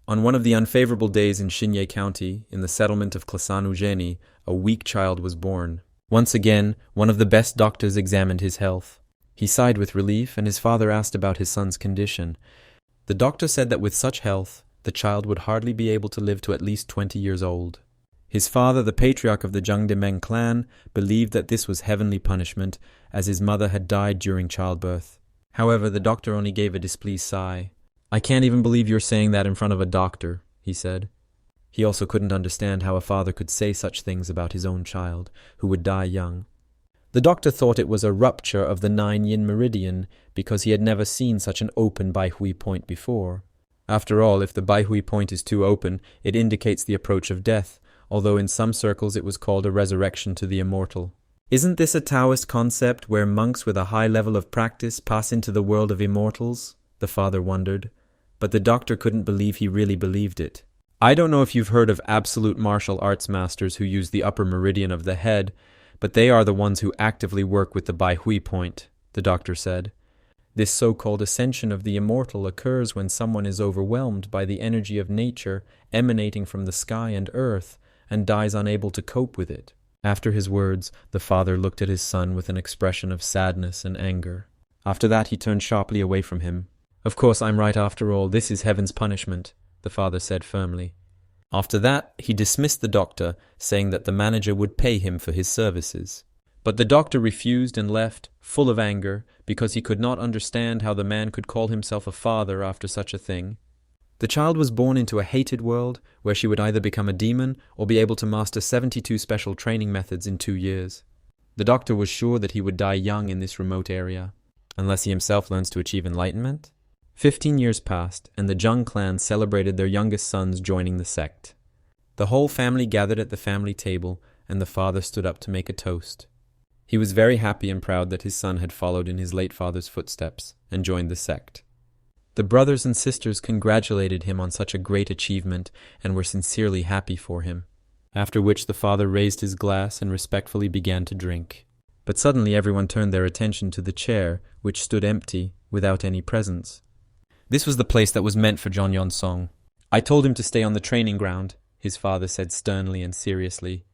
On one of the unfavorable days in Shinye County, in the settlement of Klasanu-Geni, a weak child was born. Once again, one of the best doctors examined his health. He sighed with relief, and his father asked about his son's condition. The doctor said that with such health, the child would hardly be able to live to at least 20 years old. His father, the patriarch of the Zhangdemeng clan, believed that this was heavenly punishment, as his mother had died during childbirth. However, the doctor only gave a displeased sigh. "I can't even believe you're saying that in front of a doctor," he said. He also couldn't understand how a father could say such things about his own child, who would die young. The doctor thought it was a rupture of the 9-yin meridian because he had never seen such an open Baihui point before. After all, if the Baihui point is too open, it indicates the approach of death, although in some circles it was called a resurrection to the immortal. Isn't this a Taoist concept where monks with a high level of practice pass into the world of immortals? The father wondered. But the doctor couldn't believe he really believed it. "I don't know if you've heard of absolute martial arts masters who use the upper meridian of the head, but they are the ones who actively work with the Baihui point," the doctor said. "This so-called ascension of the immortal occurs when someone is overwhelmed by the energy of nature emanating from the sky and earth and dies unable to cope with it." After his words, the father looked at his son with an expression of sadness and anger. After that, he turned sharply away from him. "Of course, I'm right after all. This is heaven's punishment," the father said firmly. After that, he dismissed the doctor, saying that the manager would pay him for his services. But the doctor refused and left, full of anger, because he could not understand how the man could call himself a father after such a thing. The child was born into a hated world, where she would either become a demon or be able to master 72 special training methods in 2 years. The doctor was sure that he would die young in this remote area, unless he himself learns to achieve enlightenment. 15 years passed, and the Zhang clan celebrated their youngest son's joining the sect. The whole family gathered at the family table, and the father stood up to make a toast. He was very happy and proud that his son had followed in his late father's footsteps and joined the sect. The brothers and sisters congratulated him on such a great achievement and were sincerely happy for him, after which the father raised his glass and respectfully began to drink. But suddenly everyone turned their attention to the chair, which stood empty, without any presents. This was the place that was meant for John Yon-song. "I told him to stay on the training ground," his father said sternly and seriously.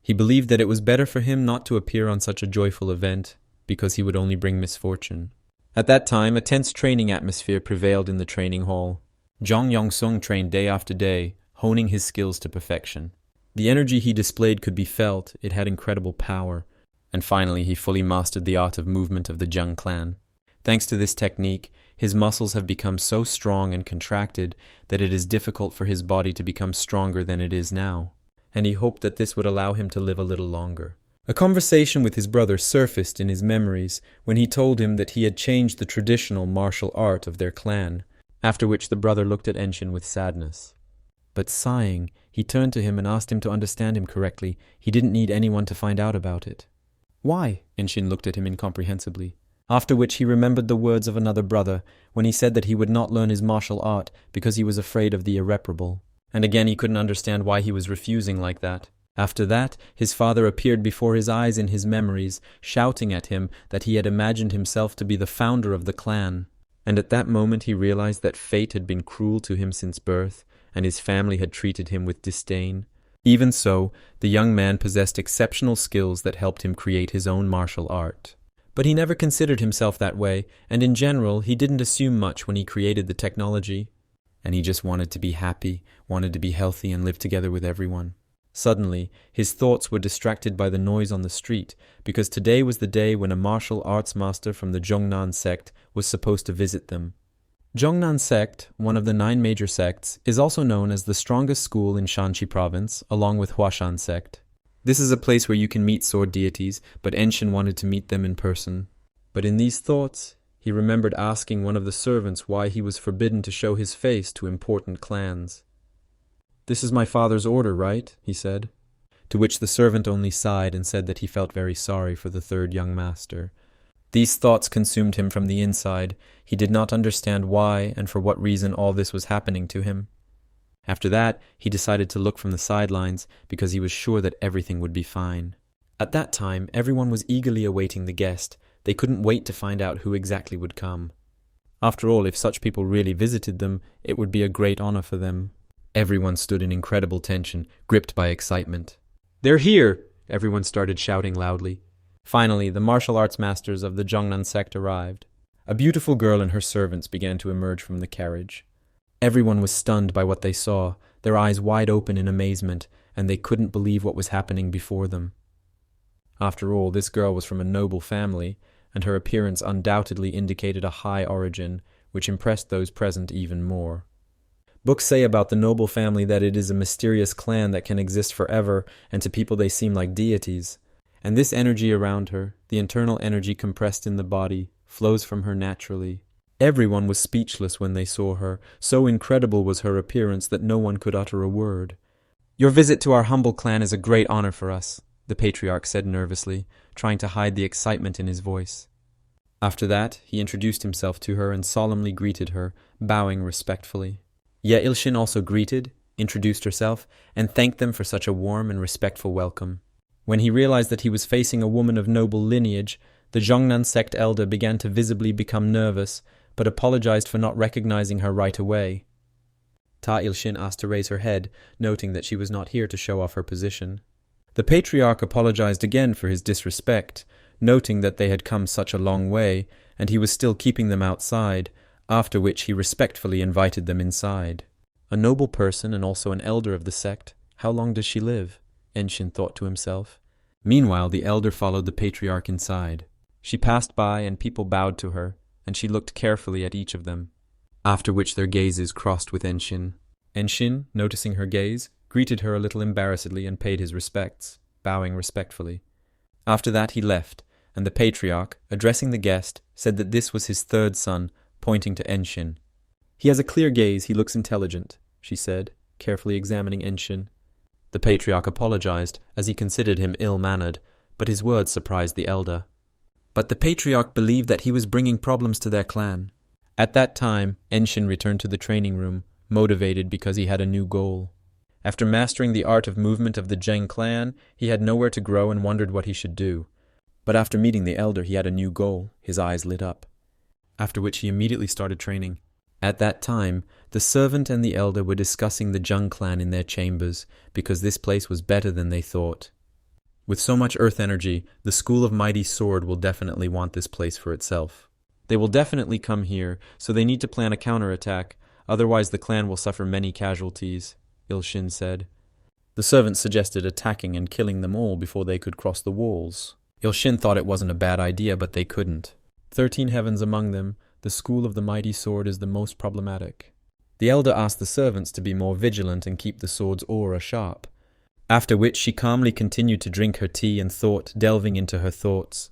He believed that it was better for him not to appear on such a joyful event, because he would only bring misfortune. At that time, a tense training atmosphere prevailed in the training hall. Zhang Yong-sung trained day after day, honing his skills to perfection. The energy he displayed could be felt, it had incredible power, and finally he fully mastered the art of movement of the Zhang clan. Thanks to this technique, his muscles have become so strong and contracted that it is difficult for his body to become stronger than it is now, and he hoped that this would allow him to live a little longer. A conversation with his brother surfaced in his memories when he told him that he had changed the traditional martial art of their clan, after which the brother looked at Enshin with sadness. But sighing, he turned to him and asked him to understand him correctly. He didn't need anyone to find out about it. "Why?" Enshin looked at him incomprehensibly. After which he remembered the words of another brother when he said that he would not learn his martial art because he was afraid of the irreparable. And again he couldn't understand why he was refusing like that. After that, his father appeared before his eyes in his memories, shouting at him that he had imagined himself to be the founder of the clan. And at that moment he realized that fate had been cruel to him since birth, and his family had treated him with disdain. Even so, the young man possessed exceptional skills that helped him create his own martial art. But he never considered himself that way, and in general, he didn't assume much when he created the technology. And he just wanted to be happy, wanted to be healthy and live together with everyone. Suddenly, his thoughts were distracted by the noise on the street, because today was the day when a martial arts master from the Zhongnan sect was supposed to visit them. Zhongnan sect, one of the 9 major sects, is also known as the strongest school in Shanxi province, along with Huashan sect. This is a place where you can meet sword deities, but Enshin wanted to meet them in person. But in these thoughts, he remembered asking one of the servants why he was forbidden to show his face to important clans. "This is my father's order, right?" he said. To which the servant only sighed and said that he felt very sorry for the third young master. These thoughts consumed him from the inside. He did not understand why and for what reason all this was happening to him. After that, he decided to look from the sidelines because he was sure that everything would be fine. At that time, everyone was eagerly awaiting the guest. They couldn't wait to find out who exactly would come. After all, if such people really visited them, it would be a great honor for them. Everyone stood in incredible tension, gripped by excitement. "They're here!" Everyone started shouting loudly. Finally, the martial arts masters of the Jongnan sect arrived. A beautiful girl and her servants began to emerge from the carriage. Everyone was stunned by what they saw, their eyes wide open in amazement, and they couldn't believe what was happening before them. After all, this girl was from a noble family, and her appearance undoubtedly indicated a high origin, which impressed those present even more. Books say about the noble family that it is a mysterious clan that can exist forever, and to people they seem like deities. And this energy around her, the internal energy compressed in the body, flows from her naturally. Everyone was speechless when they saw her. So incredible was her appearance that no one could utter a word. "Your visit to our humble clan is a great honor for us," the patriarch said nervously, trying to hide the excitement in his voice. After that, he introduced himself to her and solemnly greeted her, bowing respectfully. Ye Ilshin also greeted, introduced herself, and thanked them for such a warm and respectful welcome. When he realized that he was facing a woman of noble lineage, the Jongnan sect elder began to visibly become nervous, but apologized for not recognizing her right away. Ta Ilshin asked to raise her head, noting that she was not here to show off her position. The patriarch apologized again for his disrespect, noting that they had come such a long way, and he was still keeping them outside, after which he respectfully invited them inside. A noble person and also an elder of the sect, how long does she live? Enshin thought to himself. Meanwhile, the elder followed the patriarch inside. She passed by and people bowed to her, and she looked carefully at each of them, after which their gazes crossed with Enshin. Enshin, noticing her gaze, greeted her a little embarrassedly and paid his respects, bowing respectfully. After that he left, and the patriarch, addressing the guest, said that this was his third son, pointing to Enshin. "He has a clear gaze, he looks intelligent," she said, carefully examining Enshin. The patriarch apologized, as he considered him ill-mannered, but his words surprised the elder. But the patriarch believed that he was bringing problems to their clan. At that time, Enshin returned to the training room, motivated because he had a new goal. After mastering the art of movement of the Zheng clan, he had nowhere to grow and wondered what he should do. But after meeting the elder, he had a new goal. His eyes lit up. After which he immediately started training. At that time, the servant and the elder were discussing the Zheng clan in their chambers, because this place was better than they thought. With so much earth energy, the School of Mighty Sword will definitely want this place for itself. They will definitely come here, so they need to plan a counterattack, otherwise the clan will suffer many casualties, Ilshin said. The servant suggested attacking and killing them all before they could cross the walls. Ilshin thought it wasn't a bad idea, but they couldn't. 13 heavens among them, the School of the Mighty Sword is the most problematic. The elder asked the servants to be more vigilant and keep the sword's aura sharp. After which she calmly continued to drink her tea and thought, delving into her thoughts.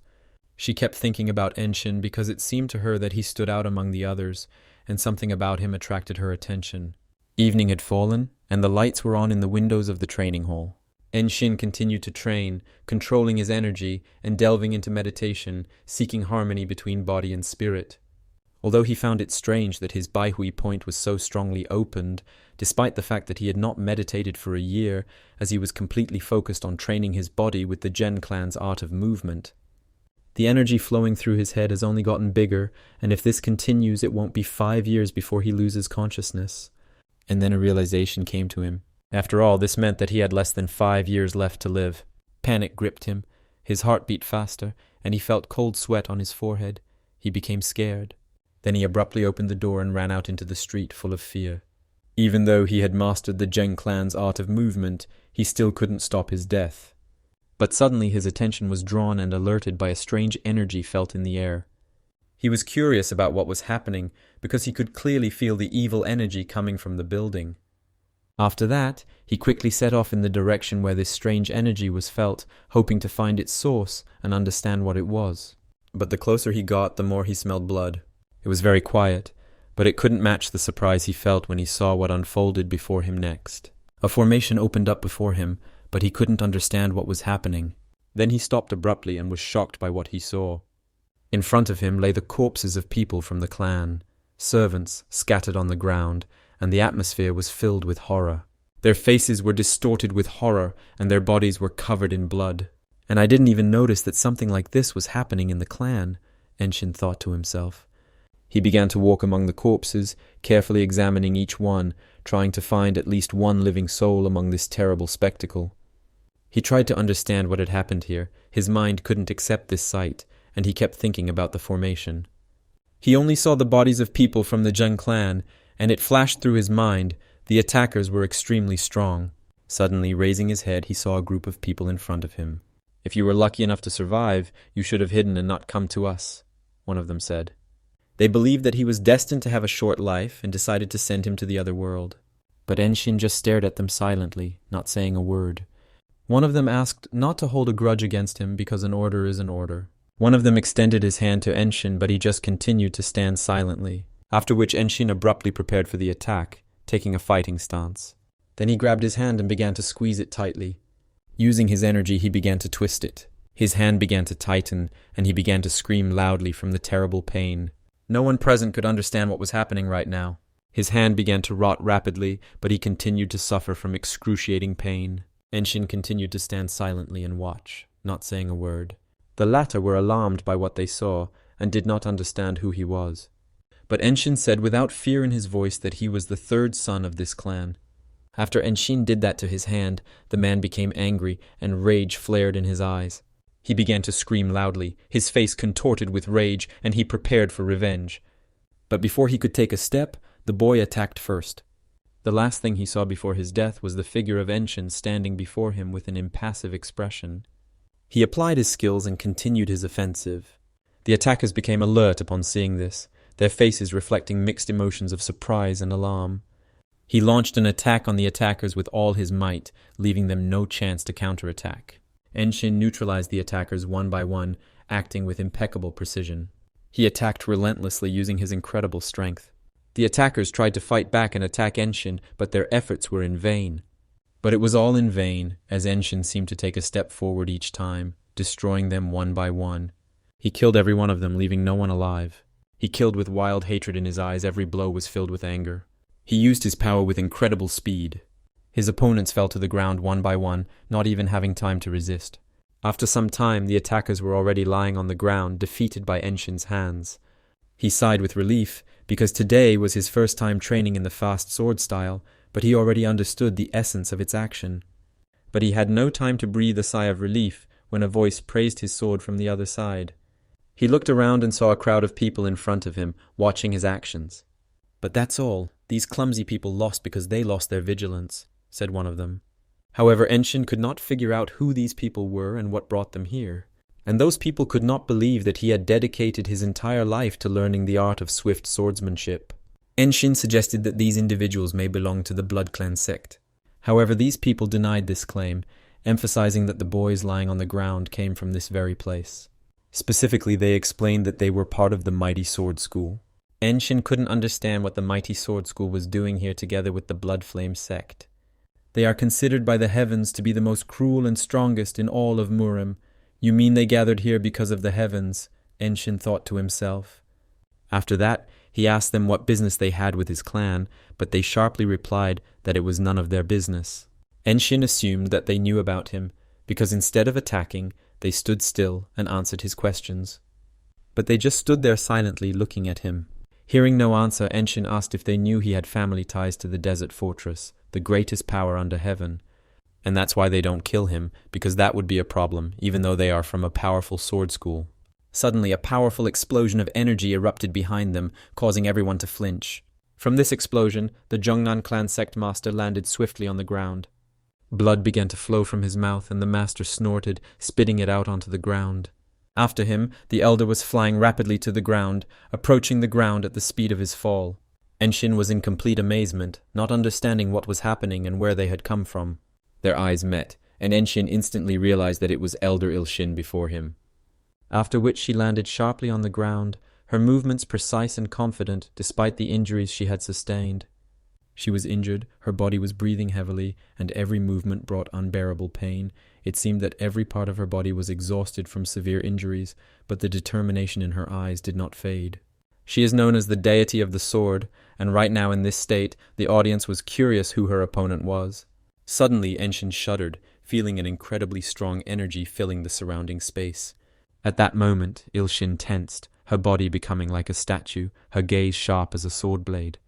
She kept thinking about Enshin because it seemed to her that he stood out among the others, and something about him attracted her attention. Evening had fallen, and the lights were on in the windows of the training hall. Enshin continued to train, controlling his energy and delving into meditation, seeking harmony between body and spirit. Although he found it strange that his Baihui point was so strongly opened, despite the fact that he had not meditated for a year, as he was completely focused on training his body with the Zhen clan's art of movement. The energy flowing through his head has only gotten bigger, and if this continues, it won't be 5 years before he loses consciousness. And then a realization came to him. After all, this meant that he had less than 5 years left to live. Panic gripped him. His heart beat faster, and he felt cold sweat on his forehead. He became scared. Then he abruptly opened the door and ran out into the street full of fear. Even though he had mastered the Zheng clan's art of movement, he still couldn't stop his death. But suddenly his attention was drawn and alerted by a strange energy felt in the air. He was curious about what was happening because he could clearly feel the evil energy coming from the building. After that, he quickly set off in the direction where this strange energy was felt, hoping to find its source and understand what it was. But the closer he got, the more he smelled blood. It was very quiet, but it couldn't match the surprise he felt when he saw what unfolded before him next. A formation opened up before him, but he couldn't understand what was happening. Then he stopped abruptly and was shocked by what he saw. In front of him lay the corpses of people from the clan, servants scattered on the ground, and the atmosphere was filled with horror. Their faces were distorted with horror, and their bodies were covered in blood. And I didn't even notice that something like this was happening in the clan, Enshin thought to himself. He began to walk among the corpses, carefully examining each one, trying to find at least one living soul among this terrible spectacle. He tried to understand what had happened here. His mind couldn't accept this sight, and he kept thinking about the formation. He only saw the bodies of people from the Jung clan, and it flashed through his mind, the attackers were extremely strong. Suddenly, raising his head, he saw a group of people in front of him. "If you were lucky enough to survive, you should have hidden and not come to us," one of them said. They believed that he was destined to have a short life and decided to send him to the other world. But Enshin just stared at them silently, not saying a word. One of them asked not to hold a grudge against him because an order is an order. One of them extended his hand to Enshin, but he just continued to stand silently, after which Enshin abruptly prepared for the attack, taking a fighting stance. Then he grabbed his hand and began to squeeze it tightly. Using his energy, he began to twist it. His hand began to tighten, and he began to scream loudly from the terrible pain. No one present could understand what was happening right now. His hand began to rot rapidly, but he continued to suffer from excruciating pain. Enshin continued to stand silently and watch, not saying a word. The latter were alarmed by what they saw, and did not understand who he was. But Enshin said without fear in his voice that he was the third son of this clan. After Enshin did that to his hand, the man became angry, and rage flared in his eyes. He began to scream loudly, his face contorted with rage, and he prepared for revenge. But before he could take a step, the boy attacked first. The last thing he saw before his death was the figure of Enshin standing before him with an impassive expression. He applied his skills and continued his offensive. The attackers became alert upon seeing this, their faces reflecting mixed emotions of surprise and alarm. He launched an attack on the attackers with all his might, leaving them no chance to counterattack. Enshin neutralized the attackers one by one, acting with impeccable precision. He attacked relentlessly using his incredible strength. The attackers tried to fight back and attack Enshin, but their efforts were in vain. But it was all in vain, as Enshin seemed to take a step forward each time, destroying them one by one. He killed every one of them, leaving no one alive. He killed with wild hatred in his eyes. Every blow was filled with anger. He used his power with incredible speed. His opponents fell to the ground one by one, not even having time to resist. After some time, the attackers were already lying on the ground, defeated by Enshin's hands. He sighed with relief, because today was his first time training in the fast sword style, but he already understood the essence of its action. But he had no time to breathe a sigh of relief when a voice praised his sword from the other side. He looked around and saw a crowd of people in front of him, watching his actions. "But that's all. These clumsy people lost because they lost their vigilance," said one of them. However, Enshin could not figure out who these people were and what brought them here. And those people could not believe that he had dedicated his entire life to learning the art of swift swordsmanship. Enshin suggested that these individuals may belong to the Blood Clan sect. However, these people denied this claim, emphasizing that the boys lying on the ground came from this very place. Specifically, they explained that they were part of the Mighty Sword School. Enshin couldn't understand what the Mighty Sword School was doing here together with the Blood Flame sect. They are considered by the heavens to be the most cruel and strongest in all of Murim. "You mean they gathered here because of the heavens?" Enshin thought to himself. After that, he asked them what business they had with his clan, but they sharply replied that it was none of their business. Enshin assumed that they knew about him, because instead of attacking, they stood still and answered his questions. But they just stood there silently looking at him. Hearing no answer, Enshin asked if they knew he had family ties to the desert fortress, the greatest power under heaven. And that's why they don't kill him, because that would be a problem, even though they are from a powerful sword school. Suddenly, a powerful explosion of energy erupted behind them, causing everyone to flinch. From this explosion, the Jungnan clan sect master landed swiftly on the ground. Blood began to flow from his mouth, and the master snorted, spitting it out onto the ground. After him, the elder was flying rapidly to the ground, approaching the ground at the speed of his fall. Enshin was in complete amazement, not understanding what was happening and where they had come from. Their eyes met, and Enshin instantly realized that it was Elder Ilshin before him. After which she landed sharply on the ground, her movements precise and confident despite the injuries she had sustained. She was injured, her body was breathing heavily, and every movement brought unbearable pain. It seemed that every part of her body was exhausted from severe injuries, but the determination in her eyes did not fade. She is known as the deity of the sword, and right now in this state, the audience was curious who her opponent was. Suddenly, Enshin shuddered, feeling an incredibly strong energy filling the surrounding space. At that moment, Ilshin tensed, her body becoming like a statue, her gaze sharp as a sword blade.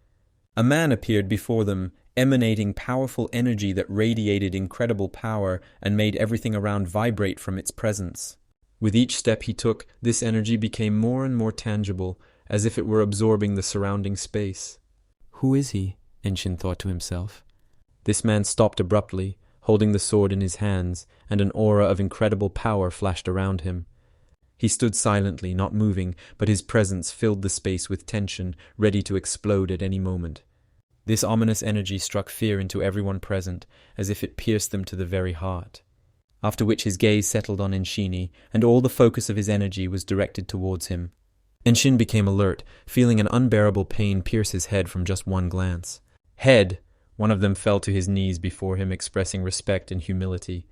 A man appeared before them, emanating powerful energy that radiated incredible power and made everything around vibrate from its presence. With each step he took, this energy became more and more tangible, as if it were absorbing the surrounding space. Who is he? Enshin thought to himself. This man stopped abruptly, holding the sword in his hands, and an aura of incredible power flashed around him. He stood silently, not moving, but his presence filled the space with tension, ready to explode at any moment. This ominous energy struck fear into everyone present, as if it pierced them to the very heart. After which his gaze settled on Enshini, and all the focus of his energy was directed towards him. Enshin became alert, feeling an unbearable pain pierce his head from just one glance. Head! One of them fell to his knees before him, expressing respect and humility,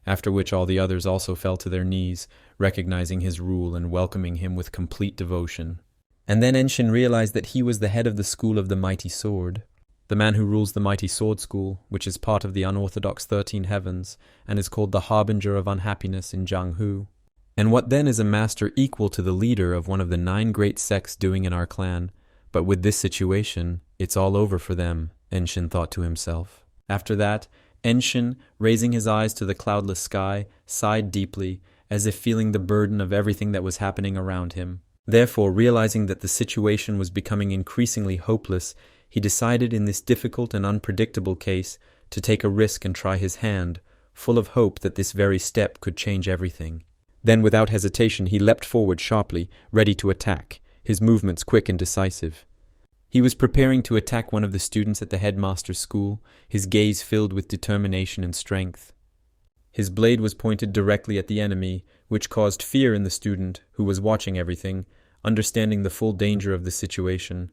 after which all the others also fell to their knees, recognizing his rule and welcoming him with complete devotion. And then Enshin realized that he was the head of the School of the Mighty Sword. The man who rules the Mighty Sword School, which is part of the unorthodox 13 Heavens, and is called the Harbinger of Unhappiness in Jianghu. And what then is a master equal to the leader of one of the 9 great sects doing in our clan? But with this situation, it's all over for them, Enshin thought to himself. After that, Enshin, raising his eyes to the cloudless sky, sighed deeply, as if feeling the burden of everything that was happening around him. Therefore, realizing that the situation was becoming increasingly hopeless, he decided in this difficult and unpredictable case to take a risk and try his hand, full of hope that this very step could change everything. Then without hesitation he leapt forward sharply, ready to attack, his movements quick and decisive. He was preparing to attack one of the students at the headmaster's school, his gaze filled with determination and strength. His blade was pointed directly at the enemy, which caused fear in the student, who was watching everything, understanding the full danger of the situation.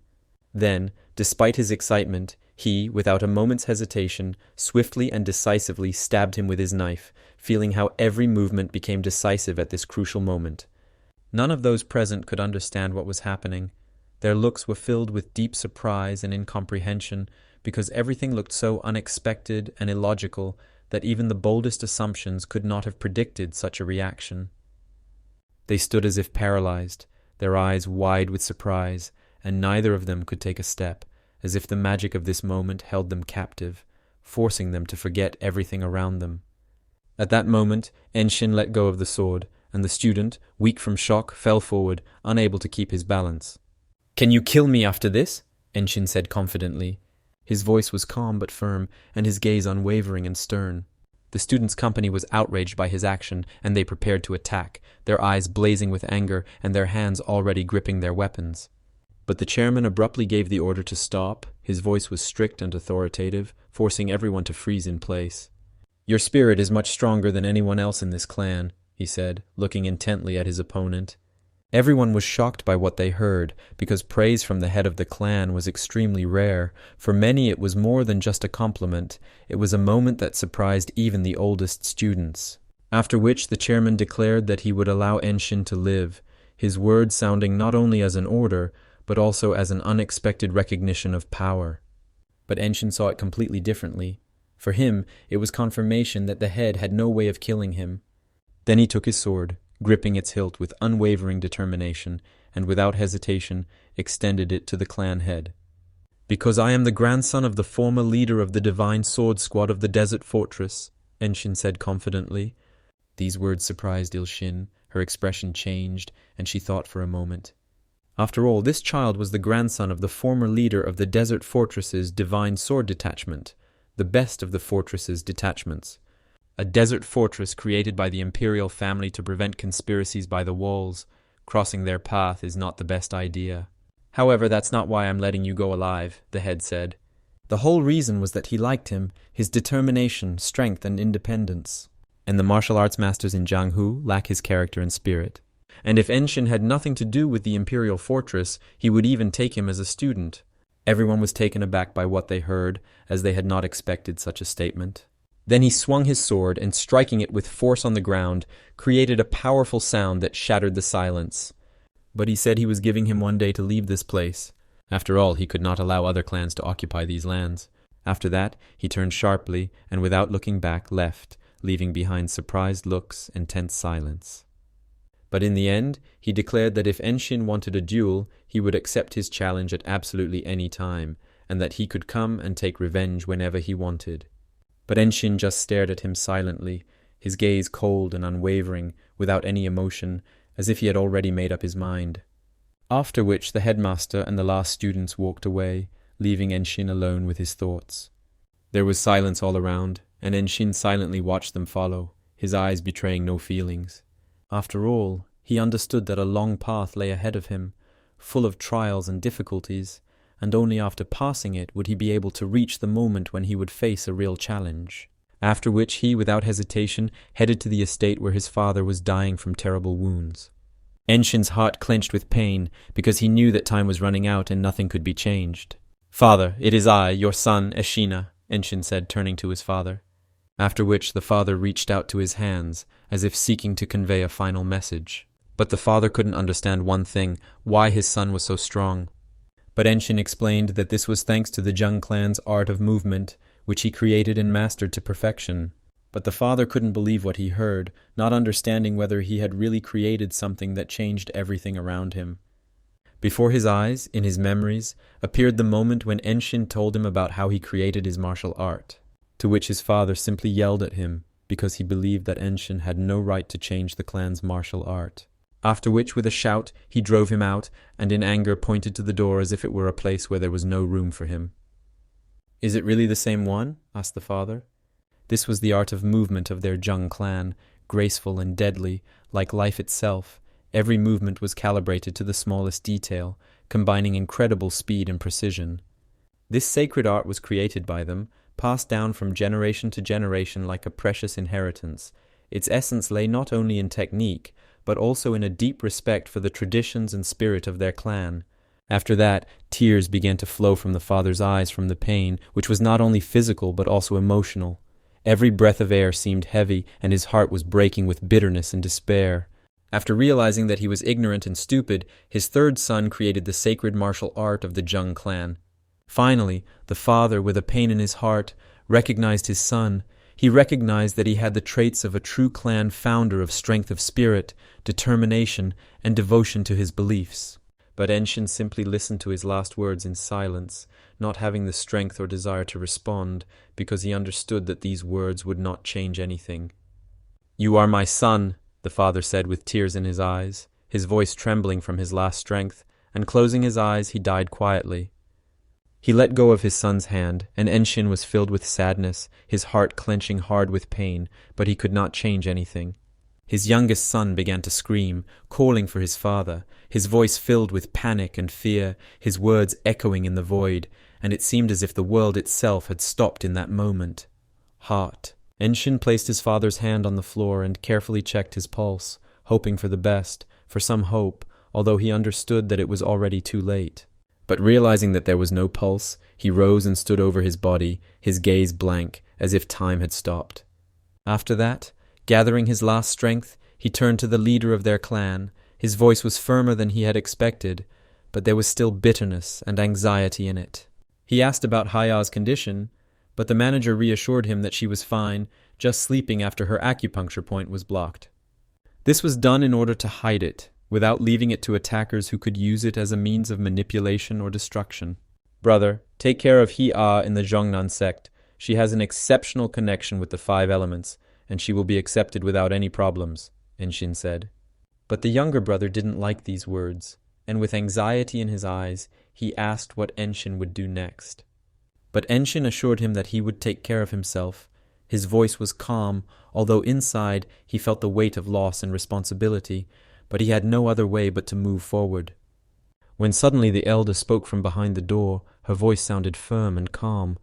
Then, despite his excitement, he, without a moment's hesitation, swiftly and decisively stabbed him with his knife, feeling how every movement became decisive at this crucial moment. None of those present could understand what was happening. Their looks were filled with deep surprise and incomprehension, because everything looked so unexpected and illogical that even the boldest assumptions could not have predicted such a reaction. They stood as if paralyzed, their eyes wide with surprise, and neither of them could take a step, as if the magic of this moment held them captive, forcing them to forget everything around them. At that moment, Enshin let go of the sword, and the student, weak from shock, fell forward, unable to keep his balance. "Can you kill me after this?" Enshin said confidently. His voice was calm but firm, and his gaze unwavering and stern. The students' company was outraged by his action, and they prepared to attack, their eyes blazing with anger and their hands already gripping their weapons. But the chairman abruptly gave the order to stop. His voice was strict and authoritative, forcing everyone to freeze in place. "Your spirit is much stronger than anyone else in this clan," he said, looking intently at his opponent. Everyone was shocked by what they heard, because praise from the head of the clan was extremely rare. For many it was more than just a compliment. It was a moment that surprised even the oldest students. After which the chairman declared that he would allow Enshin to live, his words sounding not only as an order, but also as an unexpected recognition of power. But Enshin saw it completely differently. For him, it was confirmation that the head had no way of killing him. Then he took his sword, gripping its hilt with unwavering determination, and without hesitation extended it to the clan head. "Because I am the grandson of the former leader of the Divine Sword Squad of the Desert Fortress," Enshin said confidently. These words surprised Ilshin. Her expression changed, and she thought for a moment. After all, this child was the grandson of the former leader of the Desert Fortress's Divine Sword Detachment, the best of the fortress's detachments. A desert fortress created by the imperial family to prevent conspiracies by the walls. Crossing their path is not the best idea. "However, that's not why I'm letting you go alive," the head said. The whole reason was that he liked him, his determination, strength, and independence. And the martial arts masters in Jianghu lack his character and spirit. And if Enshin had nothing to do with the imperial fortress, he would even take him as a student. Everyone was taken aback by what they heard, as they had not expected such a statement. Then he swung his sword, and striking it with force on the ground, created a powerful sound that shattered the silence. But he said he was giving him one day to leave this place. After all, he could not allow other clans to occupy these lands. After that, he turned sharply, and without looking back, left, leaving behind surprised looks and tense silence. But in the end, he declared that if Enshin wanted a duel, he would accept his challenge at absolutely any time, and that he could come and take revenge whenever he wanted. But Enshin just stared at him silently, his gaze cold and unwavering, without any emotion, as if he had already made up his mind. After which the headmaster and the last students walked away, leaving Enshin alone with his thoughts. There was silence all around, and Enshin silently watched them follow, his eyes betraying no feelings. After all, he understood that a long path lay ahead of him, full of trials and difficulties, and only after passing it would he be able to reach the moment when he would face a real challenge. After which he, without hesitation, headed to the estate where his father was dying from terrible wounds. Enshin's heart clenched with pain, because he knew that time was running out and nothing could be changed. "Father, it is I, your son, Eshina," Enshin said, turning to his father. After which the father reached out to his hands, as if seeking to convey a final message. But the father couldn't understand one thing, why his son was so strong. But Enshin explained that this was thanks to the Jung clan's art of movement, which he created and mastered to perfection. But the father couldn't believe what he heard, not understanding whether he had really created something that changed everything around him. Before his eyes, in his memories, appeared the moment when Enshin told him about how he created his martial art, to which his father simply yelled at him, because he believed that Enshin had no right to change the clan's martial art. After which, with a shout, he drove him out, and in anger pointed to the door as if it were a place where there was no room for him. "Is it really the same one?" asked the father. This was the art of movement of their Jung clan, graceful and deadly, like life itself. Every movement was calibrated to the smallest detail, combining incredible speed and precision. This sacred art was created by them, passed down from generation to generation like a precious inheritance. Its essence lay not only in technique, but also in a deep respect for the traditions and spirit of their clan. After that, tears began to flow from the father's eyes from the pain, which was not only physical but also emotional. Every breath of air seemed heavy, and his heart was breaking with bitterness and despair. After realizing that he was ignorant and stupid, his third son created the sacred martial art of the Jung clan. Finally, the father, with a pain in his heart, recognized his son. He recognized that he had the traits of a true clan founder of strength of spirit, determination, and devotion to his beliefs. But Enshin simply listened to his last words in silence, not having the strength or desire to respond, because he understood that these words would not change anything. "You are my son," the father said with tears in his eyes, his voice trembling from his last strength, and closing his eyes he died quietly. He let go of his son's hand, and Enshin was filled with sadness, his heart clenching hard with pain, but he could not change anything. His youngest son began to scream, calling for his father, his voice filled with panic and fear, his words echoing in the void, and it seemed as if the world itself had stopped in that moment. Heart. Enshin placed his father's hand on the floor and carefully checked his pulse, hoping for the best, for some hope, although he understood that it was already too late. But realizing that there was no pulse, he rose and stood over his body, his gaze blank, as if time had stopped. After that, gathering his last strength, he turned to the leader of their clan. His voice was firmer than he had expected, but there was still bitterness and anxiety in it. He asked about Haya's condition, but the manager reassured him that she was fine, just sleeping after her acupuncture point was blocked. This was done in order to hide it, without leaving it to attackers who could use it as a means of manipulation or destruction. "Brother, take care of Hi-Ah in the Zhongnan sect. She has an exceptional connection with the 5 elements, and she will be accepted without any problems," Enshin said. But the younger brother didn't like these words, and with anxiety in his eyes, he asked what Enshin would do next. But Enshin assured him that he would take care of himself. His voice was calm, although inside he felt the weight of loss and responsibility, but he had no other way but to move forward. When suddenly the elder spoke from behind the door, her voice sounded firm and calm.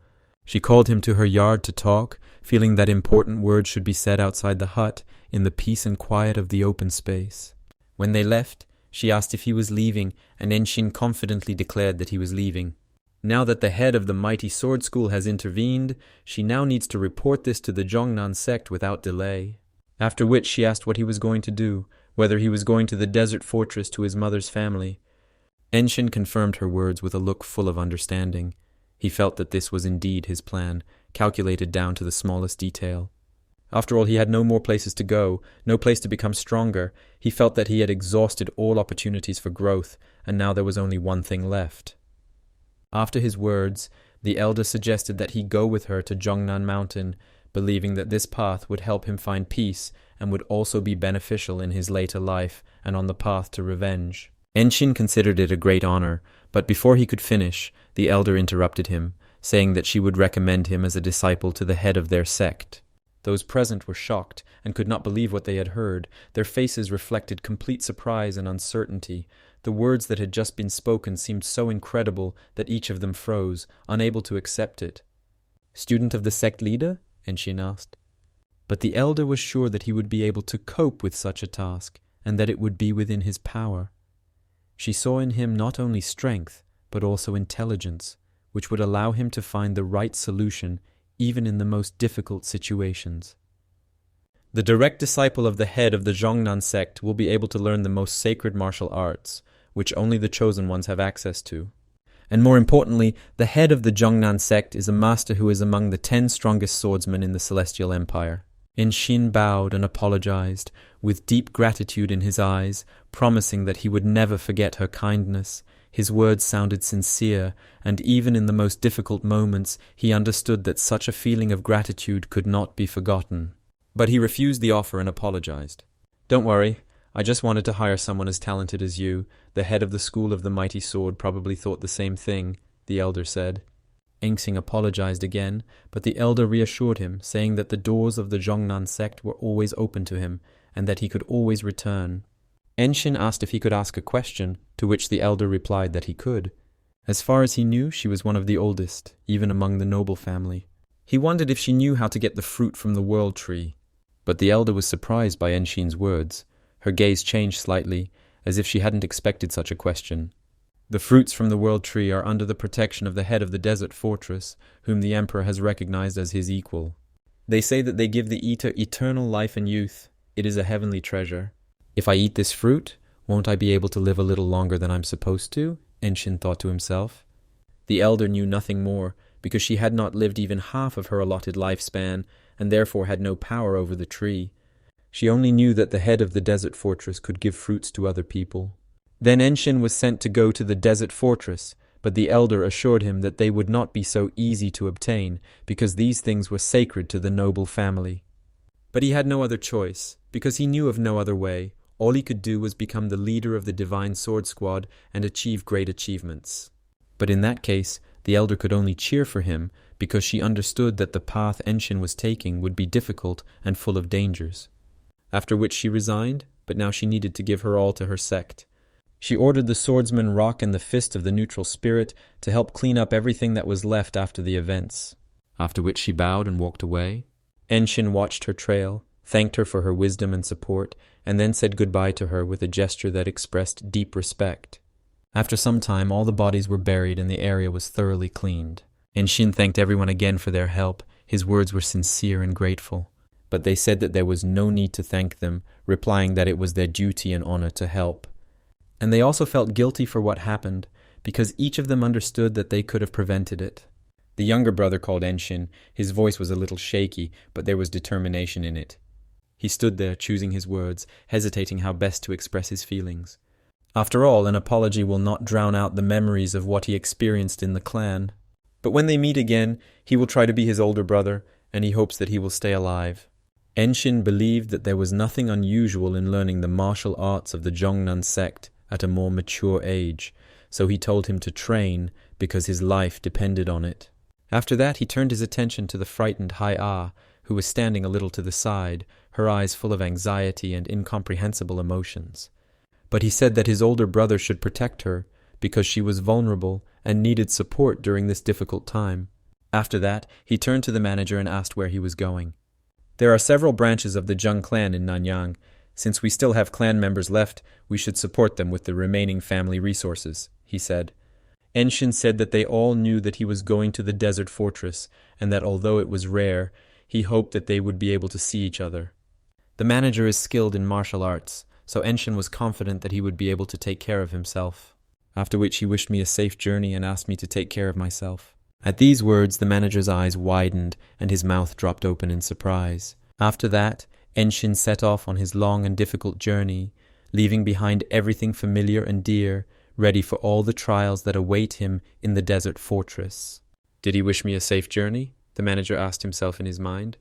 She called him to her yard to talk, feeling that important words should be said outside the hut, in the peace and quiet of the open space. When they left, she asked if he was leaving, and Enshin confidently declared that he was leaving. Now that the head of the mighty sword school has intervened, she now needs to report this to the Zhongnan sect without delay. After which she asked what he was going to do, whether he was going to the desert fortress to his mother's family. Enshin confirmed her words with a look full of understanding. He felt that this was indeed his plan, calculated down to the smallest detail. After all, he had no more places to go, no place to become stronger. He felt that he had exhausted all opportunities for growth, and now there was only one thing left. After his words, the elder suggested that he go with her to Jongnan Mountain, believing that this path would help him find peace and would also be beneficial in his later life and on the path to revenge. Enshin considered it a great honor, but before he could finish, the elder interrupted him, saying that she would recommend him as a disciple to the head of their sect. Those present were shocked and could not believe what they had heard. Their faces reflected complete surprise and uncertainty. The words that had just been spoken seemed so incredible that each of them froze, unable to accept it. "Student of the sect leader?" Enshin asked. But the elder was sure that he would be able to cope with such a task, and that it would be within his power. She saw in him not only strength, but also intelligence, which would allow him to find the right solution even in the most difficult situations. The direct disciple of the head of the Zhongnan sect will be able to learn the most sacred martial arts, which only the chosen ones have access to. And more importantly, the head of the Zhongnan sect is a master who is among the 10 strongest swordsmen in the Celestial Empire. Enshin bowed and apologized, with deep gratitude in his eyes, promising that he would never forget her kindness. His words sounded sincere, and even in the most difficult moments, he understood that such a feeling of gratitude could not be forgotten. But he refused the offer and apologized. "Don't worry, I just wanted to hire someone as talented as you. The head of the School of the Mighty Sword probably thought the same thing," the elder said. Engsing apologized again, but the elder reassured him, saying that the doors of the Zhongnan sect were always open to him, and that he could always return. Enshin asked if he could ask a question, to which the elder replied that he could. As far as he knew, she was one of the oldest, even among the noble family. He wondered if she knew how to get the fruit from the world tree. But the elder was surprised by Enshin's words. Her gaze changed slightly, as if she hadn't expected such a question. "The fruits from the world tree are under the protection of the head of the desert fortress, whom the emperor has recognized as his equal. They say that they give the eater eternal life and youth. It is a heavenly treasure. If I eat this fruit, won't I be able to live a little longer than I'm supposed to?" Enshin thought to himself. The elder knew nothing more, because she had not lived even half of her allotted lifespan, and therefore had no power over the tree. She only knew that the head of the desert fortress could give fruits to other people. Then Enshin was sent to go to the desert fortress, but the elder assured him that they would not be so easy to obtain, because these things were sacred to the noble family. But he had no other choice, because he knew of no other way. All he could do was become the leader of the Divine Sword Squad and achieve great achievements. But in that case, the elder could only cheer for him, because she understood that the path Enshin was taking would be difficult and full of dangers. After which she resigned, but now she needed to give her all to her sect. She ordered the swordsman Rock and the Fist of the Neutral Spirit to help clean up everything that was left after the events. After which she bowed and walked away. Enshin watched her trail, thanked her for her wisdom and support, and then said goodbye to her with a gesture that expressed deep respect. After some time, all the bodies were buried and the area was thoroughly cleaned. Enshin thanked everyone again for their help. His words were sincere and grateful. But they said that there was no need to thank them, replying that it was their duty and honor to help. And they also felt guilty for what happened, because each of them understood that they could have prevented it. The younger brother called Enshin. His voice was a little shaky, but there was determination in it. He stood there, choosing his words, hesitating how best to express his feelings. After all, an apology will not drown out the memories of what he experienced in the clan. But when they meet again, he will try to be his older brother, and he hopes that he will stay alive. Enshin believed that there was nothing unusual in learning the martial arts of the Zhongnan sect at a more mature age, so he told him to train because his life depended on it. After that, he turned his attention to the frightened Hai-Ah, who was standing a little to the side, her eyes full of anxiety and incomprehensible emotions. But he said that his older brother should protect her, because she was vulnerable and needed support during this difficult time. After that, he turned to the manager and asked where he was going. "There are several branches of the Zheng clan in Nanyang. Since we still have clan members left, we should support them with the remaining family resources," he said. Enshin said that they all knew that he was going to the desert fortress, and that although it was rare, he hoped that they would be able to see each other. The manager is skilled in martial arts, so Enshin was confident that he would be able to take care of himself. After which he wished me a safe journey and asked me to take care of myself. At these words, the manager's eyes widened and his mouth dropped open in surprise. After that, Enshin set off on his long and difficult journey, leaving behind everything familiar and dear, ready for all the trials that await him in the desert fortress. Did he wish me a safe journey? The manager asked himself in his mind.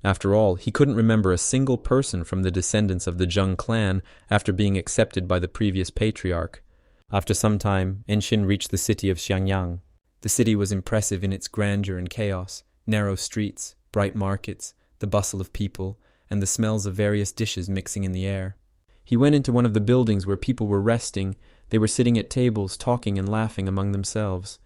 After all, he couldn't remember a single person from the descendants of the Zheng clan after being accepted by the previous patriarch. After some time, Enshin reached the city of Xiangyang. The city was impressive in its grandeur and chaos, narrow streets, bright markets, the bustle of people, and the smells of various dishes mixing in the air. He went into one of the buildings where people were resting. They were sitting at tables, talking and laughing among themselves.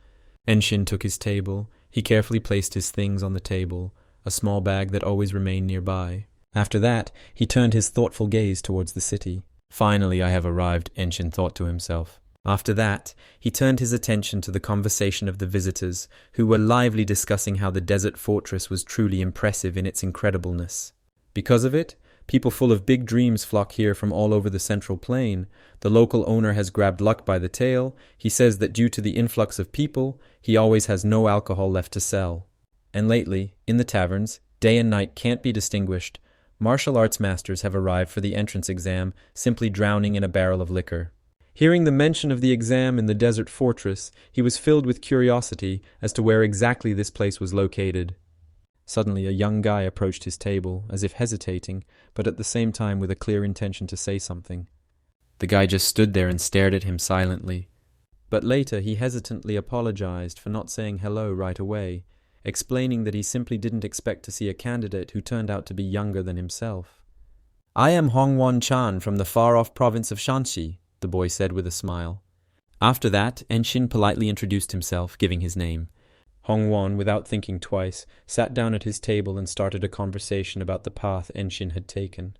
Enshin took his table. He carefully placed his things on the table, a small bag that always remained nearby. After that, he turned his thoughtful gaze towards the city. Finally, I have arrived, Enshin thought to himself. After that, he turned his attention to the conversation of the visitors, who were lively discussing how the desert fortress was truly impressive in its incredibleness. Because of it, people full of big dreams flock here from all over the central plain. The local owner has grabbed luck by the tail. He says that due to the influx of people, he always has no alcohol left to sell. And lately, in the taverns, day and night can't be distinguished. Martial arts masters have arrived for the entrance exam, simply drowning in a barrel of liquor. Hearing the mention of the exam in the desert fortress, he was filled with curiosity as to where exactly this place was located. Suddenly, a young guy approached his table, as if hesitating, but at the same time with a clear intention to say something. The guy just stood there and stared at him silently. But later, he hesitantly apologized for not saying hello right away, explaining that he simply didn't expect to see a candidate who turned out to be younger than himself. "I am Hongwon Chan from the far-off province of Shanxi," the boy said with a smile. After that, Enshin politely introduced himself, giving his name. Hongwon, without thinking twice, sat down at his table and started a conversation about the path Enshin had taken.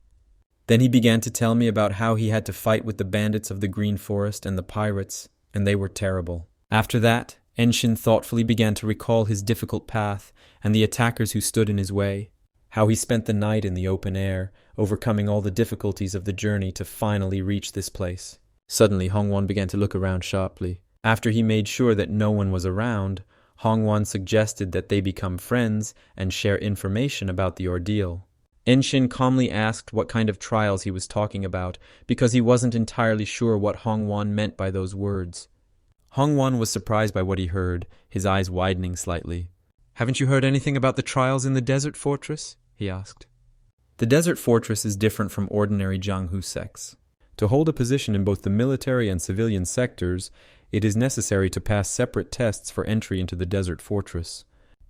Then he began to tell me about how he had to fight with the bandits of the Green Forest and the pirates, and they were terrible. After that, Enshin thoughtfully began to recall his difficult path and the attackers who stood in his way, how he spent the night in the open air, overcoming all the difficulties of the journey to finally reach this place. Suddenly, Hongwon began to look around sharply. After he made sure that no one was around, Hongwon suggested that they become friends and share information about the ordeal. Enshin calmly asked what kind of trials he was talking about, because he wasn't entirely sure what Hongwon meant by those words. Hongwon was surprised by what he heard, his eyes widening slightly. "Haven't you heard anything about the trials in the desert fortress?" he asked. The desert fortress is different from ordinary Jianghu sects. To hold a position in both the military and civilian sectors, it is necessary to pass separate tests for entry into the desert fortress.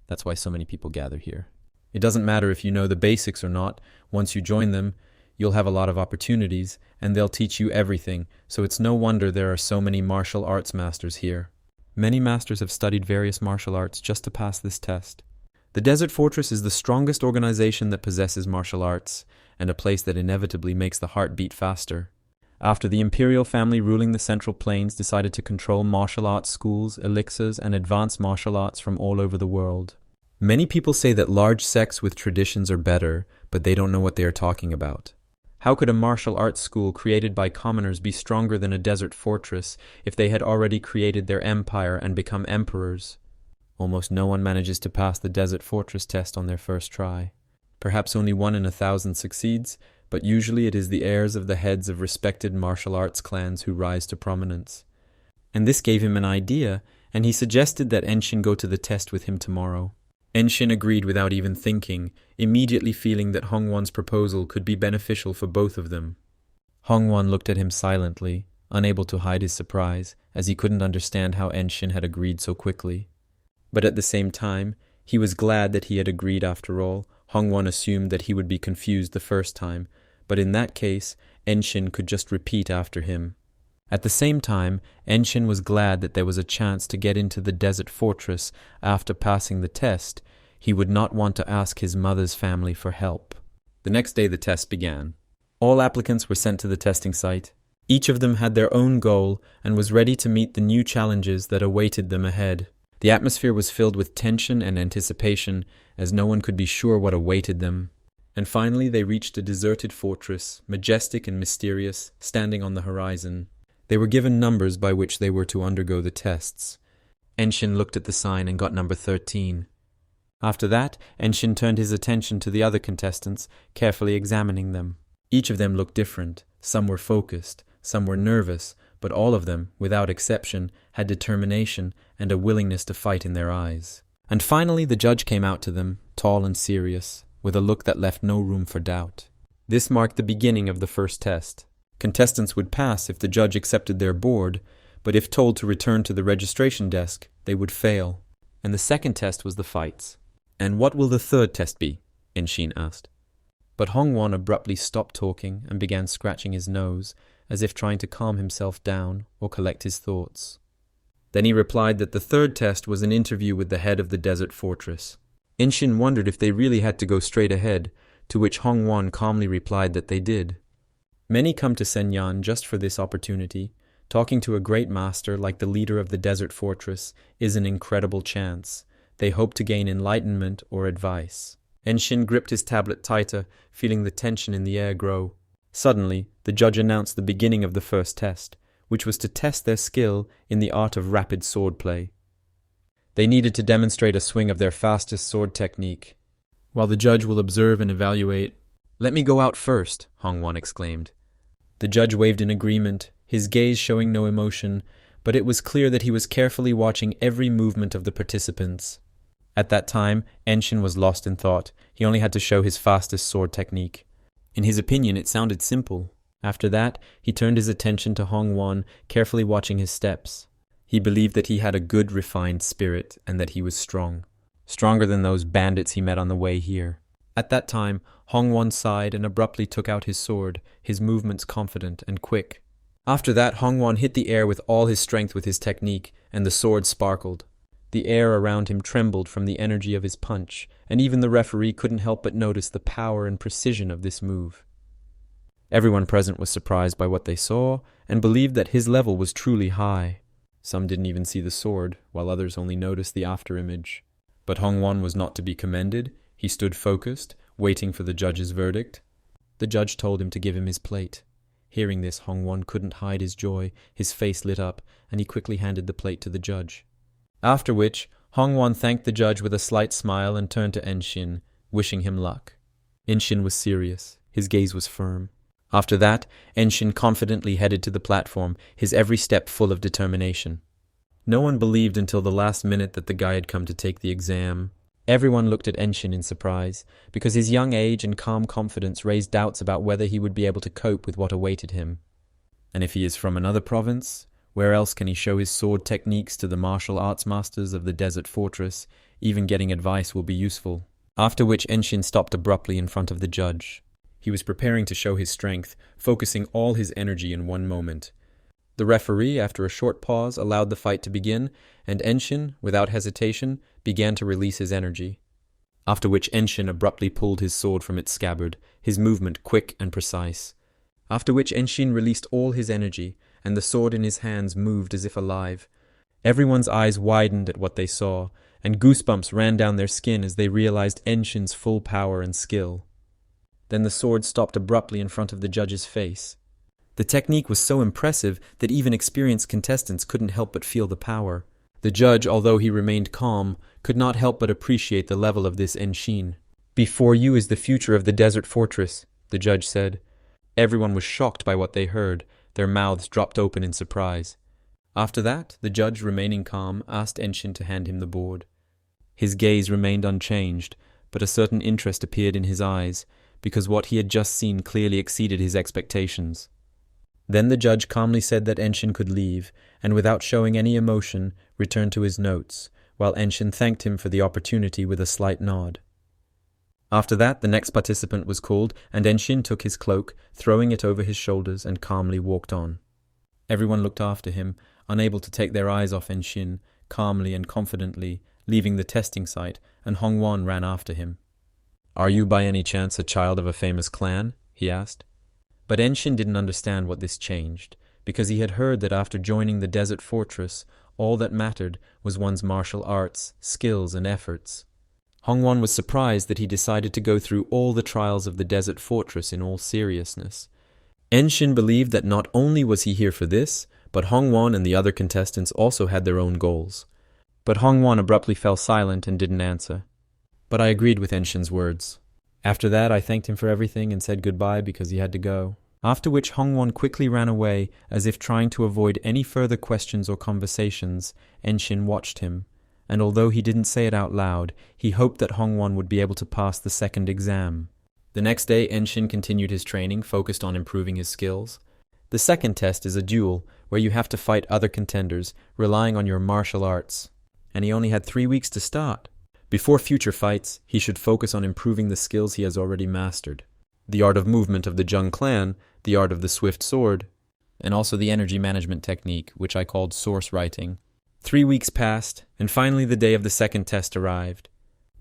That's why so many people gather here. It doesn't matter if you know the basics or not. Once you join them, you'll have a lot of opportunities, and they'll teach you everything, so it's no wonder there are so many martial arts masters here. Many masters have studied various martial arts just to pass this test. The desert fortress is the strongest organization that possesses martial arts, and a place that inevitably makes the heart beat faster. After the imperial family ruling the Central Plains decided to control martial arts schools, elixirs, and advanced martial arts from all over the world. Many people say that large sects with traditions are better, but they don't know what they are talking about. How could a martial arts school created by commoners be stronger than a desert fortress if they had already created their empire and become emperors? Almost no one manages to pass the desert fortress test on their first try. Perhaps only 1 in 1,000 succeeds, but usually it is the heirs of the heads of respected martial arts clans who rise to prominence. And this gave him an idea, and he suggested that Enshin go to the test with him tomorrow. Enshin agreed without even thinking, immediately feeling that Hongwon's proposal could be beneficial for both of them. Hongwon looked at him silently, unable to hide his surprise, as he couldn't understand how Enshin had agreed so quickly. But at the same time, he was glad that he had agreed after all. Hongwon assumed that he would be confused the first time, but in that case, Enshin could just repeat after him. At the same time, Enshin was glad that there was a chance to get into the desert fortress after passing the test. He would not want to ask his mother's family for help. The next day the test began. All applicants were sent to the testing site. Each of them had their own goal and was ready to meet the new challenges that awaited them ahead. The atmosphere was filled with tension and anticipation, as no one could be sure what awaited them. And finally they reached a deserted fortress, majestic and mysterious, standing on the horizon. They were given numbers by which they were to undergo the tests. Enshin looked at the sign and got number 13. After that, Enshin turned his attention to the other contestants, carefully examining them. Each of them looked different. Some were focused, some were nervous, but all of them, without exception, had determination and a willingness to fight in their eyes. And finally the judge came out to them, tall and serious, with a look that left no room for doubt. This marked the beginning of the first test. Contestants would pass if the judge accepted their board, but if told to return to the registration desk, they would fail. And the second test was the fights. "And what will the third test be?" Enshin asked. But Hongwon abruptly stopped talking and began scratching his nose, as if trying to calm himself down or collect his thoughts. Then he replied that the third test was an interview with the head of the desert fortress. Enshin wondered if they really had to go straight ahead, to which Hongwon calmly replied that they did. Many come to Senyan just for this opportunity. Talking to a great master like the leader of the desert fortress is an incredible chance. They hope to gain enlightenment or advice. Enshin gripped his tablet tighter, feeling the tension in the air grow. Suddenly, the judge announced the beginning of the first test, which was to test their skill in the art of rapid swordplay. They needed to demonstrate a swing of their fastest sword technique. While the judge will observe and evaluate, "Let me go out first," Hongwon exclaimed. The judge waved in agreement, his gaze showing no emotion, but it was clear that he was carefully watching every movement of the participants. At that time, Enshin was lost in thought. He only had to show his fastest sword technique. In his opinion, it sounded simple. After that, he turned his attention to Hongwon, carefully watching his steps. He believed that he had a good, refined spirit and that he was strong. Stronger than those bandits he met on the way here. At that time, Hongwon sighed and abruptly took out his sword, his movements confident and quick. After that, Hongwon hit the air with all his strength with his technique, and the sword sparkled. The air around him trembled from the energy of his punch, and even the referee couldn't help but notice the power and precision of this move. Everyone present was surprised by what they saw, and believed that his level was truly high. Some didn't even see the sword, while others only noticed the afterimage. But Hongwon was not to be commended. He stood focused, waiting for the judge's verdict. The judge told him to give him his plate. Hearing this, Hongwon couldn't hide his joy. His face lit up, and he quickly handed the plate to the judge. After which, Hongwon thanked the judge with a slight smile and turned to Enshin, wishing him luck. Enshin was serious. His gaze was firm. After that, Enshin confidently headed to the platform, his every step full of determination. No one believed until the last minute that the guy had come to take the exam. Everyone looked at Enshin in surprise, because his young age and calm confidence raised doubts about whether he would be able to cope with what awaited him. And if he is from another province, where else can he show his sword techniques to the martial arts masters of the desert fortress? Even getting advice will be useful. After which Enshin stopped abruptly in front of the judge. He was preparing to show his strength, focusing all his energy in one moment. The referee, after a short pause, allowed the fight to begin, and Enshin, without hesitation, began to release his energy. After which Enshin abruptly pulled his sword from its scabbard, his movement quick and precise. After which Enshin released all his energy, and the sword in his hands moved as if alive. Everyone's eyes widened at what they saw, and goosebumps ran down their skin as they realized Enshin's full power and skill. Then the sword stopped abruptly in front of the judge's face. The technique was so impressive that even experienced contestants couldn't help but feel the power. The judge, although he remained calm, could not help but appreciate the level of this Enshin. "Before you is the future of the desert fortress," the judge said. Everyone was shocked by what they heard. Their mouths dropped open in surprise. After that, the judge, remaining calm, asked Enshin to hand him the board. His gaze remained unchanged, but a certain interest appeared in his eyes, because what he had just seen clearly exceeded his expectations. Then the judge calmly said that Enshin could leave, and without showing any emotion, returned to his notes, while Enshin thanked him for the opportunity with a slight nod. After that, the next participant was called, and Enshin took his cloak, throwing it over his shoulders, and calmly walked on. Everyone looked after him, unable to take their eyes off Enshin, calmly and confidently, leaving the testing site, and Hongwon ran after him. "Are you by any chance a child of a famous clan?" he asked. But Enshin didn't understand what this changed, because he had heard that after joining the desert fortress, all that mattered was one's martial arts, skills, and efforts. Hongwon was surprised that he decided to go through all the trials of the desert fortress in all seriousness. Enshin believed that not only was he here for this, but Hongwon and the other contestants also had their own goals. But Hongwon abruptly fell silent and didn't answer. But I agreed with Enshin's words. After that, I thanked him for everything and said goodbye because he had to go. After which Hongwon quickly ran away, as if trying to avoid any further questions or conversations. Enshin watched him, and although he didn't say it out loud, he hoped that Hongwon would be able to pass the second exam. The next day, Enshin continued his training, focused on improving his skills. The second test is a duel, where you have to fight other contenders, relying on your martial arts. And he only had 3 weeks to start. Before future fights, he should focus on improving the skills he has already mastered. The art of movement of the Jung clan, the art of the swift sword, and also the energy management technique, which I called source writing. 3 weeks passed, and finally the day of the second test arrived.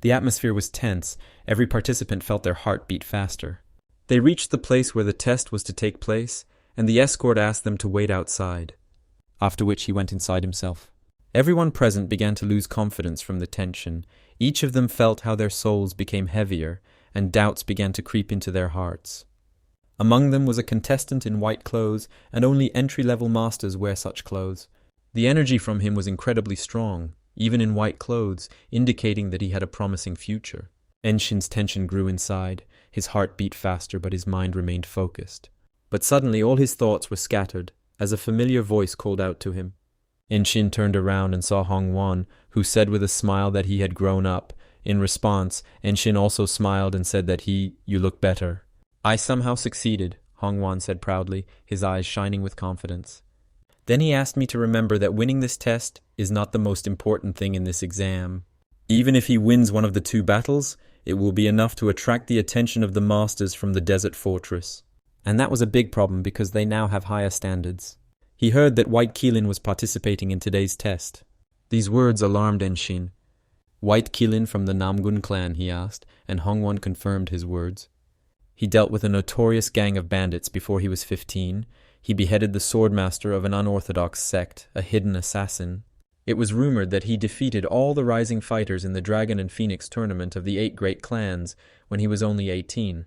The atmosphere was tense. Every participant felt their heart beat faster. They reached the place where the test was to take place, and the escort asked them to wait outside, after which he went inside himself. Everyone present began to lose confidence from the tension. Each of them felt how their souls became heavier, and doubts began to creep into their hearts. Among them was a contestant in white clothes, and only entry-level masters wear such clothes. The energy from him was incredibly strong, even in white clothes, indicating that he had a promising future. Enshin's tension grew inside. His heart beat faster, but his mind remained focused. But suddenly all his thoughts were scattered, as a familiar voice called out to him. Enshin turned around and saw Hongwon, who said with a smile that he had grown up. In response, Enshin also smiled and said that you look better. I somehow succeeded, Hongwon said proudly, his eyes shining with confidence. Then he asked me to remember that winning this test is not the most important thing in this exam. Even if he wins one of the 2 battles, it will be enough to attract the attention of the masters from the desert fortress. And that was a big problem because they now have higher standards. He heard that White Keelin was participating in today's test. These words alarmed Enshin. White Keelin from the Namgun clan, he asked, and Hongwon confirmed his words. He dealt with a notorious gang of bandits before he was 15. He beheaded the swordmaster of an unorthodox sect, a hidden assassin. It was rumored that he defeated all the rising fighters in the Dragon and Phoenix tournament of the 8 great clans when he was only 18.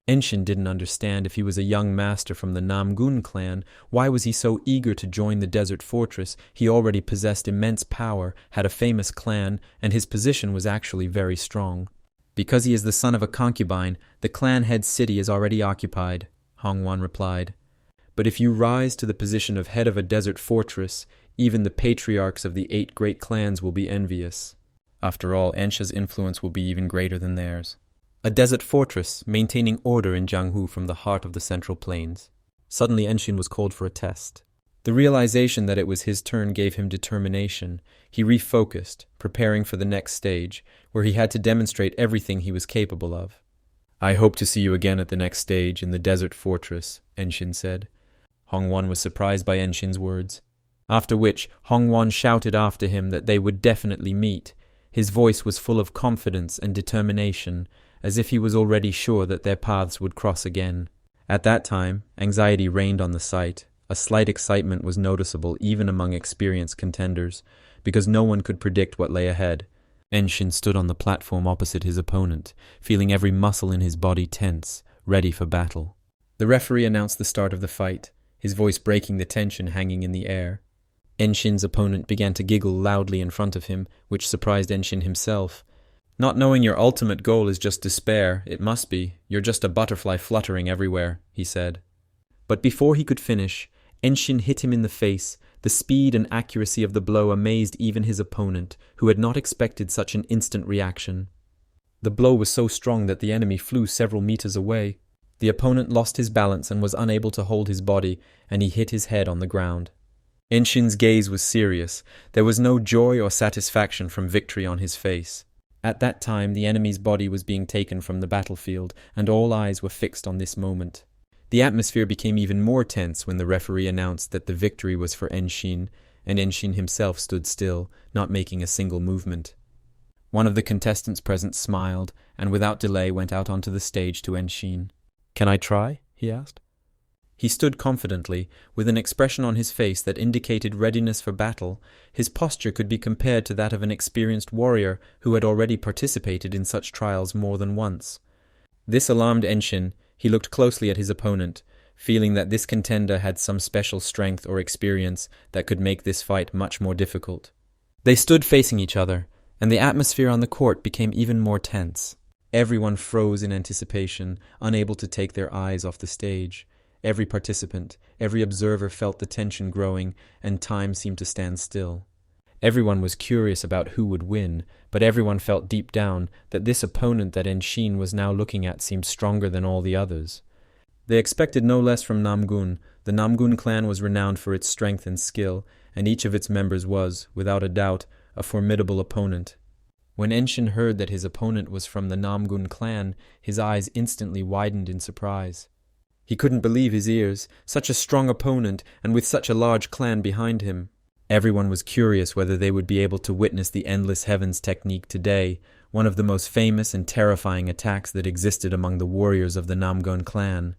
Enshin didn't understand. If he was a young master from the Namgun clan, why was he so eager to join the desert fortress? He already possessed immense power, had a famous clan, and his position was actually very strong. Because he is the son of a concubine, the clan head city is already occupied, Hongwon replied. But if you rise to the position of head of a desert fortress, even the patriarchs of the 8 great clans will be envious. After all, Ensha's influence will be even greater than theirs. A desert fortress, maintaining order in Jianghu from the heart of the Central Plains. Suddenly Enshin was called for a test. The realization that it was his turn gave him determination. He refocused, preparing for the next stage, where he had to demonstrate everything he was capable of. I hope to see you again at the next stage in the desert fortress, Enshin said. Hongwon was surprised by Enshin's words. After which, Hongwon shouted after him that they would definitely meet. His voice was full of confidence and determination, as if he was already sure that their paths would cross again. At that time, anxiety reigned on the site. A slight excitement was noticeable even among experienced contenders, because no one could predict what lay ahead. Enshin stood on the platform opposite his opponent, feeling every muscle in his body tense, ready for battle. The referee announced the start of the fight, his voice breaking the tension hanging in the air. Enshin's opponent began to giggle loudly in front of him, which surprised Enshin himself. Not knowing your ultimate goal is just despair, it must be. You're just a butterfly fluttering everywhere, he said. But before he could finish, Enshin hit him in the face. The speed and accuracy of the blow amazed even his opponent, who had not expected such an instant reaction. The blow was so strong that the enemy flew several meters away. The opponent lost his balance and was unable to hold his body, and he hit his head on the ground. Enshin's gaze was serious. There was no joy or satisfaction from victory on his face. At that time, the enemy's body was being taken from the battlefield, and all eyes were fixed on this moment. The atmosphere became even more tense when the referee announced that the victory was for Enshin, and Enshin himself stood still, not making a single movement. One of the contestants present smiled, and without delay went out onto the stage to Enshin. "Can I try?" he asked. He stood confidently, with an expression on his face that indicated readiness for battle. His posture could be compared to that of an experienced warrior who had already participated in such trials more than once. This alarmed Enshin. He looked closely at his opponent, feeling that this contender had some special strength or experience that could make this fight much more difficult. They stood facing each other, and the atmosphere on the court became even more tense. Everyone froze in anticipation, unable to take their eyes off the stage. Every participant, every observer felt the tension growing, and time seemed to stand still. Everyone was curious about who would win, but everyone felt deep down that this opponent that Enshin was now looking at seemed stronger than all the others. They expected no less from Namgun. The Namgun clan was renowned for its strength and skill, and each of its members was, without a doubt, a formidable opponent. When Enshin heard that his opponent was from the Namgun clan, his eyes instantly widened in surprise. He couldn't believe his ears, such a strong opponent, and with such a large clan behind him. Everyone was curious whether they would be able to witness the Endless Heavens technique today, one of the most famous and terrifying attacks that existed among the warriors of the Namgun clan.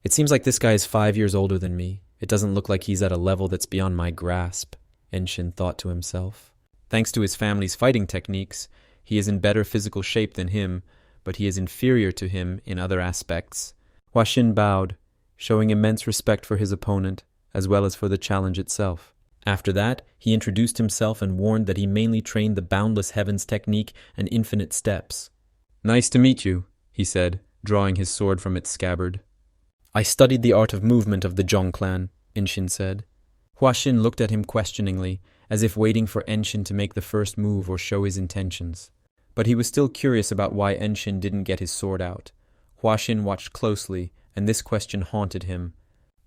It seems like this guy is 5 years older than me. It doesn't look like he's at a level that's beyond my grasp, Enshin thought to himself. Thanks to his family's fighting techniques, he is in better physical shape than him, but he is inferior to him in other aspects. Huaxin bowed, showing immense respect for his opponent, as well as for the challenge itself. After that, he introduced himself and warned that he mainly trained the Boundless Heavens technique and infinite steps. "Nice to meet you," he said, drawing his sword from its scabbard. "I studied the art of movement of the Zhong clan," Enshin said. Huaxin looked at him questioningly, as if waiting for Enshin to make the first move or show his intentions. But he was still curious about why Enshin didn't get his sword out. Huaxin watched closely, and this question haunted him.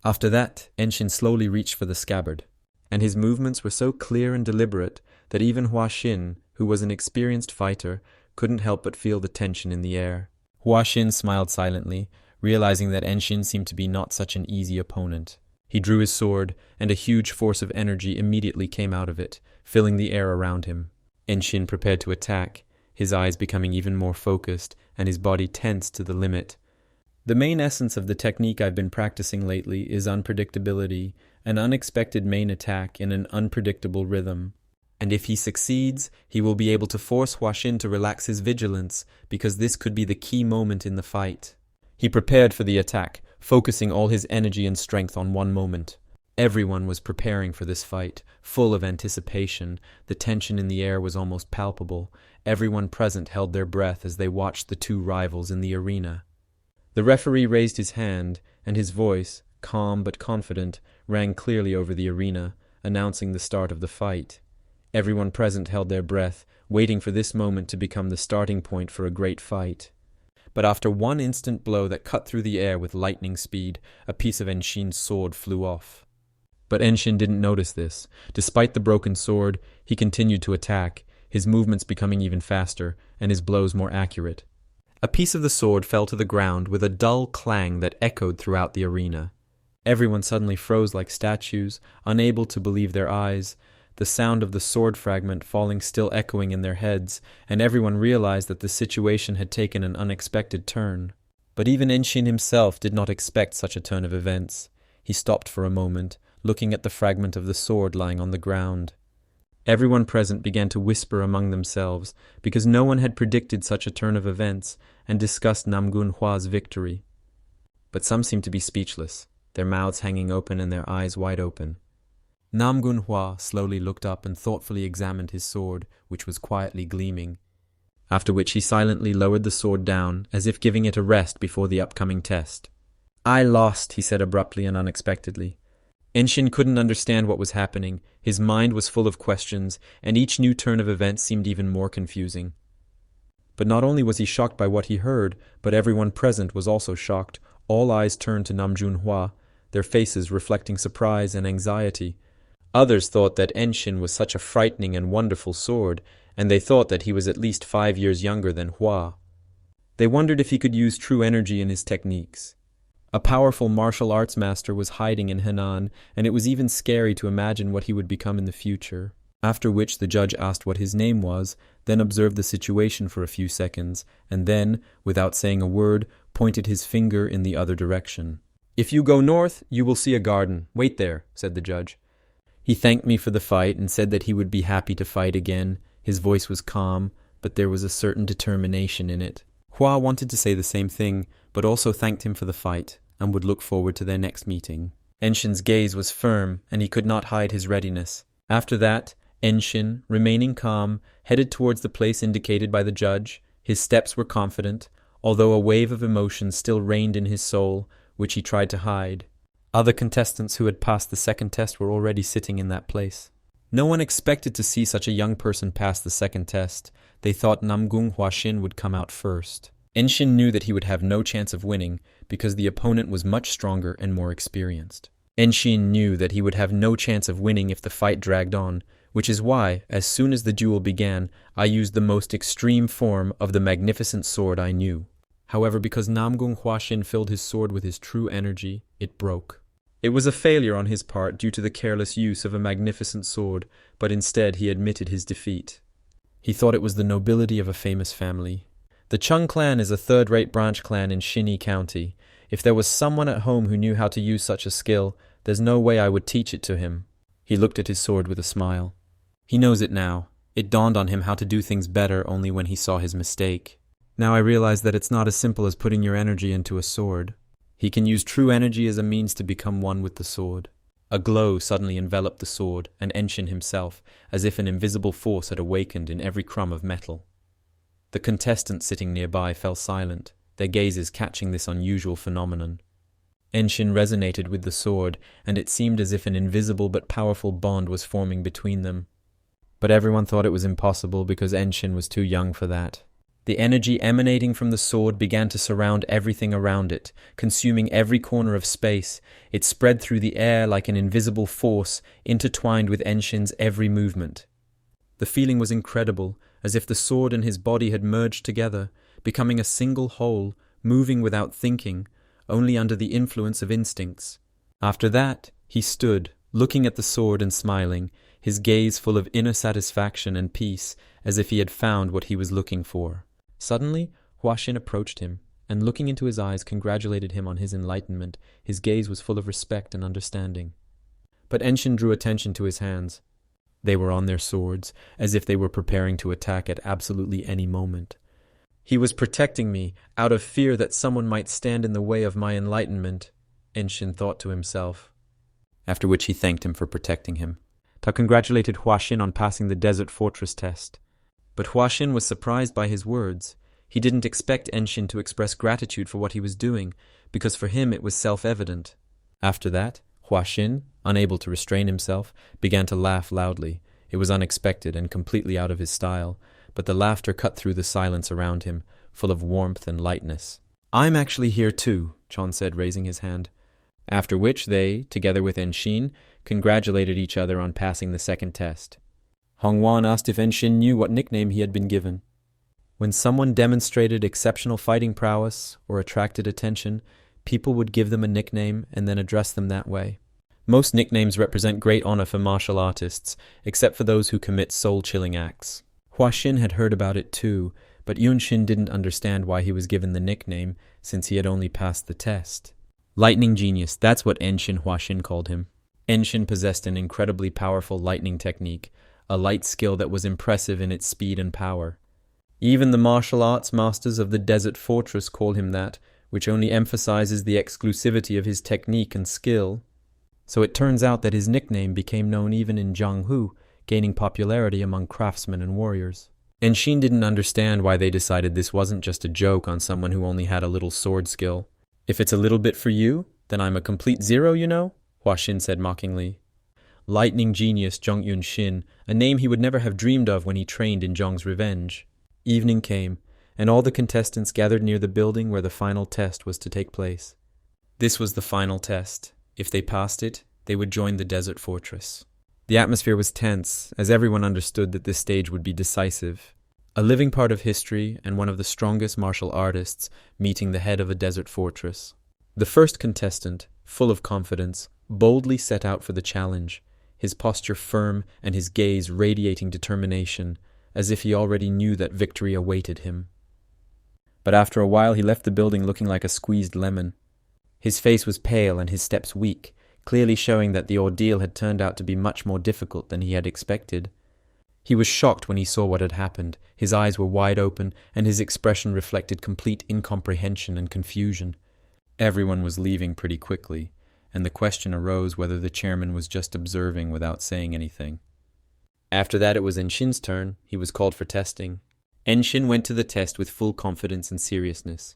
After that, Enshin slowly reached for the scabbard, and his movements were so clear and deliberate that even Huaxin, who was an experienced fighter, couldn't help but feel the tension in the air. Huaxin smiled silently, realizing that Enshin seemed to be not such an easy opponent. He drew his sword, and a huge force of energy immediately came out of it, filling the air around him. Enshin prepared to attack, his eyes becoming even more focused, and his body tense to the limit. The main essence of the technique I've been practicing lately is unpredictability, an unexpected main attack in an unpredictable rhythm. And if he succeeds, he will be able to force Huaxin to relax his vigilance, because this could be the key moment in the fight. He prepared for the attack, focusing all his energy and strength on one moment. Everyone was preparing for this fight, full of anticipation. The tension in the air was almost palpable. Everyone present held their breath as they watched the two rivals in the arena. The referee raised his hand, and his voice, calm but confident, rang clearly over the arena, announcing the start of the fight. Everyone present held their breath, waiting for this moment to become the starting point for a great fight. But after one instant blow that cut through the air with lightning speed, a piece of Enshin's sword flew off. But Enshin didn't notice this. Despite the broken sword, he continued to attack, his movements becoming even faster, and his blows more accurate. A piece of the sword fell to the ground with a dull clang that echoed throughout the arena. Everyone suddenly froze like statues, unable to believe their eyes, the sound of the sword fragment falling still echoing in their heads, and everyone realized that the situation had taken an unexpected turn. But even Enshin himself did not expect such a turn of events. He stopped for a moment, looking at the fragment of the sword lying on the ground. Everyone present began to whisper among themselves, because no one had predicted such a turn of events, and discussed Namgun Hua's victory. But some seemed to be speechless, their mouths hanging open and their eyes wide open. Namgun Hua slowly looked up and thoughtfully examined his sword, which was quietly gleaming, after which he silently lowered the sword down, as if giving it a rest before the upcoming test. "I lost," he said abruptly and unexpectedly. Enshin couldn't understand what was happening. His mind was full of questions, and each new turn of events seemed even more confusing. But not only was he shocked by what he heard, but everyone present was also shocked. All eyes turned to Namgun Hua, their faces reflecting surprise and anxiety. Others thought that Enshin was such a frightening and wonderful sword, and they thought that he was at least 5 years younger than Hua. They wondered if he could use true energy in his techniques. A powerful martial arts master was hiding in Henan, and it was even scary to imagine what he would become in the future. After which the judge asked what his name was, then observed the situation for a few seconds, and then, without saying a word, pointed his finger in the other direction. "If you go north, you will see a garden. Wait there," said the judge. He thanked me for the fight and said that he would be happy to fight again. His voice was calm, but there was a certain determination in it. Hua wanted to say the same thing, but also thanked him for the fight, and would look forward to their next meeting. Enshin's gaze was firm, and he could not hide his readiness. After that, Enshin, remaining calm, headed towards the place indicated by the judge. His steps were confident, although a wave of emotion still reigned in his soul, which he tried to hide. Other contestants who had passed the second test were already sitting in that place. No one expected to see such a young person pass the second test. They thought Namgung Hwashin would come out first. Enshin knew that he would have no chance of winning because the opponent was much stronger and more experienced. Enshin knew that he would have no chance of winning if the fight dragged on, which is why, as soon as the duel began, I used the most extreme form of the magnificent sword I knew. However, because Namgung Hwashin filled his sword with his true energy, it broke. It was a failure on his part due to the careless use of a magnificent sword, but instead he admitted his defeat. He thought it was the nobility of a famous family. The Chung clan is a third-rate branch clan in Shinyi County. If there was someone at home who knew how to use such a skill, there's no way I would teach it to him. He looked at his sword with a smile. He knows it now. It dawned on him how to do things better only when he saw his mistake. Now I realize that it's not as simple as putting your energy into a sword. He can use true energy as a means to become one with the sword. A glow suddenly enveloped the sword and Enshin himself, as if an invisible force had awakened in every crumb of metal. The contestants sitting nearby fell silent, their gazes catching this unusual phenomenon. Enshin resonated with the sword, and it seemed as if an invisible but powerful bond was forming between them. But everyone thought it was impossible because Enshin was too young for that. The energy emanating from the sword began to surround everything around it, consuming every corner of space. It spread through the air like an invisible force, intertwined with Enshin's every movement. The feeling was incredible, as if the sword and his body had merged together, becoming a single whole, moving without thinking, only under the influence of instincts. After that, he stood, looking at the sword and smiling, his gaze full of inner satisfaction and peace, as if he had found what he was looking for. Suddenly, Hwashin approached him, and looking into his eyes congratulated him on his enlightenment. His gaze was full of respect and understanding. But Enshin drew attention to his hands. They were on their swords, as if they were preparing to attack at absolutely any moment. He was protecting me, out of fear that someone might stand in the way of my enlightenment, Enshin thought to himself. After which he thanked him for protecting him. Ta congratulated Hwashin on passing the Desert Fortress test. But Hwashin was surprised by his words. He didn't expect Enshin to express gratitude for what he was doing, because for him it was self-evident. After that, Hwashin, unable to restrain himself, began to laugh loudly. It was unexpected and completely out of his style, but the laughter cut through the silence around him, full of warmth and lightness. "I'm actually here too," Chon said, raising his hand. After which they, together with Enshin, congratulated each other on passing the second test. Hongwan asked if Enshin knew what nickname he had been given. When someone demonstrated exceptional fighting prowess or attracted attention, people would give them a nickname and then address them that way. Most nicknames represent great honor for martial artists, except for those who commit soul-chilling acts. Hwashin had heard about it too, but Yunshin didn't understand why he was given the nickname, since he had only passed the test. Lightning Genius, that's what Enshin Hwashin called him. Enshin possessed an incredibly powerful lightning technique, a light skill that was impressive in its speed and power. Even the martial arts masters of the Desert Fortress call him that, which only emphasizes the exclusivity of his technique and skill. So it turns out that his nickname became known even in Jianghu, gaining popularity among craftsmen and warriors. Enshin didn't understand why they decided this wasn't just a joke on someone who only had a little sword skill. "If it's a little bit for you, then I'm a complete zero, you know?" Hwashin said mockingly. Lightning Genius Zhong Yunshin, a name he would never have dreamed of when he trained in Zhong's Revenge. Evening came, and all the contestants gathered near the building where the final test was to take place. This was the final test. If they passed it, they would join the Desert Fortress. The atmosphere was tense, as everyone understood that this stage would be decisive. A living part of history and one of the strongest martial artists meeting the head of a desert fortress. The first contestant, full of confidence, boldly set out for the challenge, his posture firm and his gaze radiating determination, as if he already knew that victory awaited him. But after a while he left the building looking like a squeezed lemon. His face was pale and his steps weak, clearly showing that the ordeal had turned out to be much more difficult than he had expected. He was shocked when he saw what had happened. His eyes were wide open, and his expression reflected complete incomprehension and confusion. Everyone was leaving pretty quickly, and the question arose whether the chairman was just observing without saying anything. After that it was Enshin's turn. He was called for testing. Enshin went to the test with full confidence and seriousness.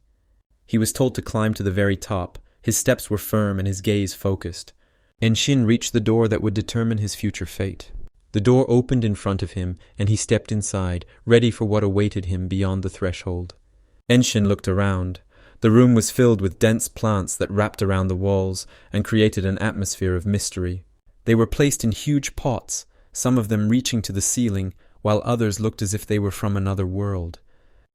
He was told to climb to the very top, His steps were firm and his gaze focused. Enshin reached the door that would determine his future fate. The door opened in front of him, and he stepped inside, ready for what awaited him beyond the threshold. Enshin looked around. The room was filled with dense plants that wrapped around the walls and created an atmosphere of mystery. They were placed in huge pots, some of them reaching to the ceiling, while others looked as if they were from another world.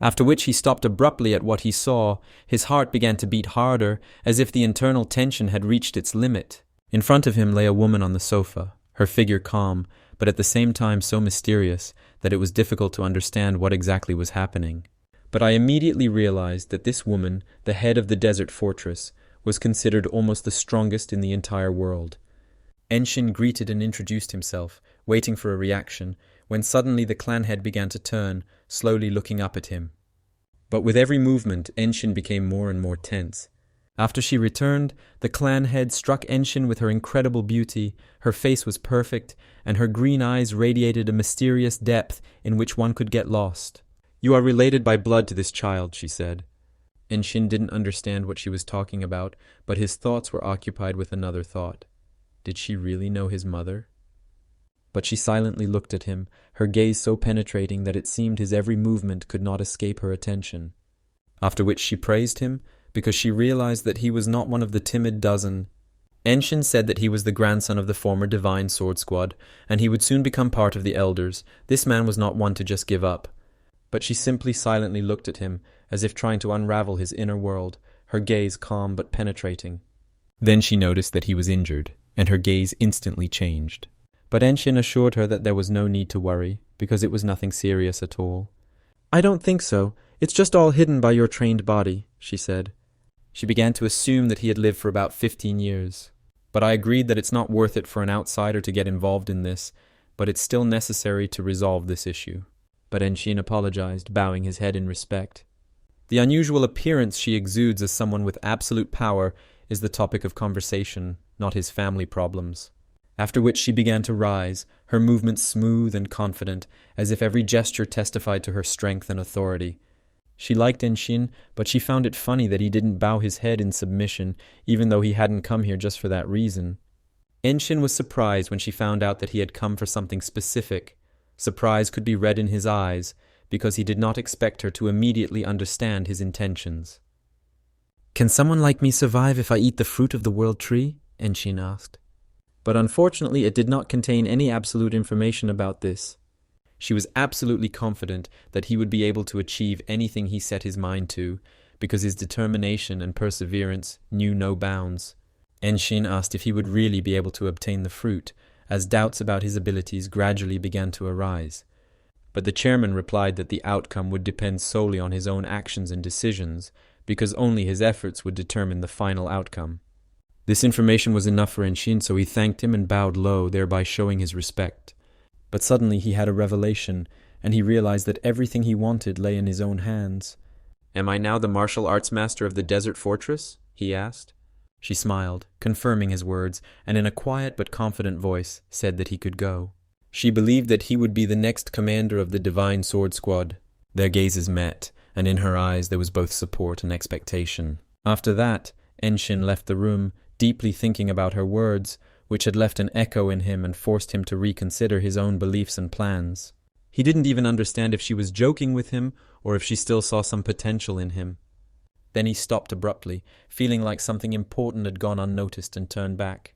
After which he stopped abruptly at what he saw. His heart began to beat harder, as if the internal tension had reached its limit. In front of him lay a woman on the sofa, her figure calm, but at the same time so mysterious that it was difficult to understand what exactly was happening. But I immediately realized that this woman, the head of the desert fortress, was considered almost the strongest in the entire world. Enshin greeted and introduced himself, waiting for a reaction, when suddenly the clan head began to turn, slowly looking up at him. But with every movement, Enshin became more and more tense. After she returned, the clan head struck Enshin with her incredible beauty. Her face was perfect, and her green eyes radiated a mysterious depth in which one could get lost. "You are related by blood to this child," she said. Enshin didn't understand what she was talking about, but his thoughts were occupied with another thought. Did she really know his mother? But she silently looked at him, her gaze so penetrating that it seemed his every movement could not escape her attention. After which she praised him, because she realized that he was not one of the timid dozen. Enshin said that he was the grandson of the former Divine Sword Squad, and he would soon become part of the Elders. This man was not one to just give up. But she simply silently looked at him, as if trying to unravel his inner world, her gaze calm but penetrating. Then she noticed that he was injured, and her gaze instantly changed. But Enshin assured her that there was no need to worry, because it was nothing serious at all. "I don't think so. It's just all hidden by your trained body," she said. She began to assume that he had lived for about 15 years. But I agreed that it's not worth it for an outsider to get involved in this, but it's still necessary to resolve this issue. But Enshin apologized, bowing his head in respect. The unusual appearance she exudes as someone with absolute power is the topic of conversation, not his family problems. After which she began to rise, her movements smooth and confident, as if every gesture testified to her strength and authority. She liked Enshin, but she found it funny that he didn't bow his head in submission, even though he hadn't come here just for that reason. Enshin was surprised when she found out that he had come for something specific. Surprise could be read in his eyes, because he did not expect her to immediately understand his intentions. "Can someone like me survive if I eat the fruit of the world tree?" Enshin asked. But unfortunately it did not contain any absolute information about this. She was absolutely confident that he would be able to achieve anything he set his mind to, because his determination and perseverance knew no bounds. Enshin asked if he would really be able to obtain the fruit, as doubts about his abilities gradually began to arise. But the chairman replied that the outcome would depend solely on his own actions and decisions, because only his efforts would determine the final outcome. This information was enough for Enshin, so he thanked him and bowed low, thereby showing his respect. But suddenly he had a revelation, and he realized that everything he wanted lay in his own hands. "Am I now the martial arts master of the desert fortress?" he asked. She smiled, confirming his words, and in a quiet but confident voice said that he could go. She believed that he would be the next commander of the Divine Sword Squad. Their gazes met, and in her eyes there was both support and expectation. After that, Enshin left the room, deeply thinking about her words, which had left an echo in him and forced him to reconsider his own beliefs and plans. He didn't even understand if she was joking with him or if she still saw some potential in him. Then he stopped abruptly, feeling like something important had gone unnoticed, and turned back.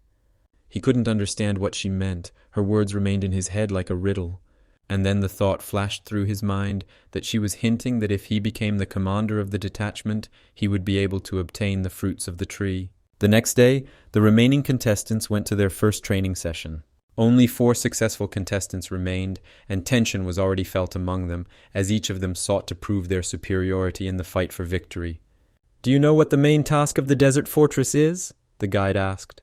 He couldn't understand what she meant. Her words remained in his head like a riddle. And then the thought flashed through his mind that she was hinting that if he became the commander of the detachment, he would be able to obtain the fruits of the tree. The next day, the remaining contestants went to their first training session. Only 4 successful contestants remained, and tension was already felt among them, as each of them sought to prove their superiority in the fight for victory. "Do you know what the main task of the desert fortress is?" the guide asked.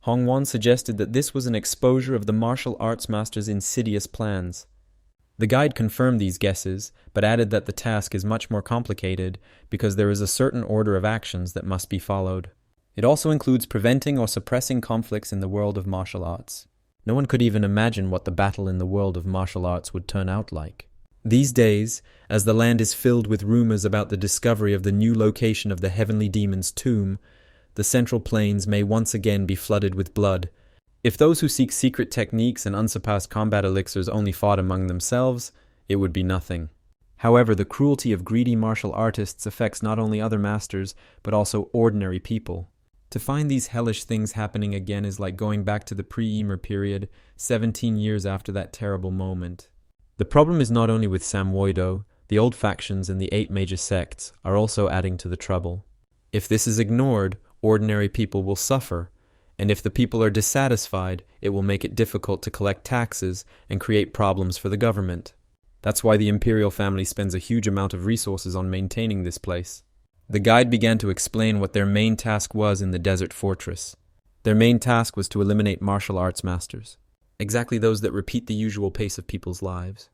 Hongwon suggested that this was an exposure of the martial arts master's insidious plans. The guide confirmed these guesses, but added that the task is much more complicated, because there is a certain order of actions that must be followed. It also includes preventing or suppressing conflicts in the world of martial arts. No one could even imagine what the battle in the world of martial arts would turn out like. These days, as the land is filled with rumors about the discovery of the new location of the heavenly demon's tomb, the Central Plains may once again be flooded with blood. If those who seek secret techniques and unsurpassed combat elixirs only fought among themselves, it would be nothing. However, the cruelty of greedy martial artists affects not only other masters, but also ordinary people. To find these hellish things happening again is like going back to the pre-Emer period, 17 years after that terrible moment. The problem is not only with Samwoido, the old factions and the 8 major sects are also adding to the trouble. If this is ignored, ordinary people will suffer, and if the people are dissatisfied, it will make it difficult to collect taxes and create problems for the government. That's why the imperial family spends a huge amount of resources on maintaining this place. The guide began to explain what their main task was in the desert fortress. Their main task was to eliminate martial arts masters, exactly those that repeat the usual pace of people's lives.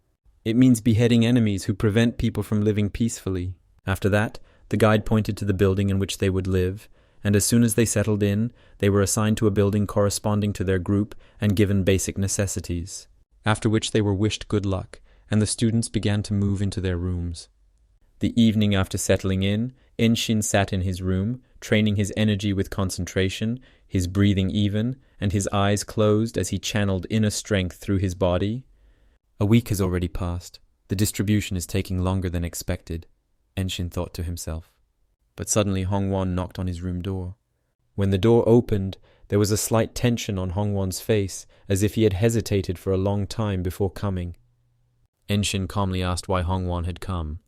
It means beheading enemies who prevent people from living peacefully. After that, the guide pointed to the building in which they would live, and as soon as they settled in, they were assigned to a building corresponding to their group and given basic necessities, after which they were wished good luck, and the students began to move into their rooms. The evening after settling in, Enshin sat in his room, training his energy with concentration, his breathing even, and his eyes closed as he channeled inner strength through his body. A week has already passed. The distribution is taking longer than expected, Enshin thought to himself. But suddenly Hongwon knocked on his room door. When the door opened, there was a slight tension on Hongwon's face, as if he had hesitated for a long time before coming. Enshin calmly asked why Hongwon had come.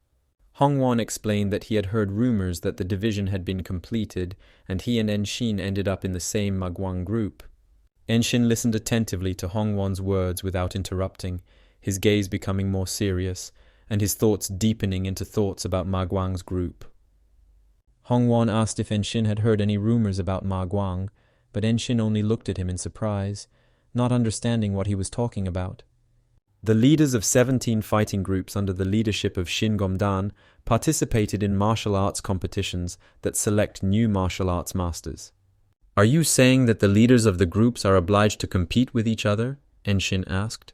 Hongwon explained that he had heard rumors that the division had been completed, and he and Enshin ended up in the same Magwang group. Enshin listened attentively to Hongwon's words without interrupting, his gaze becoming more serious, and his thoughts deepening into thoughts about Magwang's group. Hongwon asked if Enshin had heard any rumors about Magwang, but Enshin only looked at him in surprise, not understanding what he was talking about. The leaders of 17 fighting groups under the leadership of Shin Gomdan participated in martial arts competitions that select new martial arts masters. Are you saying that the leaders of the groups are obliged to compete with each other? Enshin asked.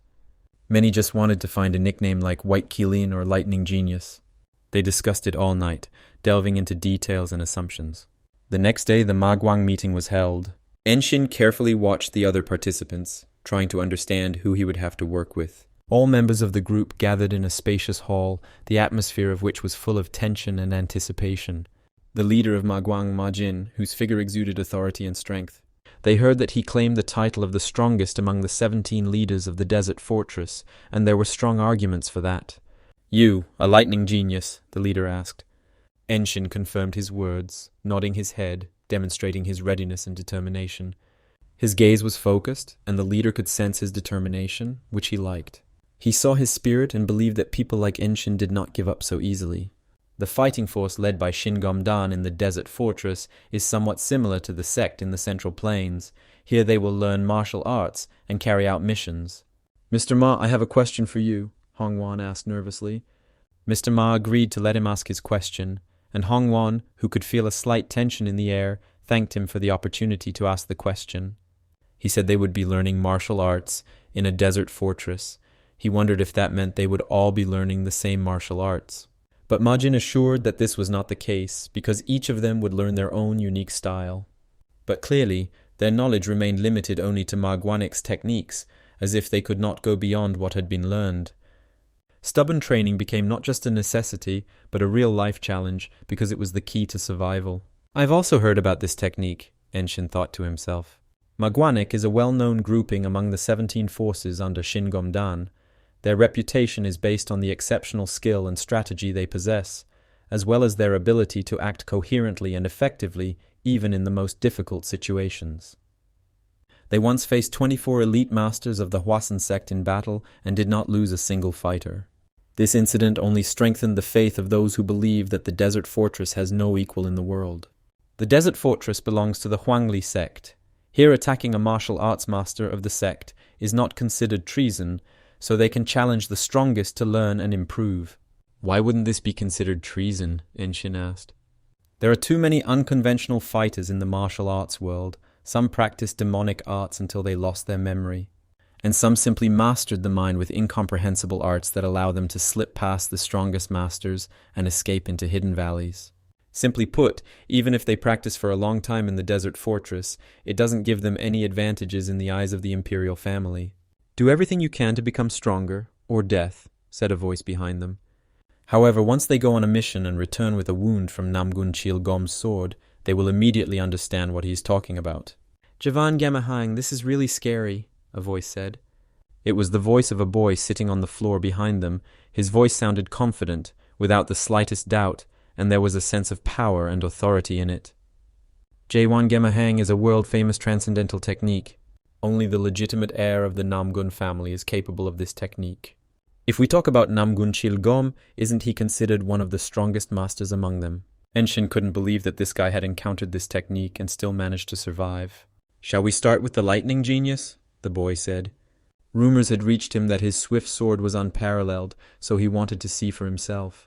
Many just wanted to find a nickname like White Kilin or Lightning Genius. They discussed it all night, delving into details and assumptions. The next day the Magwang meeting was held. Enshin carefully watched the other participants, trying to understand who he would have to work with. All members of the group gathered in a spacious hall, the atmosphere of which was full of tension and anticipation. The leader of Magwang, Ma Jin, whose figure exuded authority and strength. They heard that he claimed the title of the strongest among the 17 leaders of the desert fortress, and there were strong arguments for that. You, a lightning genius? The leader asked. Enshin confirmed his words, nodding his head, demonstrating his readiness and determination. His gaze was focused, and the leader could sense his determination, which he liked. He saw his spirit and believed that people like Enshin did not give up so easily. The fighting force led by Shin Gomdan in the desert fortress is somewhat similar to the sect in the Central Plains. Here they will learn martial arts and carry out missions. Mr. Ma, I have a question for you, Hongwon asked nervously. Mr. Ma agreed to let him ask his question, and Hongwon, who could feel a slight tension in the air, thanked him for the opportunity to ask the question. He said they would be learning martial arts in a desert fortress. He wondered if that meant they would all be learning the same martial arts. But Ma Jin assured that this was not the case, because each of them would learn their own unique style. But clearly, their knowledge remained limited only to Magwanik's techniques, as if they could not go beyond what had been learned. Stubborn training became not just a necessity, but a real-life challenge, because it was the key to survival. I've also heard about this technique, Enshin thought to himself. Magwanik is a well-known grouping among the 17 forces under Shin Gomdan. Their reputation is based on the exceptional skill and strategy they possess, as well as their ability to act coherently and effectively even in the most difficult situations. They once faced 24 elite masters of the Hwasan sect in battle and did not lose a single fighter. This incident only strengthened the faith of those who believe that the desert fortress has no equal in the world. The desert fortress belongs to the Huangli sect. Here attacking a martial arts master of the sect is not considered treason, so they can challenge the strongest to learn and improve. Why wouldn't this be considered treason? Enshin asked. There are too many unconventional fighters in the martial arts world. Some practiced demonic arts until they lost their memory, and some simply mastered the mind with incomprehensible arts that allow them to slip past the strongest masters and escape into hidden valleys. Simply put, even if they practice for a long time in the desert fortress, it doesn't give them any advantages in the eyes of the imperial family. "Do everything you can to become stronger, or death," said a voice behind them. However, once they go on a mission and return with a wound from Namgun Chilgom's sword, they will immediately understand what he is talking about. "Javan Gamahang, this is really scary," a voice said. It was the voice of a boy sitting on the floor behind them. His voice sounded confident, without the slightest doubt, and there was a sense of power and authority in it. "Jawan Gemahang is a world-famous transcendental technique. Only the legitimate heir of the Namgun family is capable of this technique. If we talk about Namgun Chilgom, isn't he considered one of the strongest masters among them?" Enshin couldn't believe that this guy had encountered this technique and still managed to survive. "Shall we start with the lightning genius?" the boy said. Rumors had reached him that his swift sword was unparalleled, so he wanted to see for himself.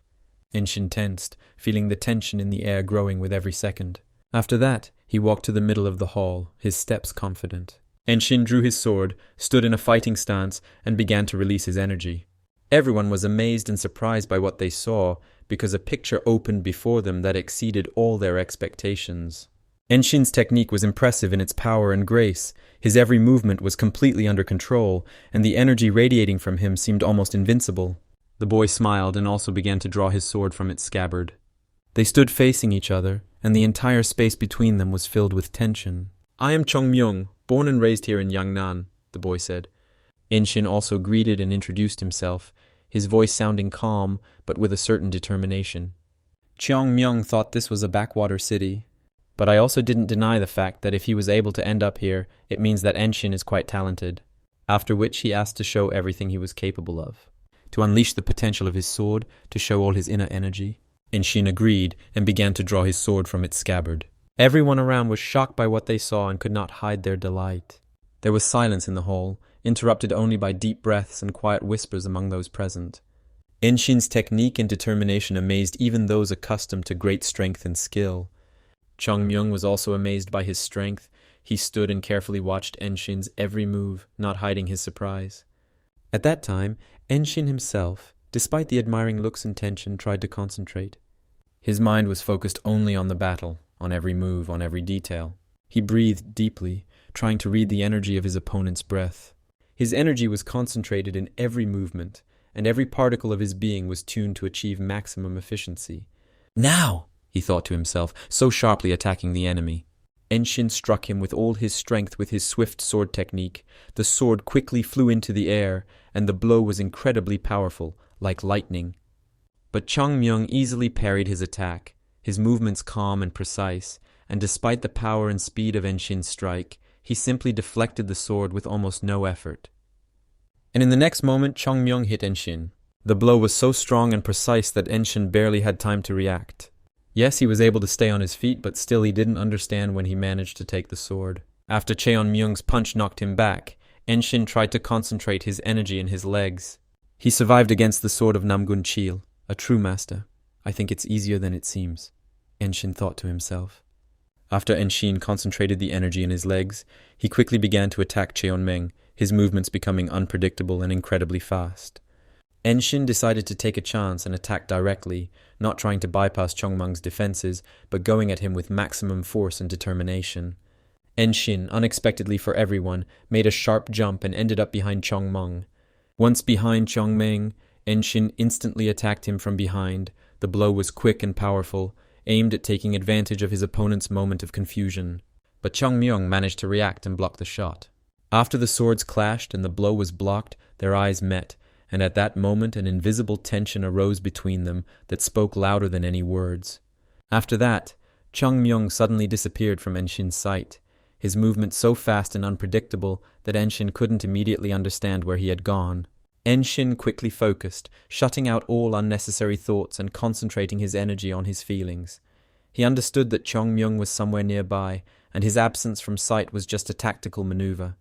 Enshin tensed, feeling the tension in the air growing with every second. After that, he walked to the middle of the hall, his steps confident. Enshin drew his sword, stood in a fighting stance, and began to release his energy. Everyone was amazed and surprised by what they saw, because a picture opened before them that exceeded all their expectations. Enshin's technique was impressive in its power and grace. His every movement was completely under control, and the energy radiating from him seemed almost invincible. The boy smiled and also began to draw his sword from its scabbard. They stood facing each other, and the entire space between them was filled with tension. "I am Chong Myung, born and raised here in Yangnan," the boy said. Enshin also greeted and introduced himself, his voice sounding calm, but with a certain determination. Cheong Myung thought this was a backwater city, but I also didn't deny the fact that if he was able to end up here, it means that Enshin is quite talented. After which he asked to show everything he was capable of, to unleash the potential of his sword, to show all his inner energy. Enshin agreed and began to draw his sword from its scabbard. Everyone around was shocked by what they saw and could not hide their delight. There was silence in the hall, interrupted only by deep breaths and quiet whispers among those present. Enshin's technique and determination amazed even those accustomed to great strength and skill. Chong Myung was also amazed by his strength. He stood and carefully watched Enshin's every move, not hiding his surprise. At that time, Enshin himself, despite the admiring looks and tension, tried to concentrate. His mind was focused only on the battle, on every move, on every detail. He breathed deeply, trying to read the energy of his opponent's breath. His energy was concentrated in every movement, and every particle of his being was tuned to achieve maximum efficiency. "Now!" he thought to himself, so sharply attacking the enemy. Enshin struck him with all his strength with his swift sword technique. The sword quickly flew into the air, and the blow was incredibly powerful, like lightning. But Chong Myung easily parried his attack, his movements calm and precise, and despite the power and speed of Enshin's strike, he simply deflected the sword with almost no effort. And in the next moment, Chong Myung hit Enshin. The blow was so strong and precise that Enshin barely had time to react. Yes, he was able to stay on his feet, but still he didn't understand when he managed to take the sword. After Cheon Myung's punch knocked him back, Enshin tried to concentrate his energy in his legs. He survived against the sword of Namgun Chil, a true master. "I think it's easier than it seems," Enshin thought to himself. After Enshin concentrated the energy in his legs, he quickly began to attack Cheonmeng, his movements becoming unpredictable and incredibly fast. Enshin decided to take a chance and attack directly, not trying to bypass Chongmeng's defenses, but going at him with maximum force and determination. Enshin, unexpectedly for everyone, made a sharp jump and ended up behind Chongmeng. Once behind Chongmeng, Enshin instantly attacked him from behind. The blow was quick and powerful, aimed at taking advantage of his opponent's moment of confusion. But Chong Myung managed to react and block the shot. After the swords clashed and the blow was blocked, their eyes met, and at that moment an invisible tension arose between them that spoke louder than any words. After that, Chong Myung suddenly disappeared from Enshin's sight, his movement so fast and unpredictable that Enshin couldn't immediately understand where he had gone. Enshin quickly focused, shutting out all unnecessary thoughts and concentrating his energy on his feelings. He understood that Chong Myung was somewhere nearby, and his absence from sight was just a tactical maneuver.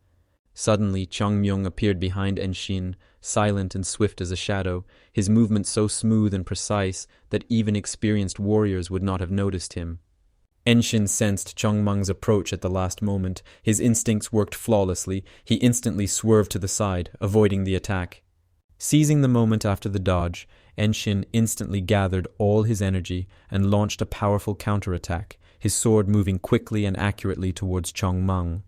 Suddenly, Chong Myung appeared behind Enshin, silent and swift as a shadow, his movements so smooth and precise that even experienced warriors would not have noticed him. Enshin sensed Chongmeng's approach at the last moment. His instincts worked flawlessly. He instantly swerved to the side, avoiding the attack. Seizing the moment after the dodge, Enshin instantly gathered all his energy and launched a powerful counterattack, his sword moving quickly and accurately towards Chongmeng.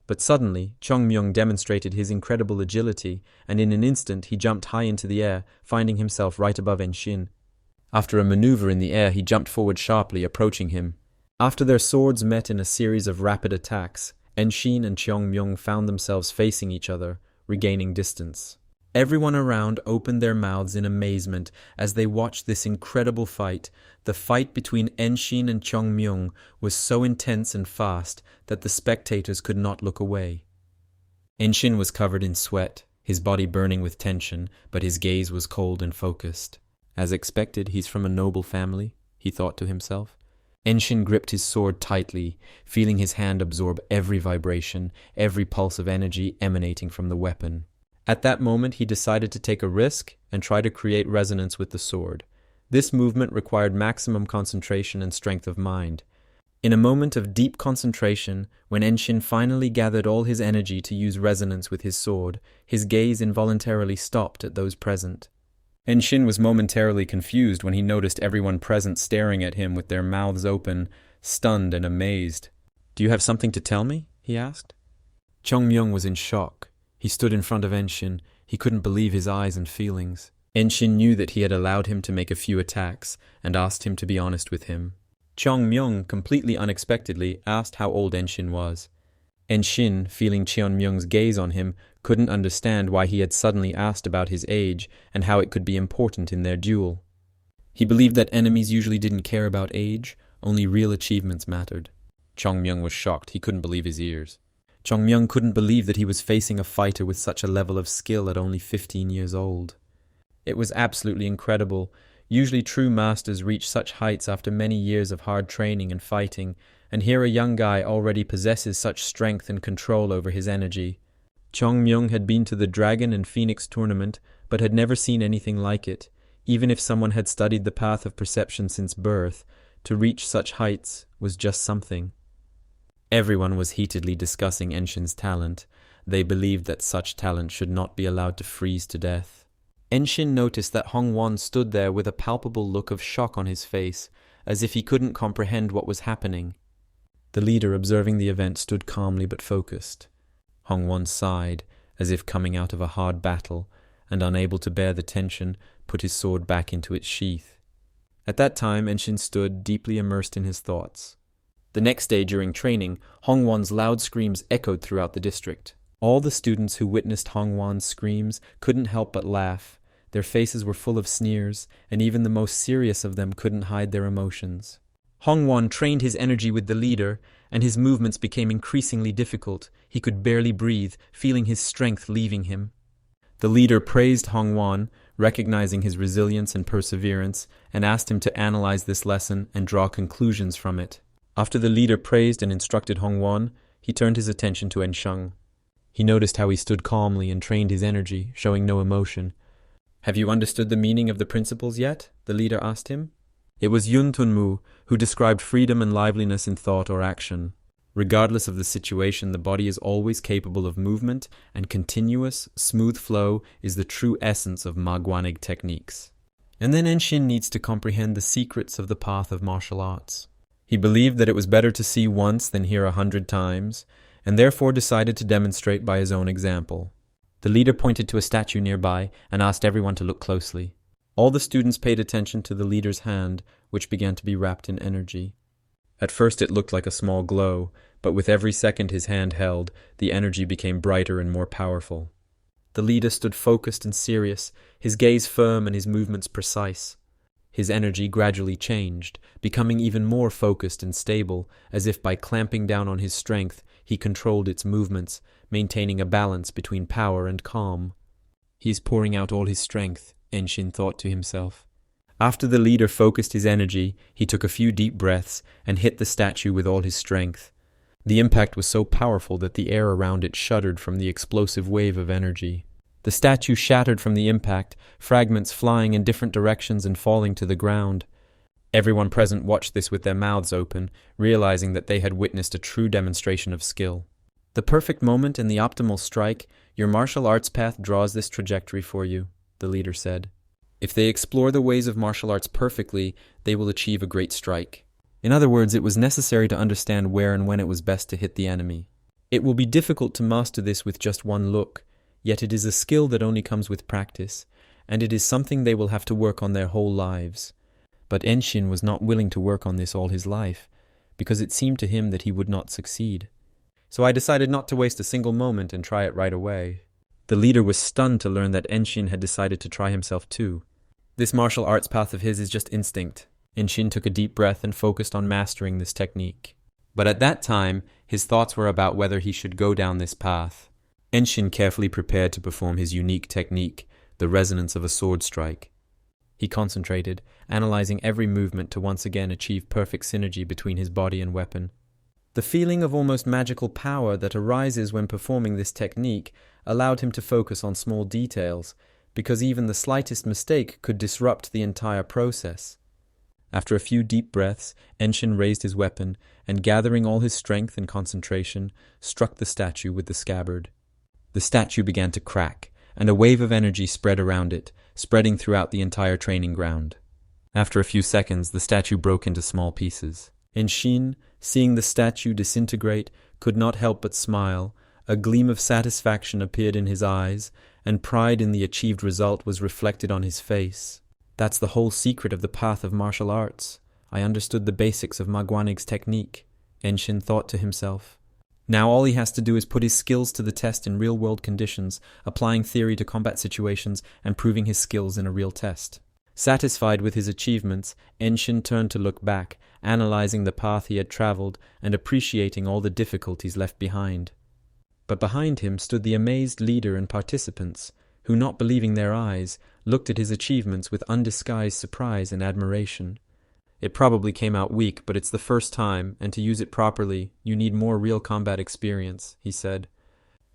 But suddenly, Chongmyung demonstrated his incredible agility, and in an instant he jumped high into the air, finding himself right above Enshin. After a maneuver in the air, he jumped forward sharply, approaching him. After their swords met in a series of rapid attacks, Enshin and Chongmyung found themselves facing each other, regaining distance. Everyone around opened their mouths in amazement as they watched this incredible fight. The fight between Enshin and Chongmyung was so intense and fast that the spectators could not look away. Enshin was covered in sweat, his body burning with tension, but his gaze was cold and focused. As expected, he's from a noble family, he thought to himself. Enshin gripped his sword tightly, feeling his hand absorb every vibration, every pulse of energy emanating from the weapon. At that moment, he decided to take a risk and try to create resonance with the sword. This movement required maximum concentration and strength of mind. In a moment of deep concentration, when Enshin finally gathered all his energy to use resonance with his sword, his gaze involuntarily stopped at those present. Enshin was momentarily confused when he noticed everyone present staring at him with their mouths open, stunned and amazed. "Do you have something to tell me?" he asked. Chongmyung was in shock. He stood in front of Enshin. He couldn't believe his eyes and feelings. Enshin knew that he had allowed him to make a few attacks and asked him to be honest with him. Chongmyung, completely unexpectedly, asked how old Enshin was. Enshin, feeling Cheonmyung's gaze on him, couldn't understand why he had suddenly asked about his age and how it could be important in their duel. He believed that enemies usually didn't care about age, only real achievements mattered. Chongmyung was shocked. He couldn't believe his ears. Chongmyung couldn't believe that he was facing a fighter with such a level of skill at only 15 years old. It was absolutely incredible. Usually true masters reach such heights after many years of hard training and fighting, and here a young guy already possesses such strength and control over his energy. Chongmyung had been to the Dragon and Phoenix tournament, but had never seen anything like it. Even if someone had studied the path of perception since birth, to reach such heights was just something. Everyone was heatedly discussing Enshin's talent. They believed that such talent should not be allowed to freeze to death. Enshin noticed that Hongwon stood there with a palpable look of shock on his face, as if he couldn't comprehend what was happening. The leader, observing the event, stood calmly but focused. Hongwon sighed, as if coming out of a hard battle, and unable to bear the tension, put his sword back into its sheath. At that time, Enshin stood, deeply immersed in his thoughts. The next day during training, Hongwon's loud screams echoed throughout the district. All the students who witnessed Hongwon's screams couldn't help but laugh. Their faces were full of sneers, and even the most serious of them couldn't hide their emotions. Hongwon trained his energy with the leader, and his movements became increasingly difficult. He could barely breathe, feeling his strength leaving him. The leader praised Hongwon, recognizing his resilience and perseverance, and asked him to analyze this lesson and draw conclusions from it. After the leader praised and instructed Hongwon, he turned his attention to Ensheng. He noticed how he stood calmly and trained his energy, showing no emotion. "Have you understood the meaning of the principles yet?" the leader asked him. It was Yun Tunmu, who described freedom and liveliness in thought or action. Regardless of the situation, the body is always capable of movement, and continuous, smooth flow is the true essence of Magwanig techniques. And then Enshin needs to comprehend the secrets of the path of martial arts. He believed that it was better to see once than hear 100 times, and therefore decided to demonstrate by his own example. The leader pointed to a statue nearby and asked everyone to look closely. All the students paid attention to the leader's hand, which began to be wrapped in energy. At first it looked like a small glow, but with every second his hand held, the energy became brighter and more powerful. The leader stood focused and serious, his gaze firm and his movements precise. His energy gradually changed, becoming even more focused and stable, as if by clamping down on his strength, he controlled its movements, maintaining a balance between power and calm. "He is pouring out all his strength," Enshin thought to himself. After the leader focused his energy, he took a few deep breaths and hit the statue with all his strength. The impact was so powerful that the air around it shuddered from the explosive wave of energy. The statue shattered from the impact, fragments flying in different directions and falling to the ground. Everyone present watched this with their mouths open, realizing that they had witnessed a true demonstration of skill. "The perfect moment and the optimal strike, your martial arts path draws this trajectory for you," the leader said. If they explore the ways of martial arts perfectly, they will achieve a great strike. In other words, it was necessary to understand where and when it was best to hit the enemy. It will be difficult to master this with just one look, yet it is a skill that only comes with practice, and it is something they will have to work on their whole lives. But Enshin was not willing to work on this all his life, because it seemed to him that he would not succeed. So I decided not to waste a single moment and try it right away. The leader was stunned to learn that Enshin had decided to try himself too. This martial arts path of his is just instinct. Enshin took a deep breath and focused on mastering this technique. But at that time, his thoughts were about whether he should go down this path. Enshin carefully prepared to perform his unique technique, the resonance of a sword strike. He concentrated, analyzing every movement to once again achieve perfect synergy between his body and weapon. The feeling of almost magical power that arises when performing this technique allowed him to focus on small details, because even the slightest mistake could disrupt the entire process. After a few deep breaths, Enshin raised his weapon and, gathering all his strength and concentration, struck the statue with the scabbard. The statue began to crack, and a wave of energy spread around it, spreading throughout the entire training ground. After a few seconds, the statue broke into small pieces. Enshin, seeing the statue disintegrate, could not help but smile. A gleam of satisfaction appeared in his eyes, and pride in the achieved result was reflected on his face. That's the whole secret of the path of martial arts. I understood the basics of Magwanig's technique, Enshin thought to himself. Now all he has to do is put his skills to the test in real-world conditions, applying theory to combat situations and proving his skills in a real test. Satisfied with his achievements, Enshin turned to look back, analyzing the path he had traveled and appreciating all the difficulties left behind. But behind him stood the amazed leader and participants, who, not believing their eyes, looked at his achievements with undisguised surprise and admiration. It probably came out weak, but it's the first time, and to use it properly, you need more real combat experience, he said.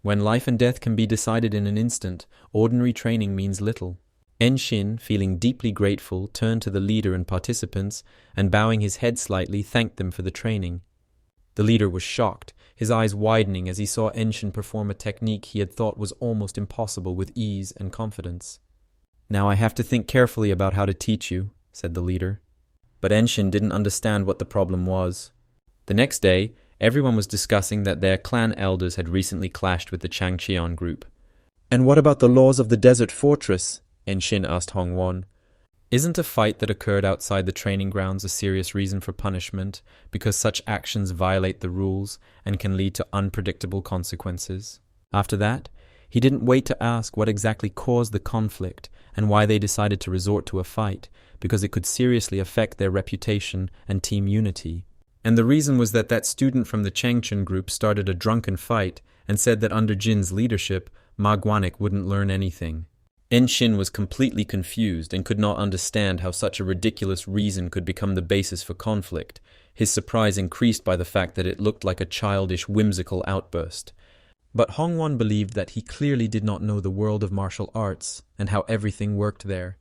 When life and death can be decided in an instant, ordinary training means little. Enshin, feeling deeply grateful, turned to the leader and participants, and bowing his head slightly, thanked them for the training. The leader was shocked, his eyes widening as he saw Enshin perform a technique he had thought was almost impossible with ease and confidence. "Now I have to think carefully about how to teach you," said the leader. But Enshin didn't understand what the problem was. The next day, everyone was discussing that their clan elders had recently clashed with the Changcheon group. "And what about the laws of the desert fortress?" Enshin asked Hongwon. "Isn't a fight that occurred outside the training grounds a serious reason for punishment, because such actions violate the rules and can lead to unpredictable consequences?" After that, he didn't wait to ask what exactly caused the conflict and why they decided to resort to a fight, because it could seriously affect their reputation and team unity. And the reason was that student from the Changchun group started a drunken fight and said that under Jin's leadership, Ma Guanik wouldn't learn anything. Enshin was completely confused and could not understand how such a ridiculous reason could become the basis for conflict, his surprise increased by the fact that it looked like a childish, whimsical outburst. But Hongwon believed that he clearly did not know the world of martial arts and how everything worked there.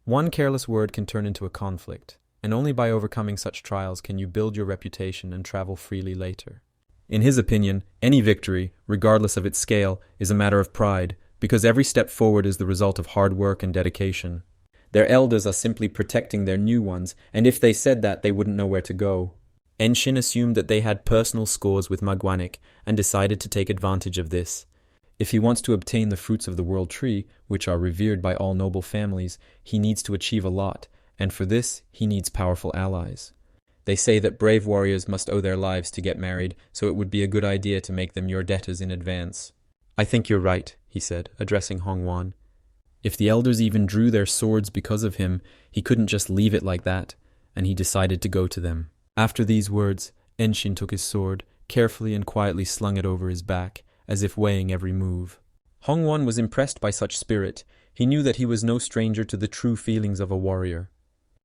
One careless word can turn into a conflict, and only by overcoming such trials can you build your reputation and travel freely later. In his opinion, any victory, regardless of its scale, is a matter of pride, because every step forward is the result of hard work and dedication. Their elders are simply protecting their new ones, and if they said that, they wouldn't know where to go. Enshin assumed that they had personal scores with Magwanik and decided to take advantage of this. If he wants to obtain the fruits of the world tree, which are revered by all noble families, he needs to achieve a lot, and for this, he needs powerful allies. They say that brave warriors must owe their lives to get married, so it would be a good idea to make them your debtors in advance. "I think you're right," he said, addressing Hongwon. If the elders even drew their swords because of him, he couldn't just leave it like that, and he decided to go to them. After these words, Enshin took his sword, carefully and quietly slung it over his back, as if weighing every move. Hongwon was impressed by such spirit. He knew that he was no stranger to the true feelings of a warrior.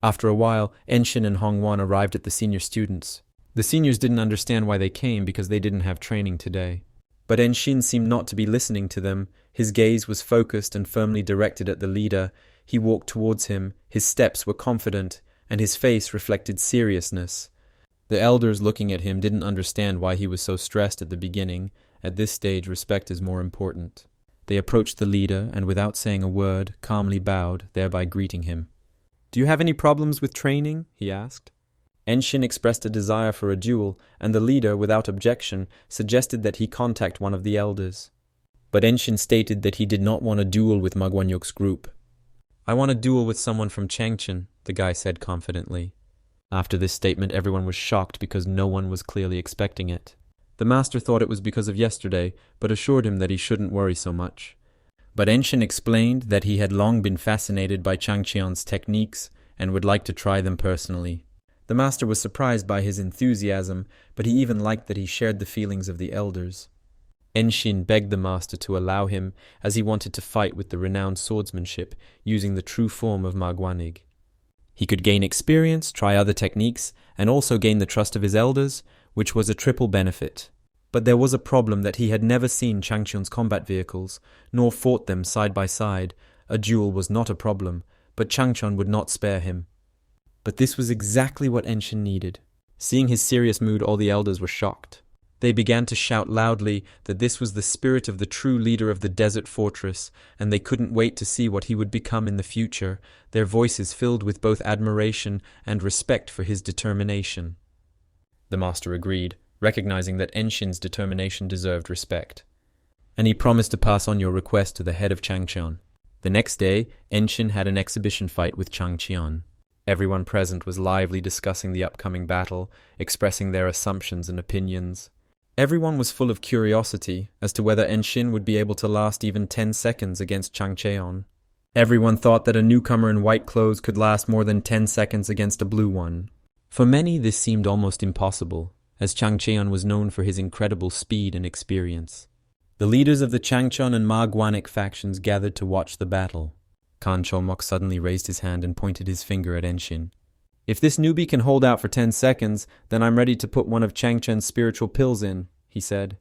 After a while, Enshin and Hongwon arrived at the senior students. The seniors didn't understand why they came because they didn't have training today. But Enshin seemed not to be listening to them. His gaze was focused and firmly directed at the leader. He walked towards him, his steps were confident, and his face reflected seriousness. The elders looking at him didn't understand why he was so stressed at the beginning. At this stage, respect is more important. They approached the leader and without saying a word, calmly bowed, thereby greeting him. "Do you have any problems with training?" he asked. Enshin expressed a desire for a duel, and the leader, without objection, suggested that he contact one of the elders. But Enshin stated that he did not want a duel with Magwanyuk's group. "I want a duel with someone from Changchun," the guy said confidently. After this statement, everyone was shocked because no one was clearly expecting it. The master thought it was because of yesterday, but assured him that he shouldn't worry so much. But Enshin explained that he had long been fascinated by Changcheon's techniques and would like to try them personally. The master was surprised by his enthusiasm, but he even liked that he shared the feelings of the elders. Enshin begged the master to allow him, as he wanted to fight with the renowned swordsmanship, using the true form of Magwanig. He could gain experience, try other techniques, and also gain the trust of his elders, which was a triple benefit. But there was a problem that he had never seen Changchun's combat vehicles, nor fought them side by side. A duel was not a problem, but Changchun would not spare him. But this was exactly what Enshin needed. Seeing his serious mood, all the elders were shocked. They began to shout loudly that this was the spirit of the true leader of the desert fortress, and they couldn't wait to see what he would become in the future, their voices filled with both admiration and respect for his determination. The master agreed, recognizing that Enshin's determination deserved respect. And he promised to pass on your request to the head of Changcheon. The next day, Enshin had an exhibition fight with Changcheon. Everyone present was lively discussing the upcoming battle, expressing their assumptions and opinions. Everyone was full of curiosity as to whether Enshin would be able to last even 10 seconds against Changcheon. Everyone thought that a newcomer in white clothes could last more than 10 seconds against a blue one. For many, this seemed almost impossible, as Changcheon was known for his incredible speed and experience. The leaders of the Changcheon and Magwanik factions gathered to watch the battle. Khan Cholmok suddenly raised his hand and pointed his finger at Enshin. "If this newbie can hold out for 10 seconds, then I'm ready to put one of Changchen's spiritual pills in," he said.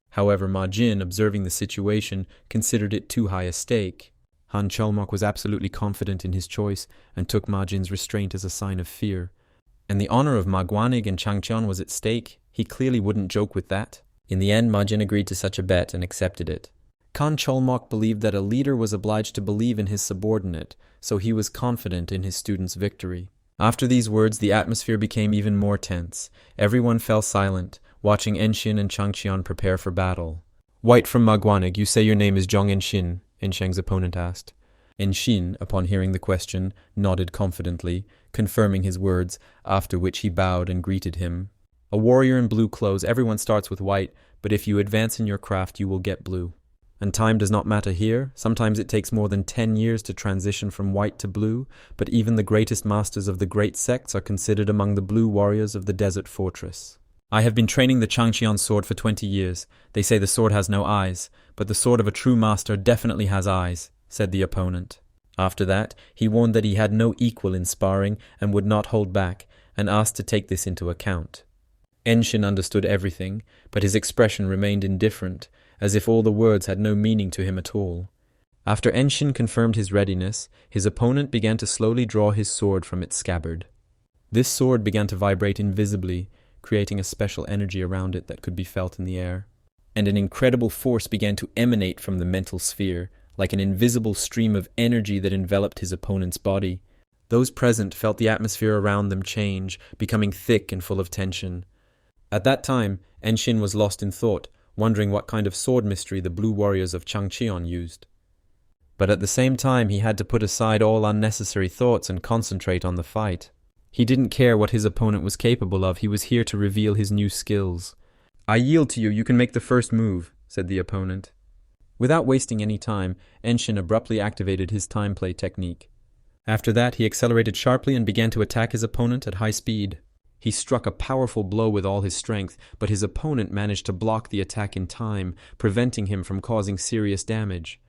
However, Ma Jin, observing the situation, considered it too high a stake. Han Cholmok was absolutely confident in his choice and took Ma Jin's restraint as a sign of fear. And the honor of Magwanig and Changcheon was at stake. He clearly wouldn't joke with that. In the end, Ma Jin agreed to such a bet and accepted it. Khan Cholmok believed that a leader was obliged to believe in his subordinate, so he was confident in his student's victory. After these words, the atmosphere became even more tense. Everyone fell silent, watching Enshin and Changcheon prepare for battle. "White from Magwanig, you say your name is Zhong Enshin?" Ensheng's opponent asked. Enshin, upon hearing the question, nodded confidently, confirming his words, after which he bowed and greeted him. "A warrior in blue clothes, everyone starts with white, but if you advance in your craft, you will get blue. And time does not matter here. Sometimes it takes more than 10 years to transition from white to blue, but even the greatest masters of the great sects are considered among the blue warriors of the desert fortress. I have been training the Changcheon sword for 20 years. They say the sword has no eyes, but the sword of a true master definitely has eyes," said the opponent. After that, he warned that he had no equal in sparring and would not hold back, and asked to take this into account. Enshin understood everything, but his expression remained indifferent, as if all the words had no meaning to him at all. After Enshin confirmed his readiness, his opponent began to slowly draw his sword from its scabbard. This sword began to vibrate invisibly, creating a special energy around it that could be felt in the air. And an incredible force began to emanate from the mental sphere, like an invisible stream of energy that enveloped his opponent's body. Those present felt the atmosphere around them change, becoming thick and full of tension. At that time, Enshin was lost in thought, wondering what kind of sword mystery the blue warriors of Changcheon used. But at the same time, he had to put aside all unnecessary thoughts and concentrate on the fight. He didn't care what his opponent was capable of, he was here to reveal his new skills. "I yield to you, you can make the first move," said the opponent. Without wasting any time, Enshin abruptly activated his time play technique. After that, he accelerated sharply and began to attack his opponent at high speed. He struck a powerful blow with all his strength, but his opponent managed to block the attack in time, preventing him from causing serious damage.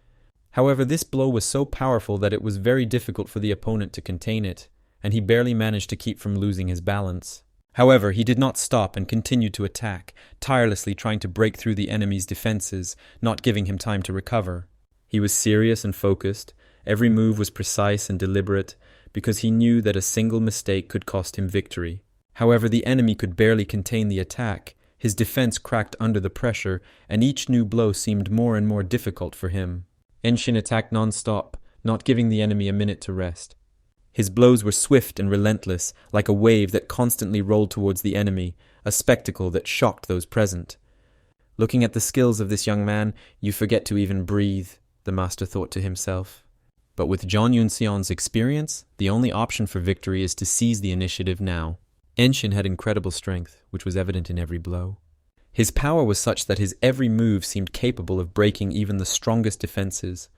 However, this blow was so powerful that it was very difficult for the opponent to contain it, and he barely managed to keep from losing his balance. However, he did not stop and continued to attack, tirelessly trying to break through the enemy's defenses, not giving him time to recover. He was serious and focused. Every move was precise and deliberate, because he knew that a single mistake could cost him victory. However, the enemy could barely contain the attack. His defense cracked under the pressure, and each new blow seemed more and more difficult for him. Enshin attacked non-stop, not giving the enemy a minute to rest. His blows were swift and relentless, like a wave that constantly rolled towards the enemy, a spectacle that shocked those present. Looking at the skills of this young man, you forget to even breathe, the master thought to himself. But with John Yun-seon's experience, the only option for victory is to seize the initiative now. Enshin had incredible strength, which was evident in every blow. His power was such that his every move seemed capable of breaking even the strongest defenses.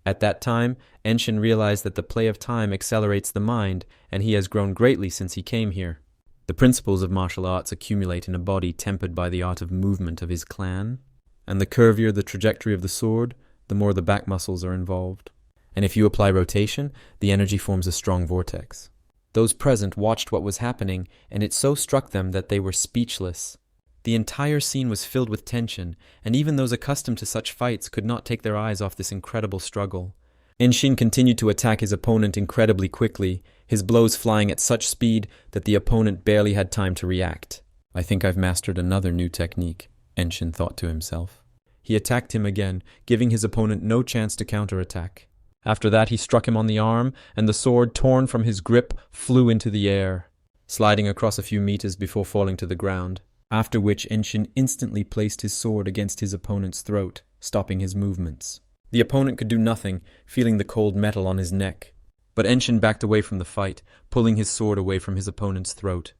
At that time, Enshin realized that the play of time accelerates the mind, and he has grown greatly since he came here. The principles of martial arts accumulate in a body tempered by the art of movement of his clan, and the curvier the trajectory of the sword, the more the back muscles are involved. And if you apply rotation, the energy forms a strong vortex. Those present watched what was happening, and it so struck them that they were speechless. The entire scene was filled with tension, and even those accustomed to such fights could not take their eyes off this incredible struggle. Enshin continued to attack his opponent incredibly quickly, his blows flying at such speed that the opponent barely had time to react. I think I've mastered another new technique, Enshin thought to himself. He attacked him again, giving his opponent no chance to counterattack. After that he struck him on the arm, and the sword, torn from his grip, flew into the air, sliding across a few meters before falling to the ground, after which Enshin instantly placed his sword against his opponent's throat, stopping his movements. The opponent could do nothing, feeling the cold metal on his neck. But Enshin backed away from the fight, pulling his sword away from his opponent's throat.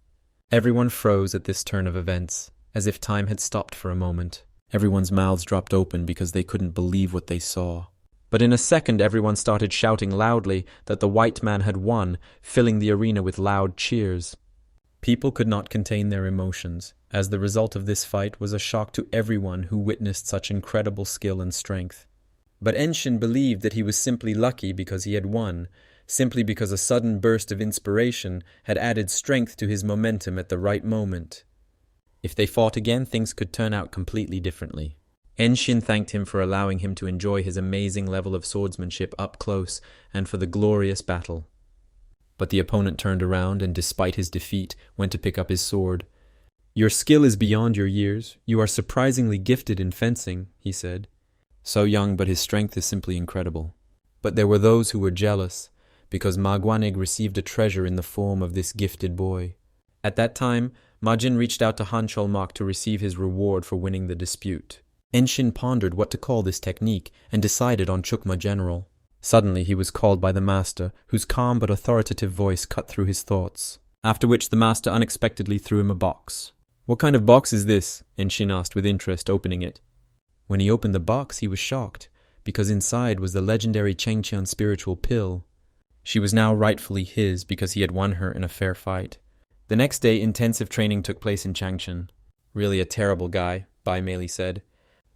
Everyone froze at this turn of events, as if time had stopped for a moment. Everyone's mouths dropped open because they couldn't believe what they saw. But in a second everyone started shouting loudly that the white man had won, filling the arena with loud cheers. People could not contain their emotions, as the result of this fight was a shock to everyone who witnessed such incredible skill and strength. But Enshin believed that he was simply lucky because he had won, simply because a sudden burst of inspiration had added strength to his momentum at the right moment. If they fought again, things could turn out completely differently. Enshin thanked him for allowing him to enjoy his amazing level of swordsmanship up close and for the glorious battle. But the opponent turned around and, despite his defeat, went to pick up his sword. "Your skill is beyond your years. You are surprisingly gifted in fencing," he said. "So young, but his strength is simply incredible." But there were those who were jealous, because Ma Guanig received a treasure in the form of this gifted boy. At that time, Ma Jin reached out to Han Cholmak to receive his reward for winning the dispute. Enshin pondered what to call this technique and decided on Chukma General. Suddenly he was called by the master, whose calm but authoritative voice cut through his thoughts, after which the master unexpectedly threw him a box. "What kind of box is this?" Enshin asked with interest, opening it. When he opened the box, he was shocked, because inside was the legendary Chengqian spiritual pill. She was now rightfully his because he had won her in a fair fight. The next day, intensive training took place in Changchun. "Really a terrible guy," Bai Mei said.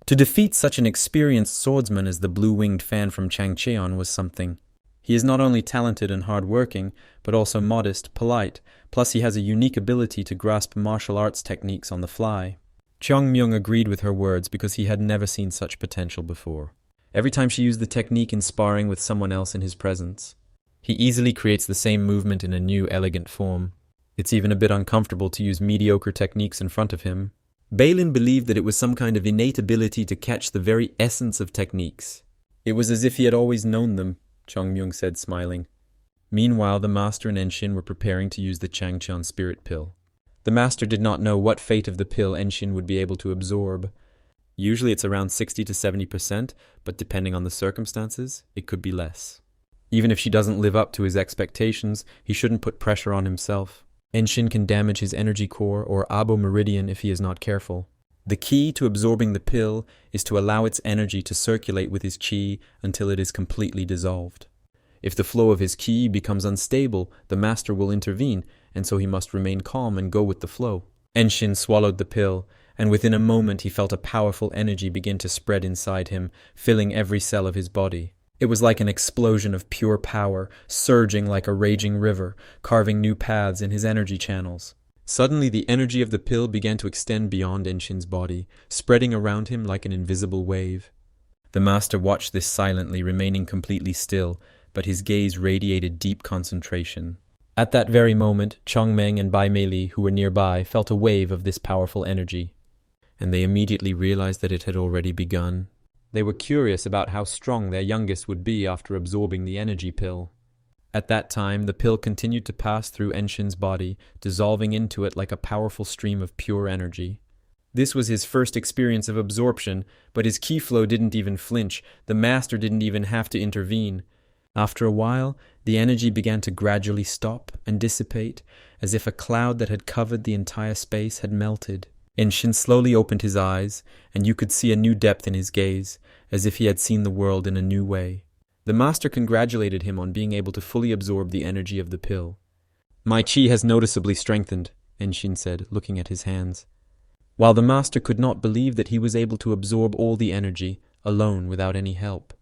To defeat such an experienced swordsman as the blue-winged fan from Changcheon was something. He is not only talented and hard-working, but also modest, polite, plus he has a unique ability to grasp martial arts techniques on the fly. Cheong Myung agreed with her words because he had never seen such potential before. Every time she used the technique in sparring with someone else in his presence, he easily creates the same movement in a new, elegant form. It's even a bit uncomfortable to use mediocre techniques in front of him. Balin believed that it was some kind of innate ability to catch the very essence of techniques. It was as if he had always known them, Chong Myung said, smiling. Meanwhile, the master and Enshin were preparing to use the Changcheon spirit pill. The master did not know what fate of the pill Enshin would be able to absorb. Usually it's around 60 to 70%, but depending on the circumstances, it could be less. Even if she doesn't live up to his expectations, he shouldn't put pressure on himself. Enshin can damage his energy core or Abo Meridian if he is not careful. The key to absorbing the pill is to allow its energy to circulate with his qi until it is completely dissolved. If the flow of his qi becomes unstable, the master will intervene, and so he must remain calm and go with the flow. Enshin swallowed the pill, and within a moment he felt a powerful energy begin to spread inside him, filling every cell of his body. It was like an explosion of pure power, surging like a raging river, carving new paths in his energy channels. Suddenly the energy of the pill began to extend beyond Enshin's body, spreading around him like an invisible wave. The master watched this silently, remaining completely still, but his gaze radiated deep concentration. At that very moment, Chong Meng and Bai Mei, who were nearby, felt a wave of this powerful energy. and they immediately realized that it had already begun. They were curious about how strong their youngest would be after absorbing the energy pill. At that time, the pill continued to pass through Enshin's body, dissolving into it like a powerful stream of pure energy. This was his first experience of absorption, but his ki flow didn't even flinch. The master didn't even have to intervene. After a while, the energy began to gradually stop and dissipate, as if a cloud that had covered the entire space had melted. Enshin slowly opened his eyes, and you could see a new depth in his gaze, as if he had seen the world in a new way. The master congratulated him on being able to fully absorb the energy of the pill. "My chi has noticeably strengthened," Enshin said, looking at his hands. While the master could not believe that he was able to absorb all the energy, alone, without any help.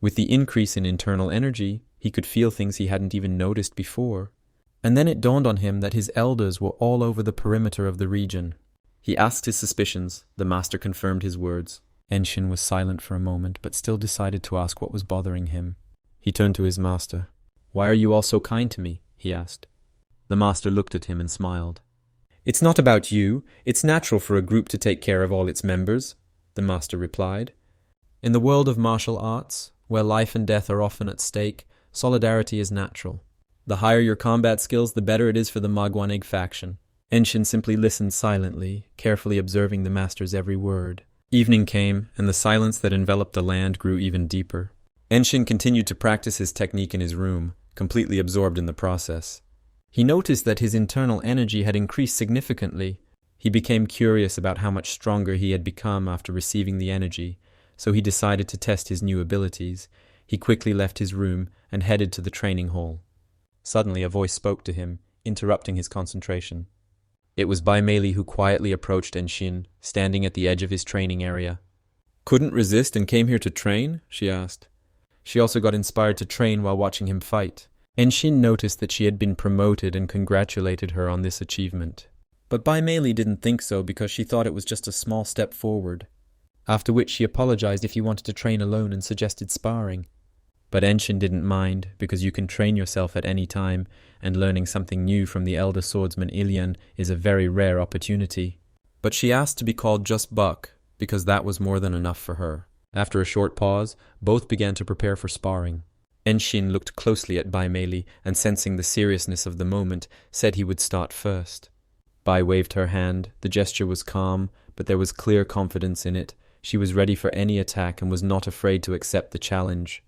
With the increase in internal energy, he could feel things he hadn't even noticed before. And then it dawned on him that his elders were all over the perimeter of the region. He asked his suspicions. The master confirmed his words. Enshin was silent for a moment, but still decided to ask what was bothering him. He turned to his master. "Why are you all so kind to me?" he asked. The master looked at him and smiled. "It's not about you. It's natural for a group to take care of all its members," the master replied. "In the world of martial arts, where life and death are often at stake, solidarity is natural. The higher your combat skills, the better it is for the Magwaneg faction." Enshin simply listened silently, carefully observing the master's every word. Evening came, and the silence that enveloped the land grew even deeper. Enshin continued to practice his technique in his room, completely absorbed in the process. He noticed that his internal energy had increased significantly. He became curious about how much stronger he had become after receiving the energy, so he decided to test his new abilities. He quickly left his room and headed to the training hall. Suddenly a voice spoke to him, interrupting his concentration. It was Bai Mei Li who quietly approached Enshin, standing at the edge of his training area. "Couldn't resist and came here to train?" she asked. She also got inspired to train while watching him fight. Enshin noticed that she had been promoted and congratulated her on this achievement. But Bai Mei Li didn't think so because she thought it was just a small step forward. After which she apologized if he wanted to train alone and suggested sparring. But Enshin didn't mind, because you can train yourself at any time, and learning something new from the elder swordsman Ilian is a very rare opportunity. But she asked to be called just Buck, because that was more than enough for her. After a short pause, both began to prepare for sparring. Enshin looked closely at Bai Mei Li, and sensing the seriousness of the moment, said he would start first. Bai waved her hand. The gesture was calm, but there was clear confidence in it. She was ready for any attack and was not afraid to accept the challenge.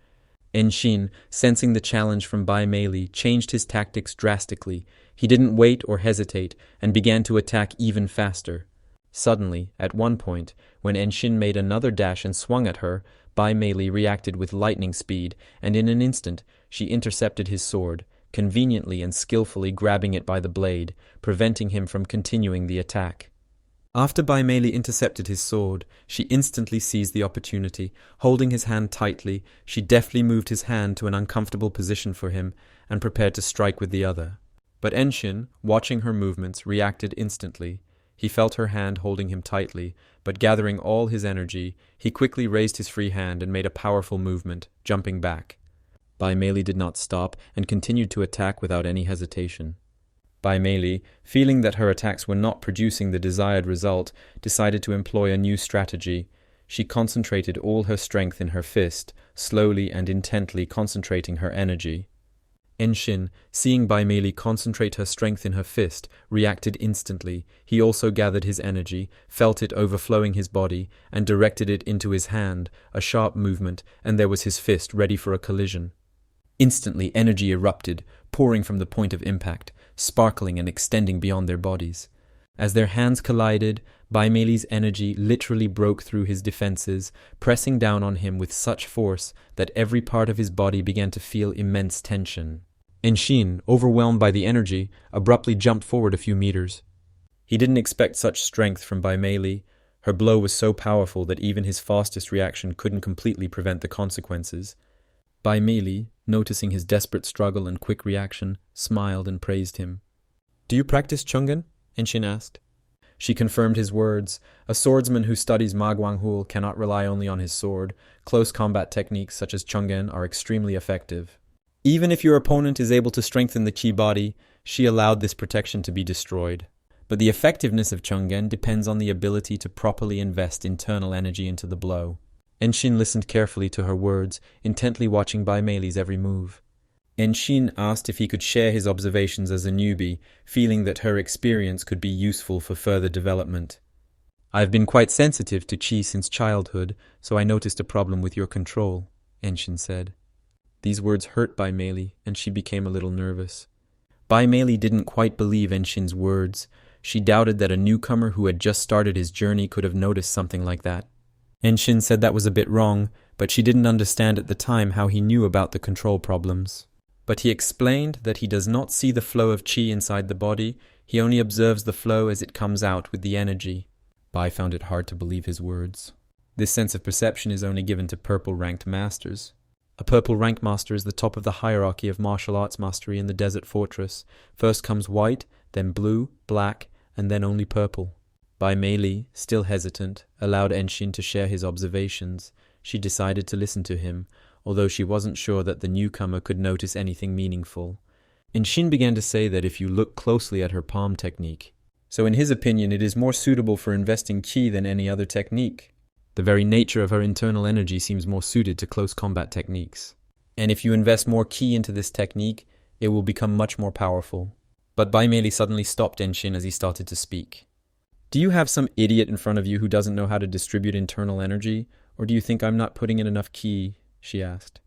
Enshin, sensing the challenge from Bai Mei Li, changed his tactics drastically. He didn't wait or hesitate, and began to attack even faster. Suddenly, at one point, when Enshin made another dash and swung at her, Bai Mei Li reacted with lightning speed, and in an instant she intercepted his sword, conveniently and skillfully grabbing it by the blade, preventing him from continuing the attack. After Bai Mei Li intercepted his sword, she instantly seized the opportunity. Holding his hand tightly, she deftly moved his hand to an uncomfortable position for him and prepared to strike with the other. But Enshin, watching her movements, reacted instantly. He felt her hand holding him tightly, but gathering all his energy, he quickly raised his free hand and made a powerful movement, jumping back. Bai Mei Li did not stop and continued to attack without any hesitation. Bai Mei Li, feeling that her attacks were not producing the desired result, decided to employ a new strategy. She concentrated all her strength in her fist, slowly and intently concentrating her energy. Enshin, seeing Bai Mei Li concentrate her strength in her fist, reacted instantly. He also gathered his energy, felt it overflowing his body, and directed it into his hand, a sharp movement, and there was his fist ready for a collision. Instantly energy erupted, pouring from the point of impact, sparkling and extending beyond their bodies. As their hands collided, Bai Mei Li's energy literally broke through his defenses, pressing down on him with such force that every part of his body began to feel immense tension. Enshin, overwhelmed by the energy, abruptly jumped forward a few meters. He didn't expect such strength from Bai Mei Li. Her blow was so powerful that even his fastest reaction couldn't completely prevent the consequences. Bai Mei Li, noticing his desperate struggle and quick reaction, smiled and praised him. "Do you practice Chungan?" Enshin asked. She confirmed his words. A swordsman who studies Magwanghul cannot rely only on his sword. Close combat techniques such as Chungan are extremely effective. Even if your opponent is able to strengthen the Qi body, she allowed this protection to be destroyed. but the effectiveness of Chungen depends on the ability to properly invest internal energy into the blow. Enshin listened carefully to her words, intently watching Bai Mei's every move. Enshin asked if he could share his observations as a newbie, feeling that her experience could be useful for further development. "I've been quite sensitive to qi since childhood, so I noticed a problem with your control," Enshin said. These words hurt Bai Mei, and she became a little nervous. Bai Mei didn't quite believe Enshin's words. She doubted that a newcomer who had just started his journey could have noticed something like that. Enshin said that was a bit wrong, but she didn't understand at the time how he knew about the control problems. But he explained that he does not see the flow of qi inside the body, he only observes the flow as it comes out with the energy. Bai found it hard to believe his words. This sense of perception is only given to purple-ranked masters. A purple rank master is the top of the hierarchy of martial arts mastery in the Desert Fortress. First comes white, then blue, black, and then only purple. Bai Mei, still hesitant, allowed Enshin to share his observations. She decided to listen to him, although she wasn't sure that the newcomer could notice anything meaningful. Enshin began to say that if you look closely at her palm technique, so in his opinion it is more suitable for investing qi than any other technique. The very nature of her internal energy seems more suited to close combat techniques. And if you invest more qi into this technique, it will become much more powerful. But Bai Mei suddenly stopped Enshin as he started to speak. "Do you have some idiot in front of you who doesn't know how to distribute internal energy? Or do you think I'm not putting in enough qi?" she asked.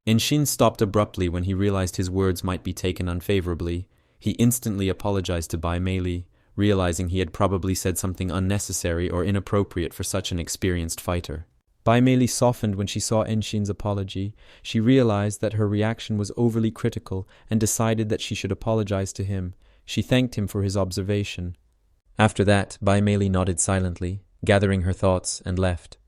Enshin stopped abruptly when he realized his words might be taken unfavorably. He instantly apologized to Bai Mei, realizing he had probably said something unnecessary or inappropriate for such an experienced fighter. Bai Mei softened when she saw Enshin's apology. She realized that her reaction was overly critical and decided that she should apologize to him. She thanked him for his observation. After that, Bai Mei nodded silently, gathering her thoughts, and left.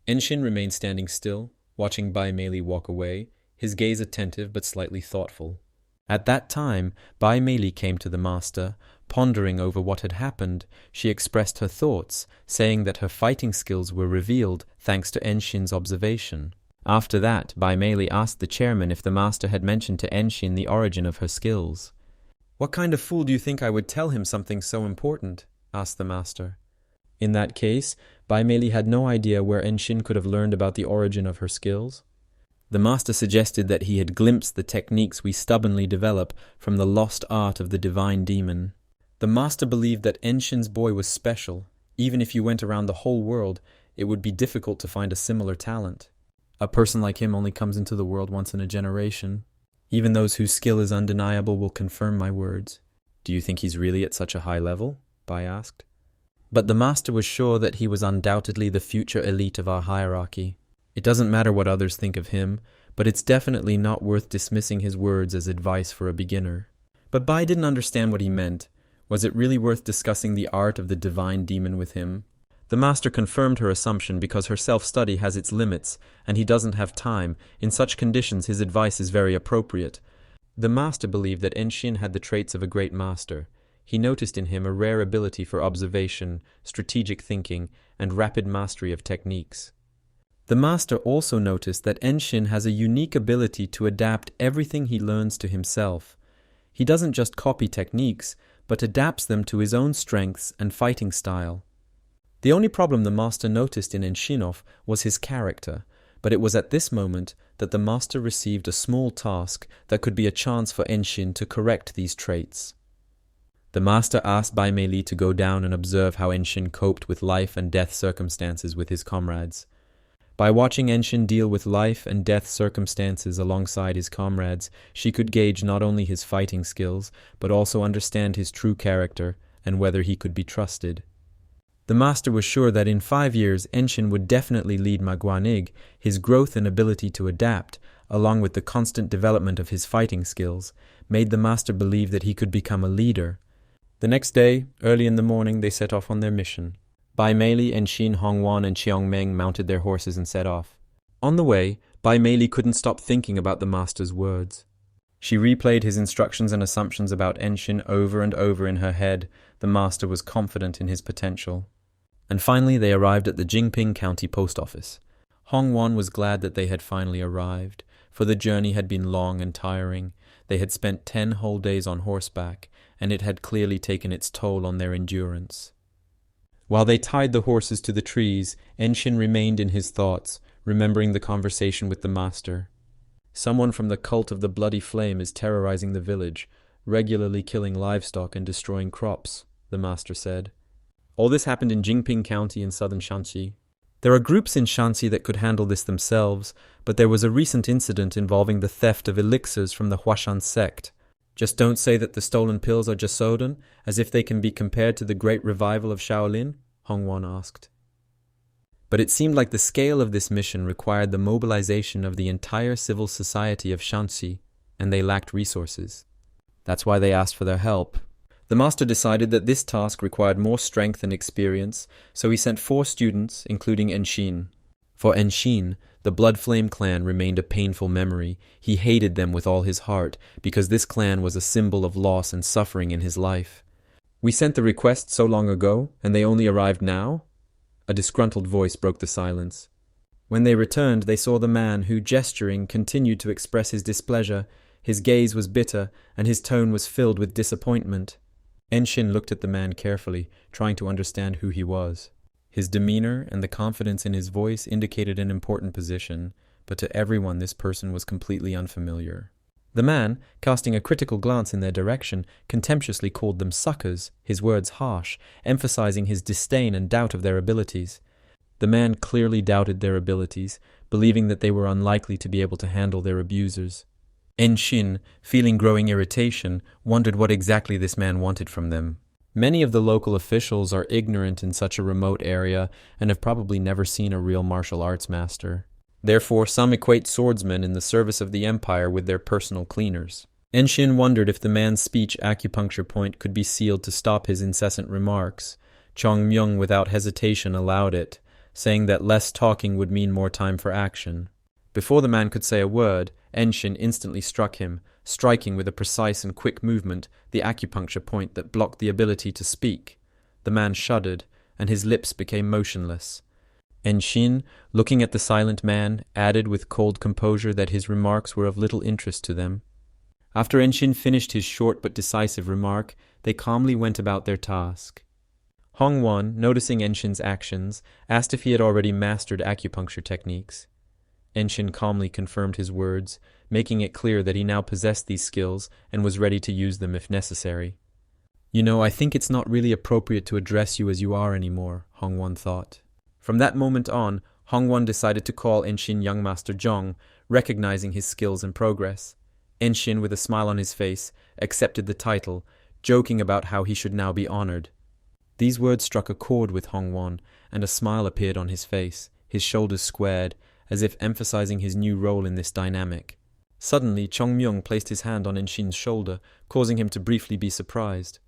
Enshin remained standing still, watching Bai Mei walk away, his gaze attentive but slightly thoughtful. At that time, Bai Mei came to the master. Pondering over what had happened, she expressed her thoughts, saying that her fighting skills were revealed thanks to Enshin's observation. After that, Bai Mei asked the chairman if the master had mentioned to Enshin the origin of her skills. "What kind of fool do you think I would tell him something so important?" asked the master. In that case, Bai Mei had no idea where Enshin could have learned about the origin of her skills. The master suggested that he had glimpsed the techniques we stubbornly develop from the lost art of the divine demon. The master believed that Enshin's boy was special. Even if you went around the whole world, it would be difficult to find a similar talent. A person like him only comes into the world once in a generation. Even those whose skill is undeniable will confirm my words. "Do you think he's really at such a high level?" Bai asked. But the master was sure that he was undoubtedly the future elite of our hierarchy. It doesn't matter what others think of him, but it's definitely not worth dismissing his words as advice for a beginner. But Bai didn't understand what he meant. Was it really worth discussing the art of the divine demon with him? The master confirmed her assumption because her self-study has its limits, and he doesn't have time. In such conditions, his advice is very appropriate. The master believed that Enshin had the traits of a great master. He noticed in him a rare ability for observation, strategic thinking, and rapid mastery of techniques. The master also noticed that Enshin has a unique ability to adapt everything he learns to himself. He doesn't just copy techniques, but adapts them to his own strengths and fighting style. The only problem the master noticed in Enshinov was his character, but it was at this moment that the master received a small task that could be a chance for Enshin to correct these traits. The master asked Bai Mei to go down and observe how Enshin coped with life and death circumstances with his comrades. By watching Enshin deal with life and death circumstances alongside his comrades, she could gauge not only his fighting skills, but also understand his true character and whether he could be trusted. The master was sure that in 5 years Enshin would definitely lead Magwanig. His growth and ability to adapt, along with the constant development of his fighting skills, made the master believe that he could become a leader. The next day, early in the morning, they set off on their mission. Bai Mei, Enshin, Hongwan, and Qiongmeng mounted their horses and set off. On the way, Bai Mei couldn't stop thinking about the master's words. She replayed his instructions and assumptions about Enshin over and over in her head. The master was confident in his potential. And finally they arrived at the Jingping County Post Office. Hongwan was glad that they had finally arrived, for the journey had been long and tiring. They had spent 10 whole days on horseback, and it had clearly taken its toll on their endurance. While they tied the horses to the trees, Enshin remained in his thoughts, remembering the conversation with the master. Someone from the cult of the Bloody Flame is terrorizing the village, regularly killing livestock and destroying crops, the master said. All this happened in Jingping County in southern Shanxi. There are groups in Shanxi that could handle this themselves, but there was a recent incident involving the theft of elixirs from the Huashan sect. Just don't say that the stolen pills are Jasodon, as if they can be compared to the great revival of Shaolin, Hongwon asked. But it seemed like the scale of this mission required the mobilization of the entire civil society of Shanxi, and they lacked resources. That's why they asked for their help. The master decided that this task required more strength and experience, so he sent 4 students, including Enshin. For Enshin, the Blood Flame clan remained a painful memory. He hated them with all his heart, because this clan was a symbol of loss and suffering in his life. We sent the request so long ago, and they only arrived now? A disgruntled voice broke the silence. When they returned, they saw the man who, gesturing, continued to express his displeasure. His gaze was bitter, and his tone was filled with disappointment. Enshin looked at the man carefully, trying to understand who he was. His demeanor and the confidence in his voice indicated an important position, but to everyone this person was completely unfamiliar. The man, casting a critical glance in their direction, contemptuously called them suckers, his words harsh, emphasizing his disdain and doubt of their abilities. The man clearly doubted their abilities, believing that they were unlikely to be able to handle their abusers. Enshin, feeling growing irritation, wondered what exactly this man wanted from them. Many of the local officials are ignorant in such a remote area and have probably never seen a real martial arts master. Therefore, some equate swordsmen in the service of the empire with their personal cleaners. Enshin wondered if the man's speech acupuncture point could be sealed to stop his incessant remarks. Chong Myung without hesitation allowed it, saying that less talking would mean more time for action. Before the man could say a word, Enshin instantly struck him, striking with a precise and quick movement the acupuncture point that blocked the ability to speak. The man shuddered, and his lips became motionless. Enshin, looking at the silent man, added with cold composure that his remarks were of little interest to them. After Enshin finished his short but decisive remark, they calmly went about their task. Hongwon, noticing Enshin's actions, asked if he had already mastered acupuncture techniques. Enshin calmly confirmed his words, making it clear that he now possessed these skills and was ready to use them if necessary. You know, I think it's not really appropriate to address you as you are anymore, Hongwon thought. From that moment on, Hongwon decided to call Enshin Young Master Zhong, recognizing his skills and progress. Enshin, with a smile on his face, accepted the title, joking about how he should now be honored. These words struck a chord with Hongwon, and a smile appeared on his face, his shoulders squared, as if emphasizing his new role in this dynamic. Suddenly, Chong Myung placed his hand on Enshin's shoulder, causing him to briefly be surprised.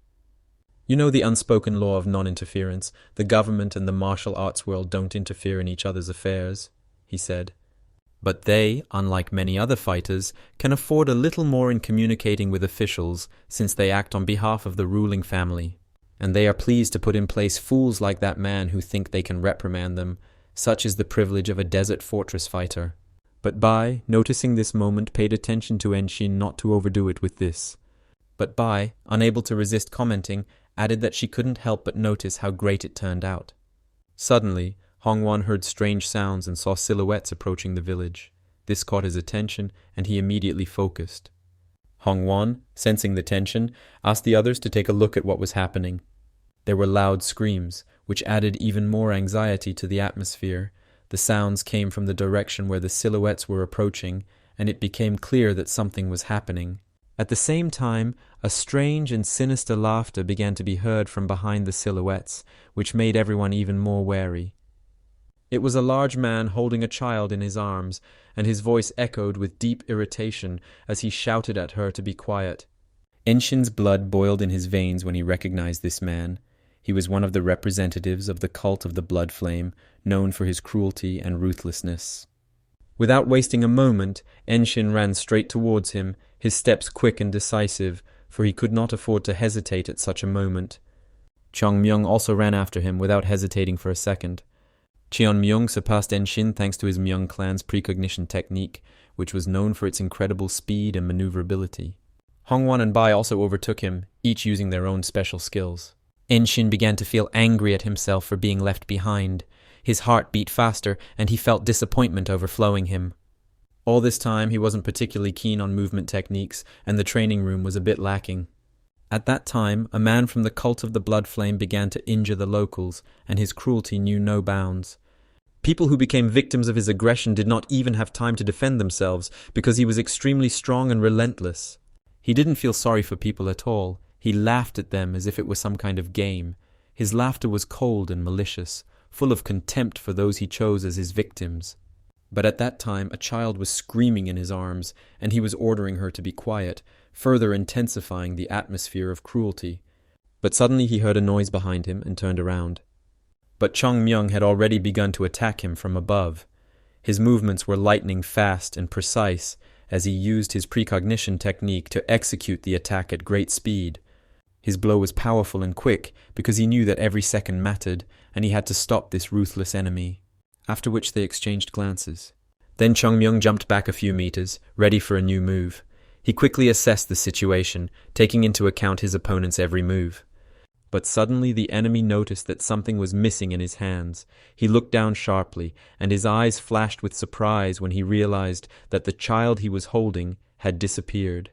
You know the unspoken law of non-interference. The government and the martial arts world don't interfere in each other's affairs, he said. But they, unlike many other fighters, can afford a little more in communicating with officials, since they act on behalf of the ruling family. And they are pleased to put in place fools like that man who think they can reprimand them. Such is the privilege of a desert fortress fighter. But Bai, noticing this moment, paid attention to Enshin not to overdo it with this. But Bai, unable to resist commenting, added that she couldn't help but notice how great it turned out. Suddenly, Hongwon heard strange sounds and saw silhouettes approaching the village. This caught his attention, and he immediately focused. Hongwon, sensing the tension, asked the others to take a look at what was happening. There were loud screams, which added even more anxiety to the atmosphere. The sounds came from the direction where the silhouettes were approaching, and it became clear that something was happening. At the same time, a strange and sinister laughter began to be heard from behind the silhouettes, which made everyone even more wary. It was a large man holding a child in his arms, and his voice echoed with deep irritation as he shouted at her to be quiet. Enshin's blood boiled in his veins when he recognized this man. He was one of the representatives of the cult of the Blood Flame, known for his cruelty and ruthlessness. Without wasting a moment, Enshin ran straight towards him, his steps quick and decisive, for he could not afford to hesitate at such a moment. Chong Myung also ran after him without hesitating for a second. Cheon Myung surpassed Enshin thanks to his Myung clan's precognition technique, which was known for its incredible speed and maneuverability. Hongwon and Bai also overtook him, each using their own special skills. Enshin began to feel angry at himself for being left behind. His heart beat faster, and he felt disappointment overflowing him. All this time, he wasn't particularly keen on movement techniques, and the training room was a bit lacking. At that time, a man from the cult of the Blood Flame began to injure the locals, and his cruelty knew no bounds. People who became victims of his aggression did not even have time to defend themselves, because he was extremely strong and relentless. He didn't feel sorry for people at all. He laughed at them as if it was some kind of game. His laughter was cold and malicious, full of contempt for those he chose as his victims. But at that time, a child was screaming in his arms, and he was ordering her to be quiet, further intensifying the atmosphere of cruelty. But suddenly he heard a noise behind him and turned around. But Chung Myung had already begun to attack him from above. His movements were lightning fast and precise, as he used his precognition technique to execute the attack at great speed. His blow was powerful and quick, because he knew that every second mattered, and he had to stop this ruthless enemy. After which they exchanged glances. Then Chung Myung jumped back a few meters, ready for a new move. He quickly assessed the situation, taking into account his opponent's every move. But suddenly the enemy noticed that something was missing in his hands. He looked down sharply, and his eyes flashed with surprise when he realized that the child he was holding had disappeared.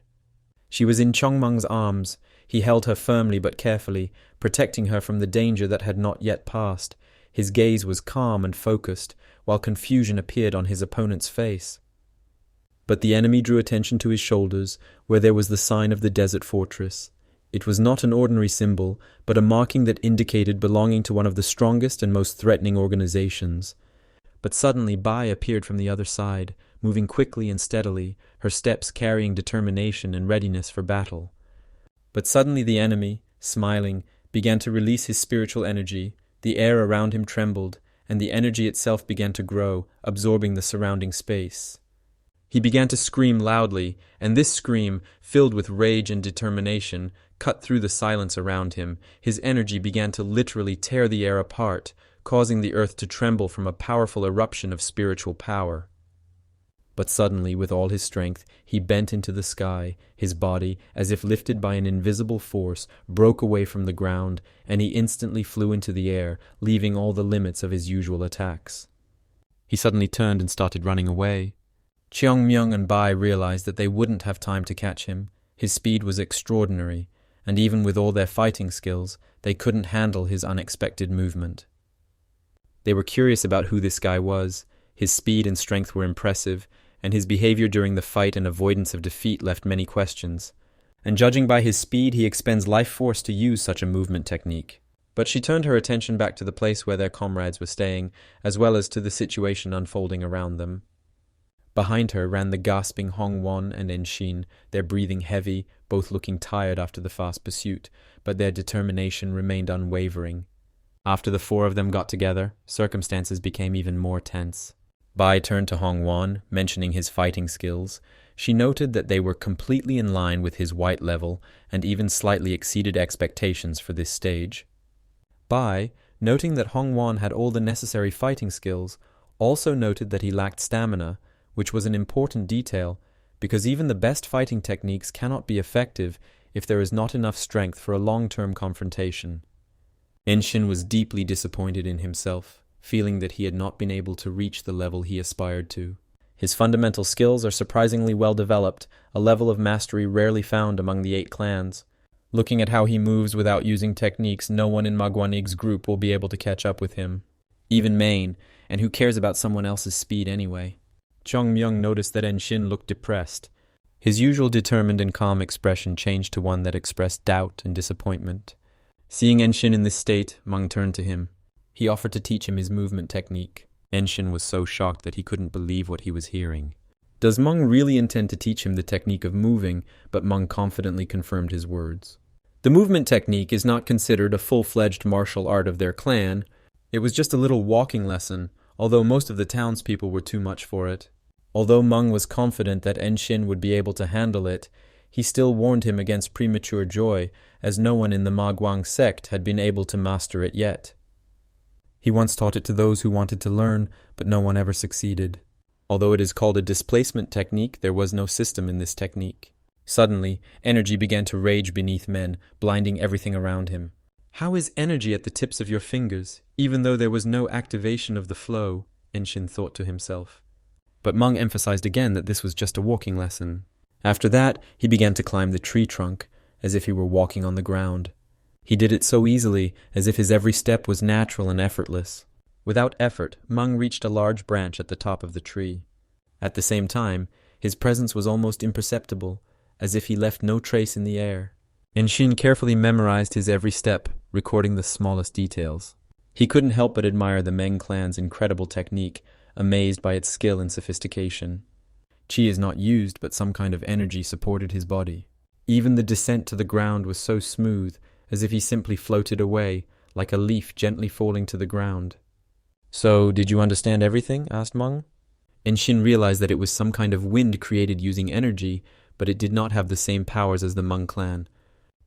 She was in Chung Myung's arms. He held her firmly but carefully, protecting her from the danger that had not yet passed. His gaze was calm and focused, while confusion appeared on his opponent's face. But the enemy drew attention to his shoulders, where there was the sign of the desert fortress. It was not an ordinary symbol, but a marking that indicated belonging to one of the strongest and most threatening organizations. But suddenly Bai appeared from the other side, moving quickly and steadily, her steps carrying determination and readiness for battle. But suddenly the enemy, smiling, began to release his spiritual energy. The air around him trembled, and the energy itself began to grow, absorbing the surrounding space. He began to scream loudly, and this scream, filled with rage and determination, cut through the silence around him. His energy began to literally tear the air apart, causing the earth to tremble from a powerful eruption of spiritual power. But suddenly, with all his strength, he bent into the sky. His body, as if lifted by an invisible force, broke away from the ground, and he instantly flew into the air, leaving all the limits of his usual attacks. He suddenly turned and started running away. Cheong Myung and Bai realized that they wouldn't have time to catch him. His speed was extraordinary, and even with all their fighting skills, they couldn't handle his unexpected movement. They were curious about who this guy was. His speed and strength were impressive, and his behavior during the fight and avoidance of defeat left many questions. And judging by his speed, he expends life force to use such a movement technique. But she turned her attention back to the place where their comrades were staying, as well as to the situation unfolding around them. Behind her ran the gasping Hongwon and Enshin, their breathing heavy, both looking tired after the fast pursuit, but their determination remained unwavering. After the four of them got together, circumstances became even more tense. Bai turned to Hongwon, mentioning his fighting skills. She noted that they were completely in line with his white level and even slightly exceeded expectations for this stage. Bai, noting that Hongwon had all the necessary fighting skills, also noted that he lacked stamina, which was an important detail, because even the best fighting techniques cannot be effective if there is not enough strength for a long-term confrontation. Enshin was deeply disappointed in himself, feeling that he had not been able to reach the level he aspired to. His fundamental skills are surprisingly well developed, a level of mastery rarely found among the 8 clans. Looking at how he moves without using techniques, no one in Magwanig's group will be able to catch up with him. Even Main, and who cares about someone else's speed anyway? Chung Myung noticed that Enshin looked depressed. His usual determined and calm expression changed to one that expressed doubt and disappointment. Seeing Enshin in this state, Meng turned to him. He offered to teach him his movement technique. Enshin was so shocked that he couldn't believe what he was hearing. Does Meng really intend to teach him the technique of moving? But Meng confidently confirmed his words. The movement technique is not considered a full-fledged martial art of their clan. It was just a little walking lesson, although most of the townspeople were too much for it. Although Meng was confident that Enshin would be able to handle it, he still warned him against premature joy, as no one in the Maguang sect had been able to master it yet. He once taught it to those who wanted to learn, but no one ever succeeded. Although it is called a displacement technique, there was no system in this technique. Suddenly, energy began to rage beneath men, blinding everything around him. How is energy at the tips of your fingers, even though there was no activation of the flow? Enshin thought to himself. But Meng emphasized again that this was just a walking lesson. After that, he began to climb the tree trunk, as if he were walking on the ground. He did it so easily, as if his every step was natural and effortless. Without effort, Meng reached a large branch at the top of the tree. At the same time, his presence was almost imperceptible, as if he left no trace in the air. Enshin carefully memorized his every step, recording the smallest details. He couldn't help but admire the Meng clan's incredible technique, amazed by its skill and sophistication. Chi is not used, but some kind of energy supported his body. Even the descent to the ground was so smooth, as if he simply floated away, like a leaf gently falling to the ground. "So, did you understand everything?" asked Meng. Enshin realized that it was some kind of wind created using energy, but it did not have the same powers as the Meng clan.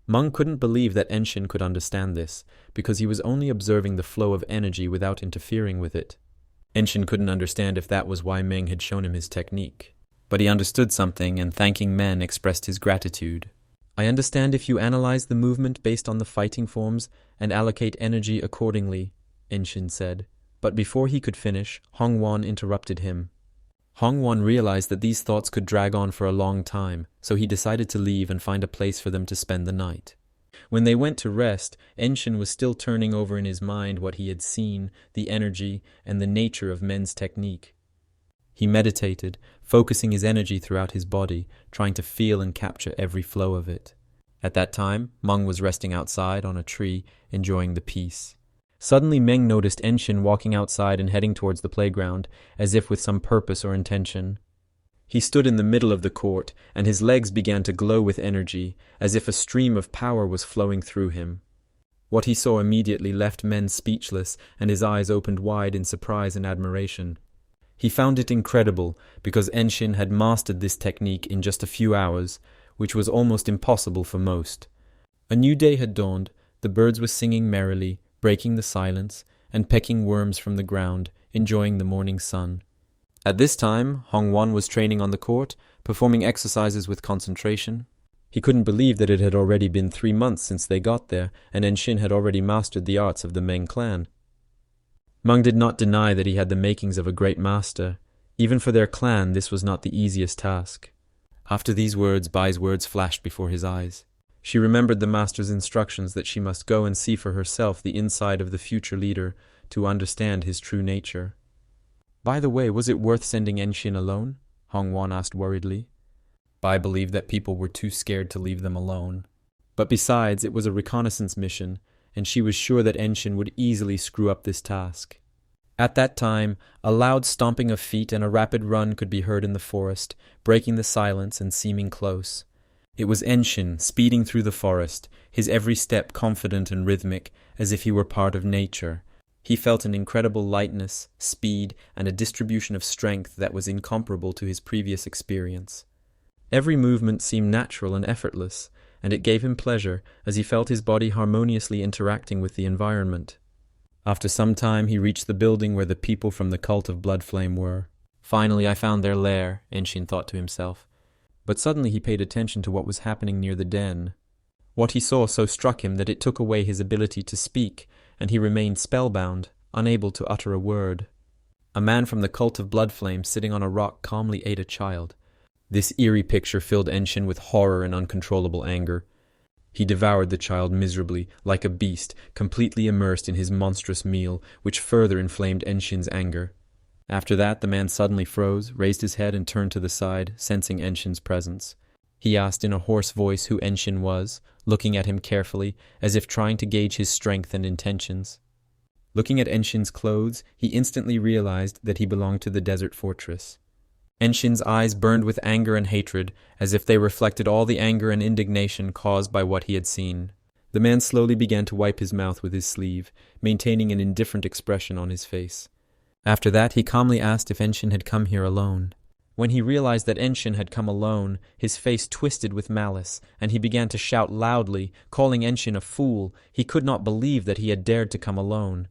Meng couldn't believe that Enshin could understand this, because he was only observing the flow of energy without interfering with it. Enshin couldn't understand if that was why Meng had shown him his technique. But he understood something, and thanking men expressed his gratitude. "I understand if you analyze the movement based on the fighting forms and allocate energy accordingly," Enshin said. But before he could finish, Hongwon interrupted him. Hongwon realized that these thoughts could drag on for a long time, so he decided to leave and find a place for them to spend the night. When they went to rest, Enshin was still turning over in his mind what he had seen, the energy, and the nature of men's technique. He meditated, focusing his energy throughout his body, trying to feel and capture every flow of it. At that time, Meng was resting outside on a tree, enjoying the peace. Suddenly Meng noticed Enshin walking outside and heading towards the playground, as if with some purpose or intention. He stood in the middle of the court, and his legs began to glow with energy, as if a stream of power was flowing through him. What he saw immediately left Men speechless, and his eyes opened wide in surprise and admiration. He found it incredible, because Enshin had mastered this technique in just a few hours, which was almost impossible for most. A new day had dawned, the birds were singing merrily, breaking the silence, and pecking worms from the ground, enjoying the morning sun. At this time, Hongwon was training on the court, performing exercises with concentration. He couldn't believe that it had already been 3 months since they got there, and Enshin had already mastered the arts of the Meng clan. Meng did not deny that he had the makings of a great master. Even for their clan, this was not the easiest task. After these words, Bai's words flashed before his eyes. She remembered the master's instructions that she must go and see for herself the inside of the future leader to understand his true nature. "By the way, was it worth sending Enshin alone?" Hongwon asked worriedly. Bai believed that people were too scared to leave them alone. But besides, it was a reconnaissance mission, and she was sure that Enshin would easily screw up this task. At that time, a loud stomping of feet and a rapid run could be heard in the forest, breaking the silence and seeming close. It was Enshin, speeding through the forest, his every step confident and rhythmic, as if he were part of nature. He felt an incredible lightness, speed, and a distribution of strength that was incomparable to his previous experience. Every movement seemed natural and effortless, and it gave him pleasure, as he felt his body harmoniously interacting with the environment. After some time, he reached the building where the people from the cult of Bloodflame were. "Finally, I found their lair," Enshin thought to himself. But suddenly he paid attention to what was happening near the den. What he saw so struck him that it took away his ability to speak, and he remained spellbound, unable to utter a word. A man from the cult of Bloodflame sitting on a rock calmly ate a child. This eerie picture filled Enshin with horror and uncontrollable anger. He devoured the child miserably, like a beast, completely immersed in his monstrous meal, which further inflamed Enshin's anger. After that, the man suddenly froze, raised his head and turned to the side, sensing Enshin's presence. He asked in a hoarse voice who Enshin was, looking at him carefully, as if trying to gauge his strength and intentions. Looking at Enshin's clothes, he instantly realized that he belonged to the desert fortress. Enshin's eyes burned with anger and hatred, as if they reflected all the anger and indignation caused by what he had seen. The man slowly began to wipe his mouth with his sleeve, maintaining an indifferent expression on his face. After that, he calmly asked if Enshin had come here alone. When he realized that Enshin had come alone, his face twisted with malice, and he began to shout loudly, calling Enshin a fool. He could not believe that he had dared to come alone.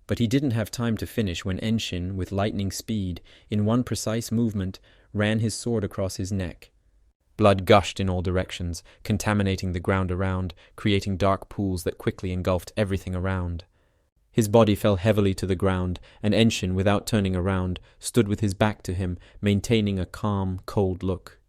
But he didn't have time to finish when Enshin, with lightning speed, in one precise movement, ran his sword across his neck. Blood gushed in all directions, contaminating the ground around, creating dark pools that quickly engulfed everything around. His body fell heavily to the ground, and Enshin, without turning around, stood with his back to him, maintaining a calm, cold look.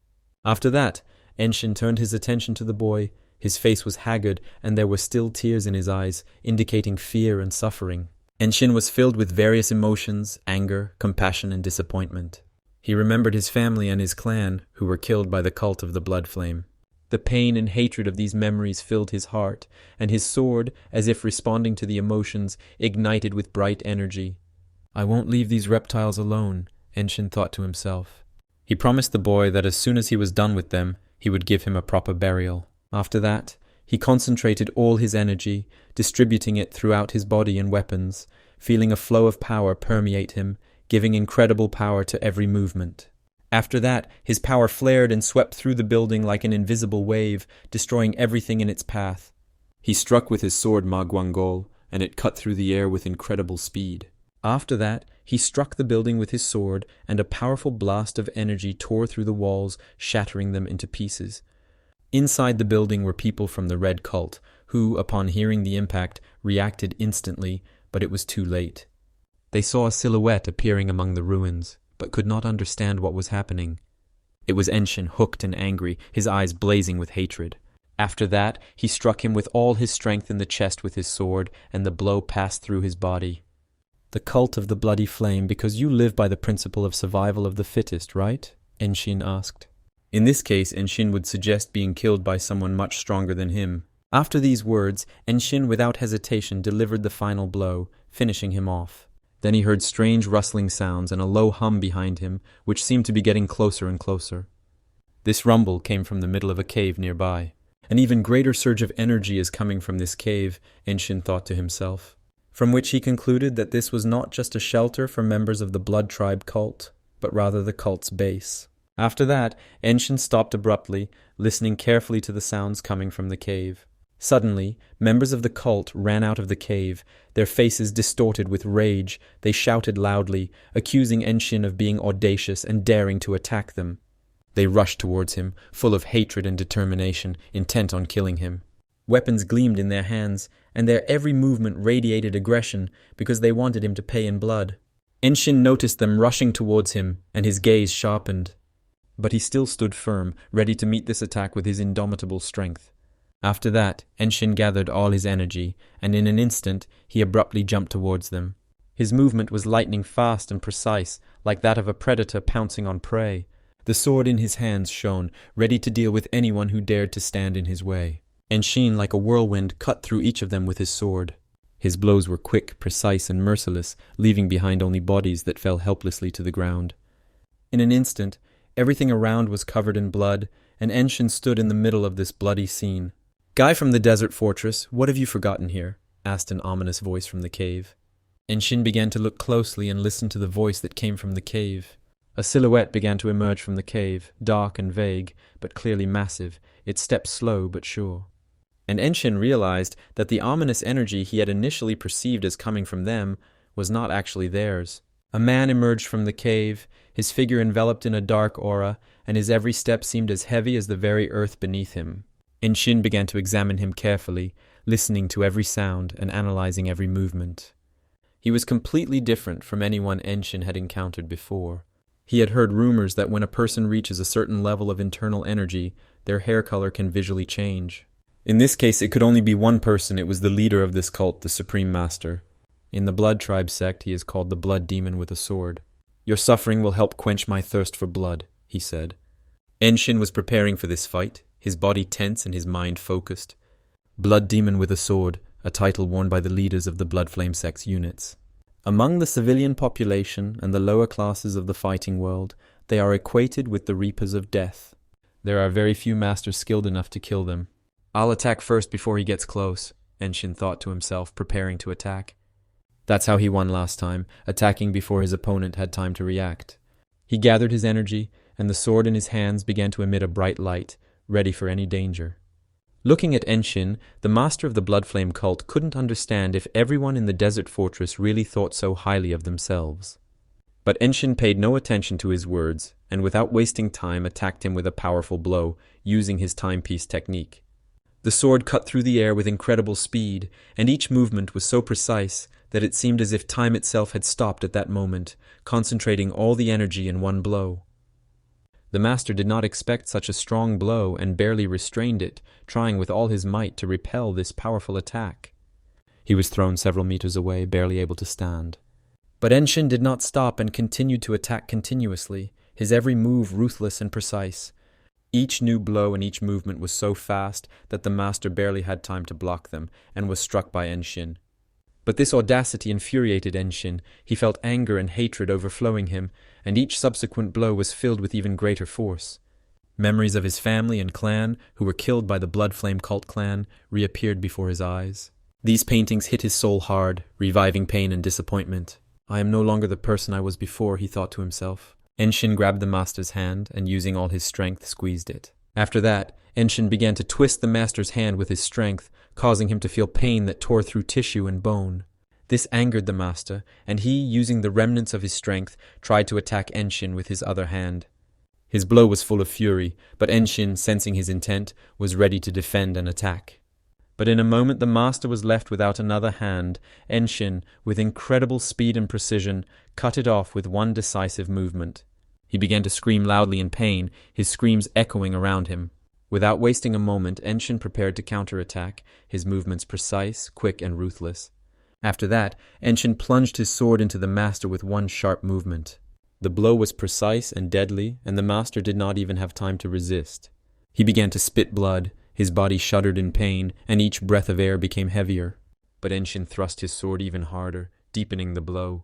After that, Enshin turned his attention to the boy. His face was haggard, and there were still tears in his eyes, indicating fear and suffering. Enshin was filled with various emotions, anger, compassion, and disappointment. He remembered his family and his clan, who were killed by the cult of the blood flame. The pain and hatred of these memories filled his heart, and his sword, as if responding to the emotions, ignited with bright energy. "I won't leave these reptiles alone," Enshin thought to himself. He promised the boy that as soon as he was done with them, he would give him a proper burial. After that, he concentrated all his energy, distributing it throughout his body and weapons, feeling a flow of power permeate him, giving incredible power to every movement. After that, his power flared and swept through the building like an invisible wave, destroying everything in its path. He struck with his sword Magwangol, and it cut through the air with incredible speed. After that, he struck the building with his sword, and a powerful blast of energy tore through the walls, shattering them into pieces. Inside the building were people from the Red Cult, who, upon hearing the impact, reacted instantly, but it was too late. They saw a silhouette appearing among the ruins, but could not understand what was happening. It was Enshin, hooked and angry, his eyes blazing with hatred. After that, he struck him with all his strength in the chest with his sword, and the blow passed through his body. "The cult of the bloody flame, because you live by the principle of survival of the fittest, right?" Enshin asked. In this case, Enshin would suggest being killed by someone much stronger than him. After these words, Enshin without hesitation delivered the final blow, finishing him off. Then he heard strange rustling sounds and a low hum behind him, which seemed to be getting closer and closer. This rumble came from the middle of a cave nearby. An even greater surge of energy is coming from this cave, Enshin thought to himself, from which he concluded that this was not just a shelter for members of the Blood Tribe cult, but rather the cult's base. After that, Enshin stopped abruptly, listening carefully to the sounds coming from the cave. Suddenly, members of the cult ran out of the cave, their faces distorted with rage. They shouted loudly, accusing Enshin of being audacious and daring to attack them. They rushed towards him, full of hatred and determination, intent on killing him. Weapons gleamed in their hands, and their every movement radiated aggression because they wanted him to pay in blood. Enshin noticed them rushing towards him, and his gaze sharpened. But he still stood firm, ready to meet this attack with his indomitable strength. After that, Enshin gathered all his energy, and in an instant he abruptly jumped towards them. His movement was lightning fast and precise, like that of a predator pouncing on prey. The sword in his hands shone, ready to deal with anyone who dared to stand in his way. Enshin, like a whirlwind, cut through each of them with his sword. His blows were quick, precise, and merciless, leaving behind only bodies that fell helplessly to the ground. In an instant, everything around was covered in blood, and Enshin stood in the middle of this bloody scene. "Guy from the desert fortress, what have you forgotten here?" asked an ominous voice from the cave. Enshin began to look closely and listen to the voice that came from the cave. A silhouette began to emerge from the cave, dark and vague, but clearly massive, its steps slow but sure. And Enshin realized that the ominous energy he had initially perceived as coming from them was not actually theirs. A man emerged from the cave, his figure enveloped in a dark aura, and his every step seemed as heavy as the very earth beneath him. Enshin began to examine him carefully, listening to every sound and analyzing every movement. He was completely different from anyone Enshin had encountered before. He had heard rumors that when a person reaches a certain level of internal energy, their hair color can visually change. In this case, it could only be one person. It was the leader of this cult, the Supreme Master. In the Blood Tribe sect, he is called the Blood Demon with a sword. "Your suffering will help quench my thirst for blood," he said. Enshin was preparing for this fight, his body tense and his mind focused. Blood Demon with a sword, a title worn by the leaders of the Blood Flame sect's units. Among the civilian population and the lower classes of the fighting world, they are equated with the Reapers of Death. There are very few masters skilled enough to kill them. "I'll attack first before he gets close," Enshin thought to himself, preparing to attack. That's how he won last time, attacking before his opponent had time to react. He gathered his energy, and the sword in his hands began to emit a bright light, ready for any danger. Looking at Enshin, the master of the Blood Flame cult couldn't understand if everyone in the desert fortress really thought so highly of themselves. But Enshin paid no attention to his words, and without wasting time attacked him with a powerful blow, using his timepiece technique. The sword cut through the air with incredible speed, and each movement was so precise that it seemed as if time itself had stopped at that moment, concentrating all the energy in one blow. The master did not expect such a strong blow and barely restrained it, trying with all his might to repel this powerful attack. He was thrown several meters away, barely able to stand. But Enshin did not stop and continued to attack continuously, his every move ruthless and precise. Each new blow and each movement was so fast that the master barely had time to block them, and was struck by Enshin. But this audacity infuriated Enshin. He felt anger and hatred overflowing him, and each subsequent blow was filled with even greater force. Memories of his family and clan, who were killed by the Bloodflame cult clan, reappeared before his eyes. These paintings hit his soul hard, reviving pain and disappointment. I am no longer the person I was before, he thought to himself. Enshin grabbed the master's hand and, using all his strength, squeezed it. After that, Enshin began to twist the master's hand with his strength, causing him to feel pain that tore through tissue and bone. This angered the master, and he, using the remnants of his strength, tried to attack Enshin with his other hand. His blow was full of fury, but Enshin, sensing his intent, was ready to defend and attack. But in a moment the master was left without another hand. Enshin, with incredible speed and precision, cut it off with one decisive movement. He began to scream loudly in pain, his screams echoing around him. Without wasting a moment, Enshin prepared to counterattack, his movements precise, quick, and ruthless. After that, Enshin plunged his sword into the master with one sharp movement. The blow was precise and deadly, and the master did not even have time to resist. He began to spit blood, his body shuddered in pain, and each breath of air became heavier. But Enshin thrust his sword even harder, deepening the blow.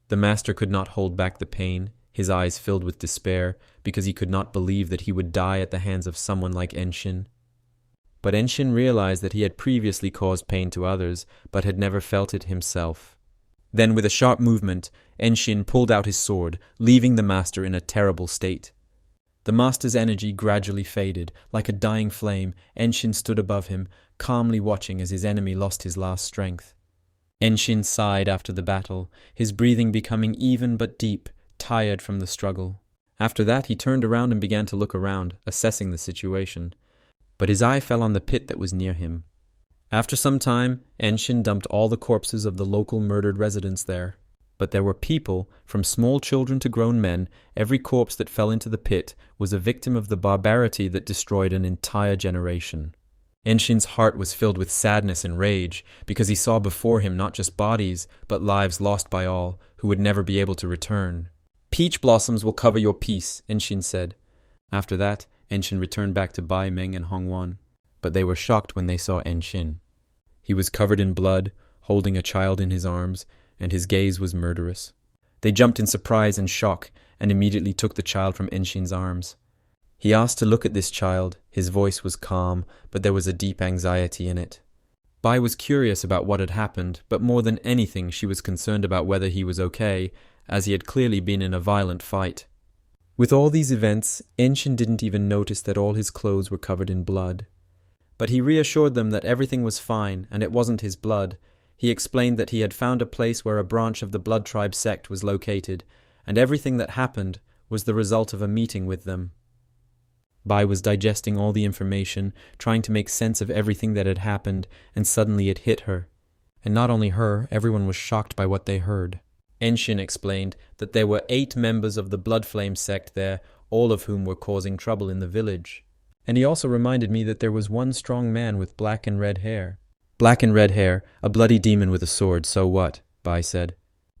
The master could not hold back the pain, his eyes filled with despair, because he could not believe that he would die at the hands of someone like Enshin. But Enshin realized that he had previously caused pain to others, but had never felt it himself. Then, with a sharp movement, Enshin pulled out his sword, leaving the master in a terrible state. The master's energy gradually faded. Like a dying flame, Enshin stood above him, calmly watching as his enemy lost his last strength. Enshin sighed after the battle, his breathing becoming even but deep, tired from the struggle. After that, he turned around and began to look around, assessing the situation. But his eye fell on the pit that was near him. After some time, Enshin dumped all the corpses of the local murdered residents there. But there were people, from small children to grown men. Every corpse that fell into the pit was a victim of the barbarity that destroyed an entire generation. Enshin's heart was filled with sadness and rage, because he saw before him not just bodies, but lives lost by all, who would never be able to return. "Peach blossoms will cover your peace," Enshin said. After that, Enshin returned back to Bai Meng and Hongwan, but they were shocked when they saw Enshin. He was covered in blood, holding a child in his arms, and his gaze was murderous. They jumped in surprise and shock, and immediately took the child from Enshin's arms. He asked to look at this child. His voice was calm, but there was a deep anxiety in it. Bai was curious about what had happened, but more than anything she was concerned about whether he was okay, as he had clearly been in a violent fight. With all these events, Enshin didn't even notice that all his clothes were covered in blood. But he reassured them that everything was fine, and it wasn't his blood. He explained that he had found a place where a branch of the Blood Tribe sect was located, and everything that happened was the result of a meeting with them. Bai was digesting all the information, trying to make sense of everything that had happened, and suddenly it hit her. And not only her, everyone was shocked by what they heard. Enshin explained that there were 8 members of the Bloodflame sect there, all of whom were causing trouble in the village. And he also reminded me that there was one strong man with black and red hair. Black and red hair, a bloody demon with a sword, so what? Bai said.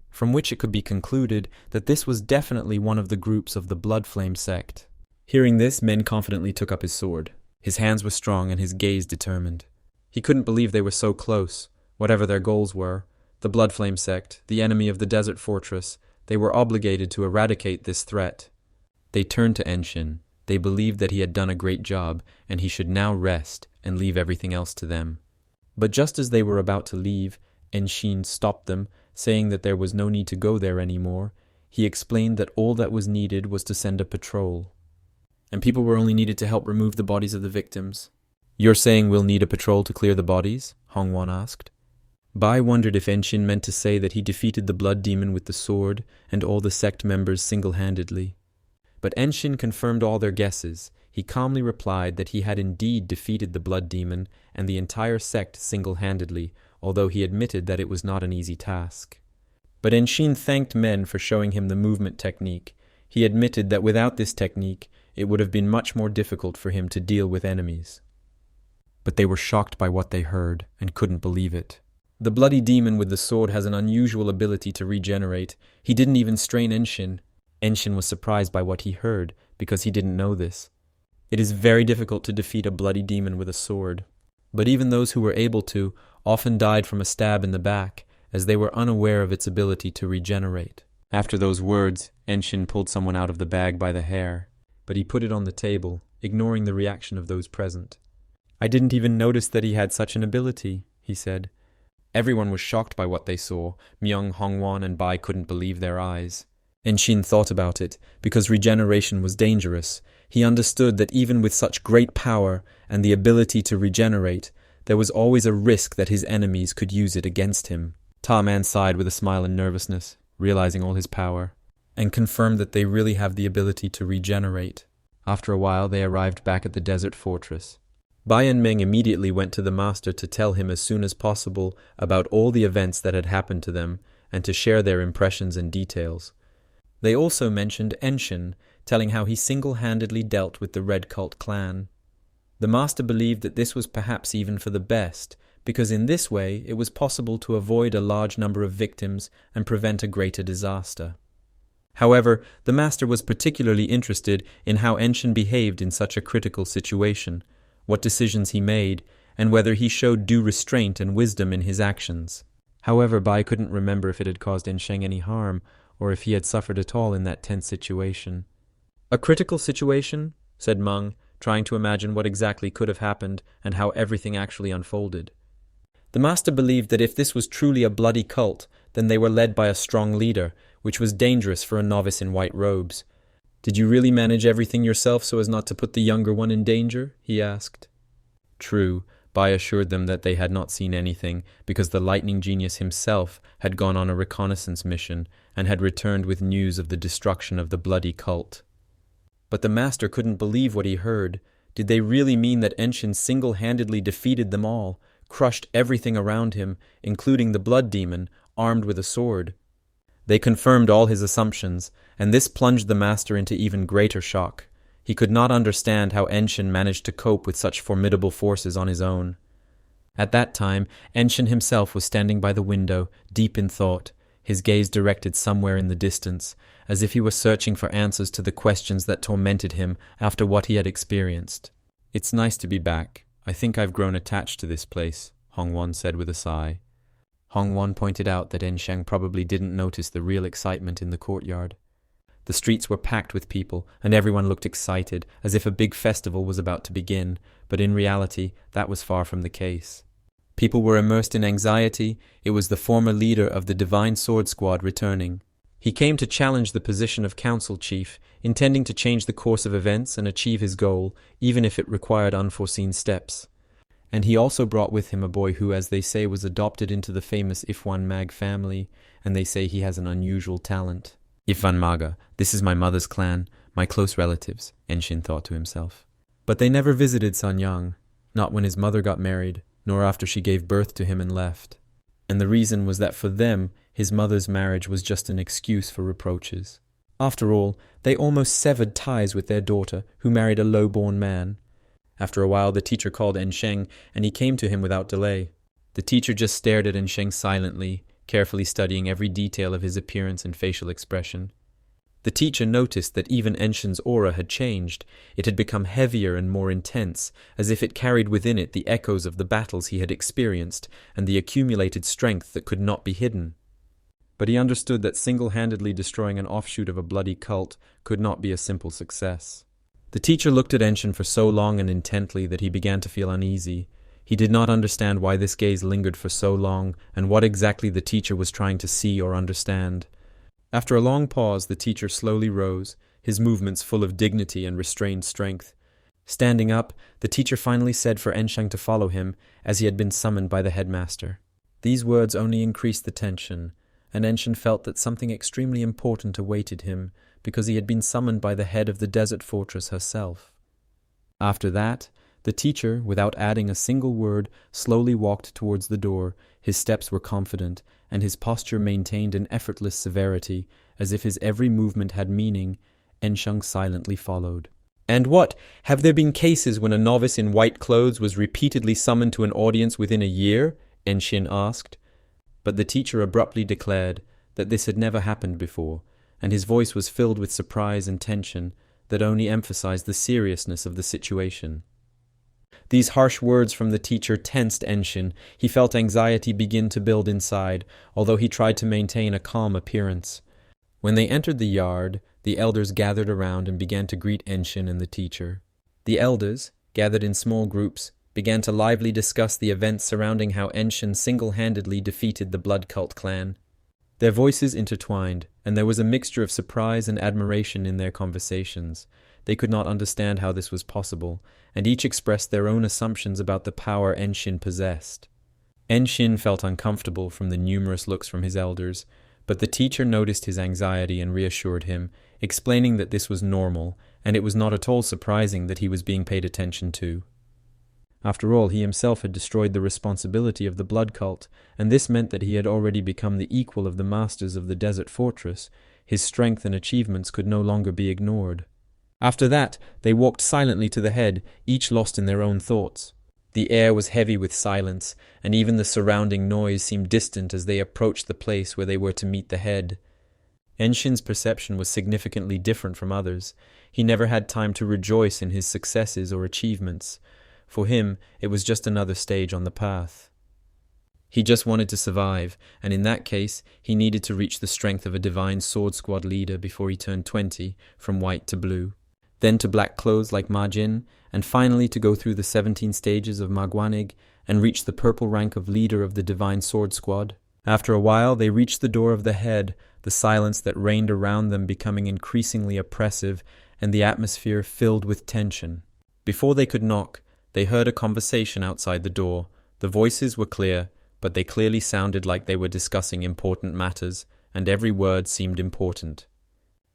From which it could be concluded that this was definitely one of the groups of the Bloodflame sect. Hearing this, Men confidently took up his sword. His hands were strong and his gaze determined. He couldn't believe they were so close. Whatever their goals were, the Bloodflame sect, the enemy of the desert fortress, they were obligated to eradicate this threat. They turned to Enshin. They believed that he had done a great job, and he should now rest and leave everything else to them. But just as they were about to leave, Enshin stopped them, saying that there was no need to go there anymore. He explained that all that was needed was to send a patrol. And people were only needed to help remove the bodies of the victims. "You're saying we'll need a patrol to clear the bodies?" Hongwan asked. Bai wondered if Enshin meant to say that he defeated the blood demon with the sword and all the sect members single-handedly. But Enshin confirmed all their guesses. He calmly replied that he had indeed defeated the blood demon and the entire sect single-handedly, although he admitted that it was not an easy task. But Enshin thanked men for showing him the movement technique. He admitted that without this technique, it would have been much more difficult for him to deal with enemies. But they were shocked by what they heard and couldn't believe it. The bloody demon with the sword has an unusual ability to regenerate. He didn't even strain Enshin. Enshin was surprised by what he heard, because he didn't know this. It is very difficult to defeat a bloody demon with a sword. But even those who were able to often died from a stab in the back, as they were unaware of its ability to regenerate. After those words, Enshin pulled someone out of the bag by the hair, but he put it on the table, ignoring the reaction of those present. "I didn't even notice that he had such an ability," he said. Everyone was shocked by what they saw. Myung, Hongwon, and Bai couldn't believe their eyes. Enshin thought about it, because regeneration was dangerous. He understood that even with such great power and the ability to regenerate, there was always a risk that his enemies could use it against him. Ta-Man sighed with a smile and nervousness, realizing all his power, and confirmed that they really have the ability to regenerate. After a while, they arrived back at the desert fortress. Bai and Ming immediately went to the master to tell him as soon as possible about all the events that had happened to them and to share their impressions and details. They also mentioned Enshin, telling how he single-handedly dealt with the Red Cult clan. The master believed that this was perhaps even for the best, because in this way it was possible to avoid a large number of victims and prevent a greater disaster. However, the master was particularly interested in how Enshin behaved in such a critical situation, what decisions he made, and whether he showed due restraint and wisdom in his actions. However, Bai couldn't remember if it had caused Enshin any harm, or if he had suffered at all in that tense situation. "A critical situation?" said Meng, trying to imagine what exactly could have happened and how everything actually unfolded. The master believed that if this was truly a bloody cult, then they were led by a strong leader, which was dangerous for a novice in white robes. "Did you really manage everything yourself so as not to put the younger one in danger?" he asked. True, Bai assured them that they had not seen anything, because the lightning genius himself had gone on a reconnaissance mission and had returned with news of the destruction of the bloody cult. But the master couldn't believe what he heard. Did they really mean that Enshin single-handedly defeated them all, crushed everything around him, including the blood demon, armed with a sword? They confirmed all his assumptions, and this plunged the master into even greater shock. He could not understand how Enshin managed to cope with such formidable forces on his own. At that time, Enshin himself was standing by the window, deep in thought, his gaze directed somewhere in the distance, as if he were searching for answers to the questions that tormented him after what he had experienced. "It's nice to be back. I think I've grown attached to this place," Hongwon said with a sigh. Hongwon pointed out that Enshin probably didn't notice the real excitement in the courtyard. The streets were packed with people, and everyone looked excited, as if a big festival was about to begin, but in reality, that was far from the case. People were immersed in anxiety. It was the former leader of the Divine Sword Squad returning. He came to challenge the position of council chief, intending to change the course of events and achieve his goal, even if it required unforeseen steps. And he also brought with him a boy who, as they say, was adopted into the famous Ifwan Mag family, and they say he has an unusual talent. "Ifwan Maga, this is my mother's clan, my close relatives," Enshin thought to himself. But they never visited Sanyang, not when his mother got married, nor after she gave birth to him and left. And the reason was that for them, his mother's marriage was just an excuse for reproaches. After all, they almost severed ties with their daughter, who married a low-born man. After a while, the teacher called Ensheng, and he came to him without delay. The teacher just stared at Ensheng silently, carefully studying every detail of his appearance and facial expression. The teacher noticed that even Enshin's aura had changed. It had become heavier and more intense, as if it carried within it the echoes of the battles he had experienced and the accumulated strength that could not be hidden. But he understood that single-handedly destroying an offshoot of a bloody cult could not be a simple success. The teacher looked at Enshin for so long and intently that he began to feel uneasy. He did not understand why this gaze lingered for so long and what exactly the teacher was trying to see or understand. After a long pause, the teacher slowly rose, his movements full of dignity and restrained strength. Standing up, the teacher finally said for Ensheng to follow him, as he had been summoned by the headmaster. These words only increased the tension, and Enshin felt that something extremely important awaited him because he had been summoned by the head of the desert fortress herself. After that, the teacher, without adding a single word, slowly walked towards the door. His steps were confident, and his posture maintained an effortless severity, as if his every movement had meaning. Enshung silently followed. "And what? Have there been cases when a novice in white clothes was repeatedly summoned to an audience within a year?" Enshin asked. But the teacher abruptly declared that this had never happened before, and his voice was filled with surprise and tension that only emphasized the seriousness of the situation. These harsh words from the teacher tensed Enshin. He felt anxiety begin to build inside, although he tried to maintain a calm appearance. When they entered the yard, the elders gathered around and began to greet Enshin and the teacher. The elders, gathered in small groups, began to lively discuss the events surrounding how Enshin single-handedly defeated the Blood Cult clan. Their voices intertwined, and there was a mixture of surprise and admiration in their conversations. They could not understand how this was possible, and each expressed their own assumptions about the power Enshin possessed. Enshin felt uncomfortable from the numerous looks from his elders, but the teacher noticed his anxiety and reassured him, explaining that this was normal, and it was not at all surprising that he was being paid attention to. After all, he himself had destroyed the responsibility of the Blood Cult, and this meant that he had already become the equal of the masters of the Desert Fortress. His strength and achievements could no longer be ignored. After that, they walked silently to the head, each lost in their own thoughts. The air was heavy with silence, and even the surrounding noise seemed distant as they approached the place where they were to meet the head. Enshin's perception was significantly different from others. He never had time to rejoice in his successes or achievements. For him, it was just another stage on the path. He just wanted to survive, and in that case, he needed to reach the strength of a divine sword squad leader before he turned 20, from white to blue, then to black clothes like Majin, and finally to go through the 17 stages of Magwanig and reach the purple rank of leader of the divine sword squad. After a while, they reached the door of the head, the silence that reigned around them becoming increasingly oppressive, and the atmosphere filled with tension. Before they could knock, they heard a conversation outside the door. The voices were clear, but they clearly sounded like they were discussing important matters, and every word seemed important.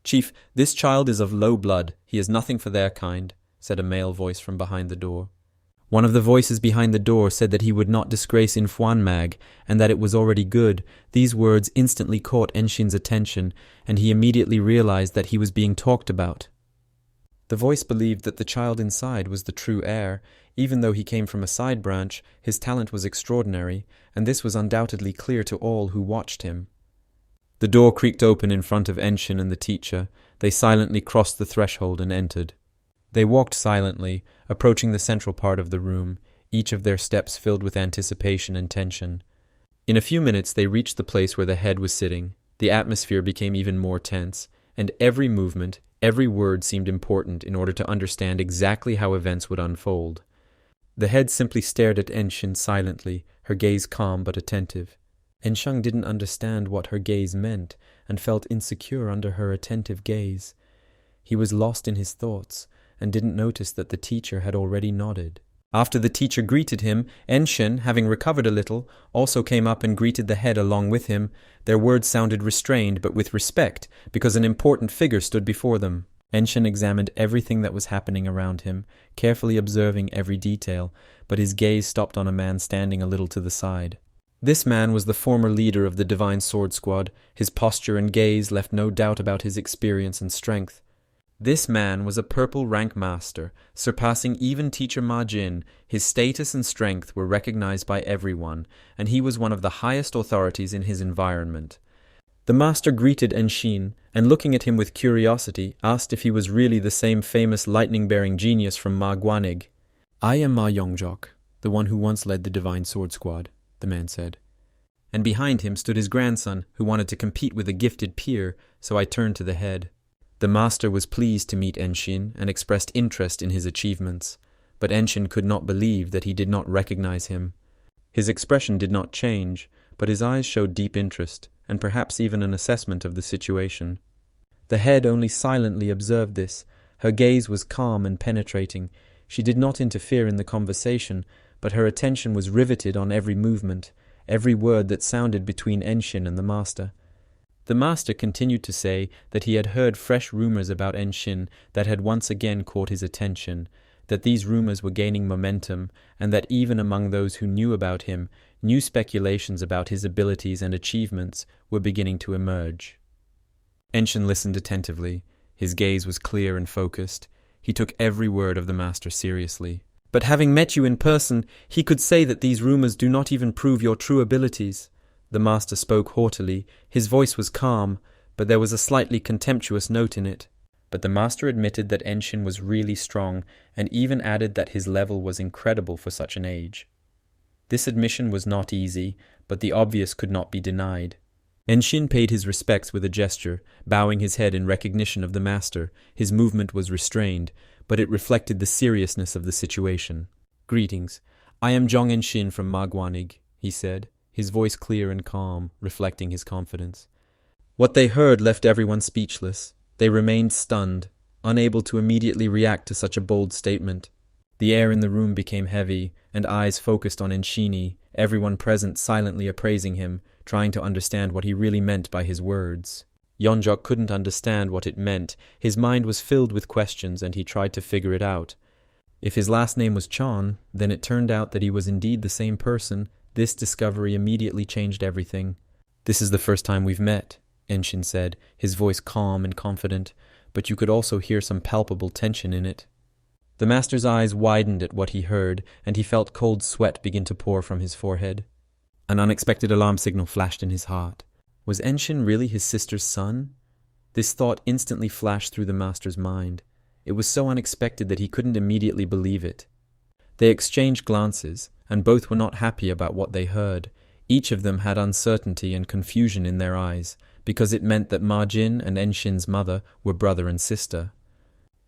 "Chief, this child is of low blood. He is nothing for their kind," said a male voice from behind the door. One of the voices behind the door said that he would not disgrace Infuan Mag, and that it was already good. These words instantly caught Enshin's attention, and he immediately realized that he was being talked about. The voice believed that the child inside was the true heir. Even though he came from a side branch, his talent was extraordinary, and this was undoubtedly clear to all who watched him. The door creaked open in front of Enshin and the teacher. They silently crossed the threshold and entered. They walked silently, approaching the central part of the room, each of their steps filled with anticipation and tension. In a few minutes they reached the place where the head was sitting. The atmosphere became even more tense, and every movement, every word seemed important in order to understand exactly how events would unfold. The head simply stared at Enshin silently, her gaze calm but attentive. Enshung didn't understand what her gaze meant, and felt insecure under her attentive gaze. He was lost in his thoughts, and didn't notice that the teacher had already nodded. After the teacher greeted him, Enshin, having recovered a little, also came up and greeted the head along with him. Their words sounded restrained, but with respect, because an important figure stood before them. Enshin examined everything that was happening around him, carefully observing every detail, but his gaze stopped on a man standing a little to the side. This man was the former leader of the Divine Sword Squad. His posture and gaze left no doubt about his experience and strength. This man was a purple rank master, surpassing even teacher Majin. His status and strength were recognized by everyone, and he was one of the highest authorities in his environment. The master greeted Enshin, and looking at him with curiosity, asked if he was really the same famous lightning-bearing genius from Ma Guanig. "I am Ma Yongjok, the one who once led the Divine Sword Squad," the man said. And behind him stood his grandson, who wanted to compete with a gifted peer, so I turned to the head. The master was pleased to meet Enshin and expressed interest in his achievements, but Enshin could not believe that he did not recognize him. His expression did not change, but his eyes showed deep interest, and perhaps even an assessment of the situation. The head only silently observed this. Her gaze was calm and penetrating. She did not interfere in the conversation, but her attention was riveted on every movement. every word that sounded between Enshin and the master. The master continued to say that he had heard fresh rumors about Enshin that had once again caught his attention, that these rumors were gaining momentum, and that even among those who knew about him, new speculations about his abilities and achievements were beginning to emerge. Enshin listened attentively. His gaze was clear and focused. He took every word of the master seriously. But having met you in person, he could say that these rumors do not even prove your true abilities. The master spoke haughtily. His voice was calm, but there was a slightly contemptuous note in it. But the master admitted that Enshin was really strong, and even added that his level was incredible for such an age. This admission was not easy, but the obvious could not be denied. Enshin paid his respects with a gesture, bowing his head in recognition of the master. His movement was restrained, but it reflected the seriousness of the situation. "Greetings. I am Jong Enshin from Magwanig," he said, his voice clear and calm, reflecting his confidence. What they heard left everyone speechless. They remained stunned, unable to immediately react to such a bold statement. The air in the room became heavy, and eyes focused on Enshini, everyone present silently appraising him, trying to understand what he really meant by his words. Yeonjok couldn't understand what it meant. His mind was filled with questions, and he tried to figure it out. If his last name was Chon, then it turned out that he was indeed the same person. This discovery immediately changed everything. "This is the first time we've met," Enshin said, his voice calm and confident, but you could also hear some palpable tension in it. The master's eyes widened at what he heard, and he felt cold sweat begin to pour from his forehead. An unexpected alarm signal flashed in his heart. Was Enshin really his sister's son? This thought instantly flashed through the master's mind. It was so unexpected that he couldn't immediately believe it. They exchanged glances, and both were not happy about what they heard. Each of them had uncertainty and confusion in their eyes, because it meant that Ma-jin and Enshin's mother were brother and sister.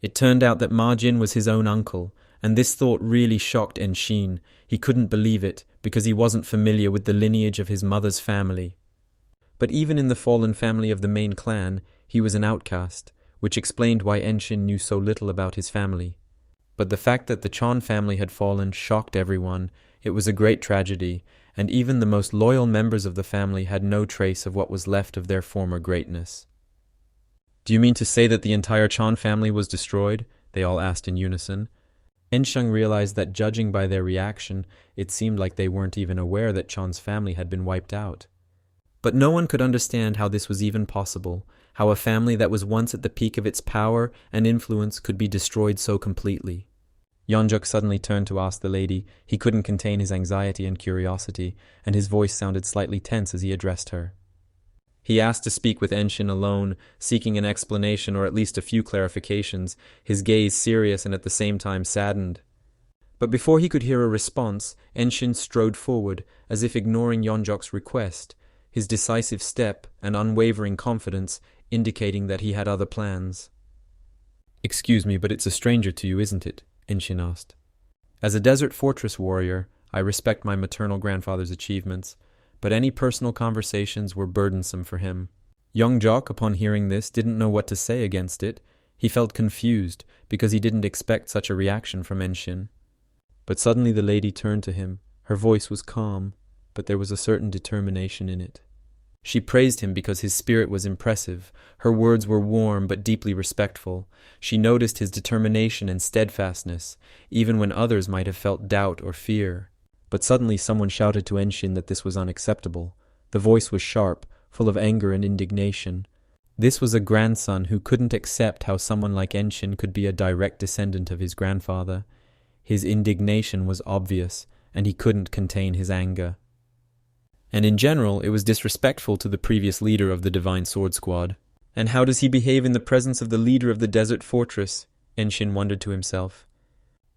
It turned out that Ma-jin was his own uncle, and this thought really shocked Enshin. He couldn't believe it, because he wasn't familiar with the lineage of his mother's family. But even in the fallen family of the main clan, he was an outcast, which explained why Enshin knew so little about his family. But the fact that the Chon family had fallen shocked everyone. It was a great tragedy, and even the most loyal members of the family had no trace of what was left of their former greatness. "Do you mean to say that the entire Chon family was destroyed?" they all asked in unison. Enshung realized that judging by their reaction, it seemed like they weren't even aware that Chon's family had been wiped out. But no one could understand how this was even possible, how a family that was once at the peak of its power and influence could be destroyed so completely. Yeonjok suddenly turned to ask the lady. He couldn't contain his anxiety and curiosity, and his voice sounded slightly tense as he addressed her. He asked to speak with Enshin alone, seeking an explanation or at least a few clarifications, his gaze serious and at the same time saddened. But before he could hear a response, Enshin strode forward, as if ignoring Yeonjok's request, his decisive step and unwavering confidence indicating that he had other plans. "Excuse me, but it's a stranger to you, isn't it?" Enshin asked. "As a desert fortress warrior, I respect my maternal grandfather's achievements, but any personal conversations were burdensome for him." Yeonjok, upon hearing this, didn't know what to say against it. He felt confused, because he didn't expect such a reaction from Enshin. But suddenly the lady turned to him. Her voice was calm, but there was a certain determination in it. She praised him because his spirit was impressive. Her words were warm but deeply respectful. She noticed his determination and steadfastness, even when others might have felt doubt or fear. But suddenly someone shouted to Enshin that this was unacceptable. The voice was sharp, full of anger and indignation. This was a grandson who couldn't accept how someone like Enshin could be a direct descendant of his grandfather. His indignation was obvious, and he couldn't contain his anger. And in general, it was disrespectful to the previous leader of the Divine Sword Squad. And how does he behave in the presence of the leader of the desert fortress? Enshin wondered to himself.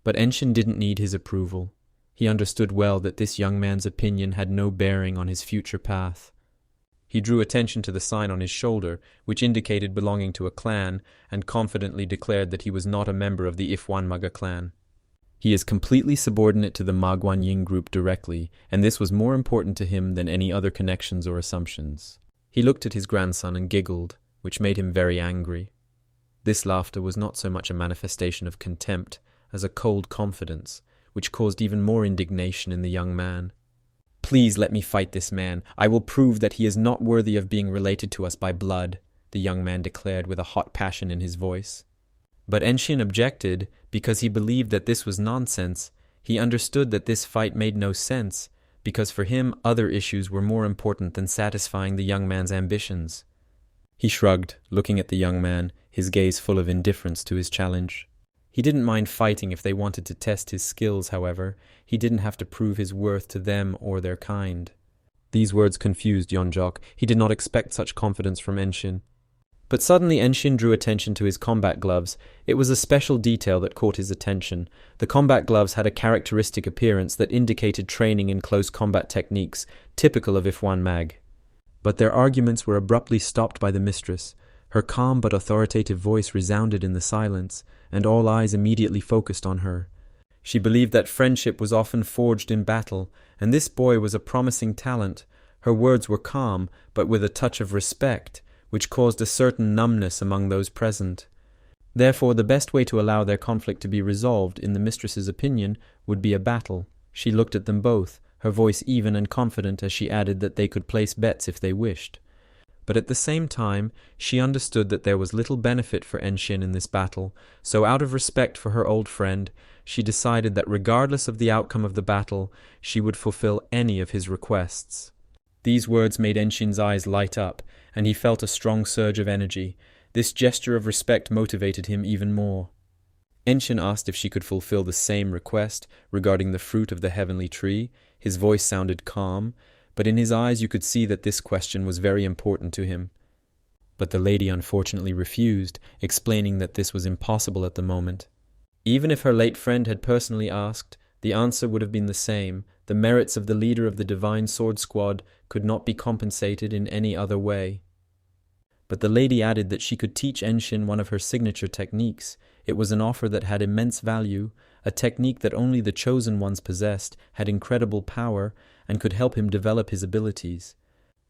But Enshin didn't need his approval. He understood well that this young man's opinion had no bearing on his future path. He drew attention to the sign on his shoulder, which indicated belonging to a clan, and confidently declared that he was not a member of the Ifwanmaga clan. He is completely subordinate to the Magwanying group directly, and this was more important to him than any other connections or assumptions. He looked at his grandson and giggled, which made him very angry. This laughter was not so much a manifestation of contempt as a cold confidence, which caused even more indignation in the young man. "Please let me fight this man. I will prove that he is not worthy of being related to us by blood," the young man declared with a hot passion in his voice. But Enshin objected because he believed that this was nonsense. He understood that this fight made no sense, because for him other issues were more important than satisfying the young man's ambitions. He shrugged, looking at the young man, his gaze full of indifference to his challenge. He didn't mind fighting if they wanted to test his skills, however. He didn't have to prove his worth to them or their kind. These words confused Yeonjok. He did not expect such confidence from Enshin. But suddenly Enshin drew attention to his combat gloves. It was a special detail that caught his attention. The combat gloves had a characteristic appearance that indicated training in close combat techniques, typical of Ifwan Mag. But their arguments were abruptly stopped by the mistress. Her calm but authoritative voice resounded in the silence, and all eyes immediately focused on her. She believed that friendship was often forged in battle, and this boy was a promising talent. Her words were calm, but with a touch of respect, which caused a certain numbness among those present. Therefore, the best way to allow their conflict to be resolved, in the mistress's opinion, would be a battle. She looked at them both, her voice even and confident as she added that they could place bets if they wished. But at the same time, she understood that there was little benefit for Enshin in this battle, so out of respect for her old friend, she decided that regardless of the outcome of the battle, she would fulfill any of his requests. These words made Enshin's eyes light up, and he felt a strong surge of energy. This gesture of respect motivated him even more. Enshin asked if she could fulfill the same request regarding the fruit of the heavenly tree. His voice sounded calm, but in his eyes you could see that this question was very important to him. But the lady unfortunately refused, explaining that this was impossible at the moment. Even if her late friend had personally asked, the answer would have been the same. The merits of the leader of the Divine Sword Squad could not be compensated in any other way. But the lady added that she could teach Enshin one of her signature techniques. It was an offer that had immense value, a technique that only the chosen ones possessed, had incredible power, and could help him develop his abilities.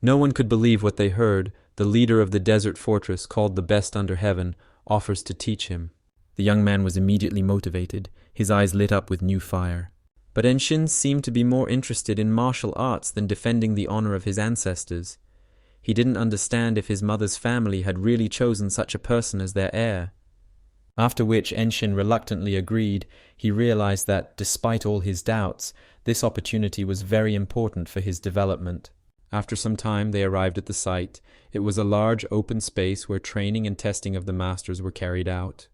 No one could believe what they heard. The leader of the desert fortress, called the best under heaven, offers to teach him. The young man was immediately motivated. His eyes lit up with new fire. But Enshin seemed to be more interested in martial arts than defending the honor of his ancestors. He didn't understand if his mother's family had really chosen such a person as their heir. After which Enshin reluctantly agreed. He realized that, despite all his doubts, this opportunity was very important for his development. After some time they arrived at the site. It was a large open space where training and testing of the masters were carried out.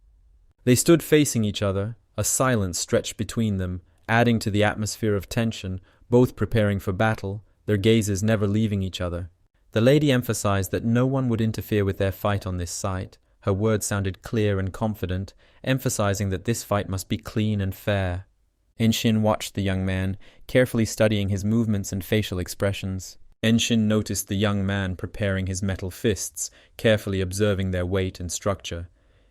They stood facing each other. A silence stretched between them, adding to the atmosphere of tension, both preparing for battle, their gazes never leaving each other. The lady emphasized that no one would interfere with their fight on this site. Her words sounded clear and confident, emphasizing that this fight must be clean and fair. Enshin watched the young man, carefully studying his movements and facial expressions. Enshin noticed the young man preparing his metal fists, carefully observing their weight and structure.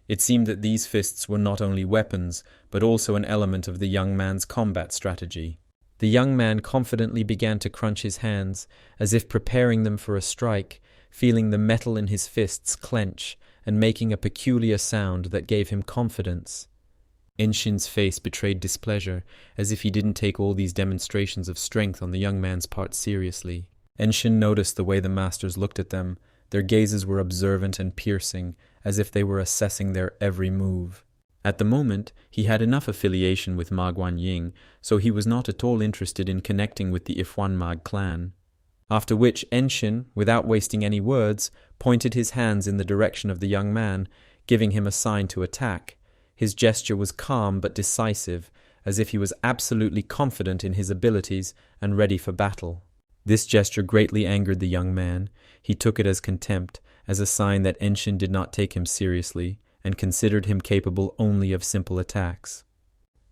It seemed that these fists were not only weapons, but also an element of the young man's combat strategy. The young man confidently began to crunch his hands, as if preparing them for a strike, feeling the metal in his fists clench, and making a peculiar sound that gave him confidence. Enshin's face betrayed displeasure, as if he didn't take all these demonstrations of strength on the young man's part seriously. Enshin noticed the way the masters looked at them. Their gazes were observant and piercing, as if they were assessing their every move. At the moment, he had enough affiliation with Ma Guanying, so he was not at all interested in connecting with the Ifwan Mag clan. After which Enshin, without wasting any words, pointed his hands in the direction of the young man, giving him a sign to attack. His gesture was calm but decisive, as if he was absolutely confident in his abilities and ready for battle. This gesture greatly angered the young man. He took it as contempt, as a sign that Enshin did not take him seriously, and considered him capable only of simple attacks.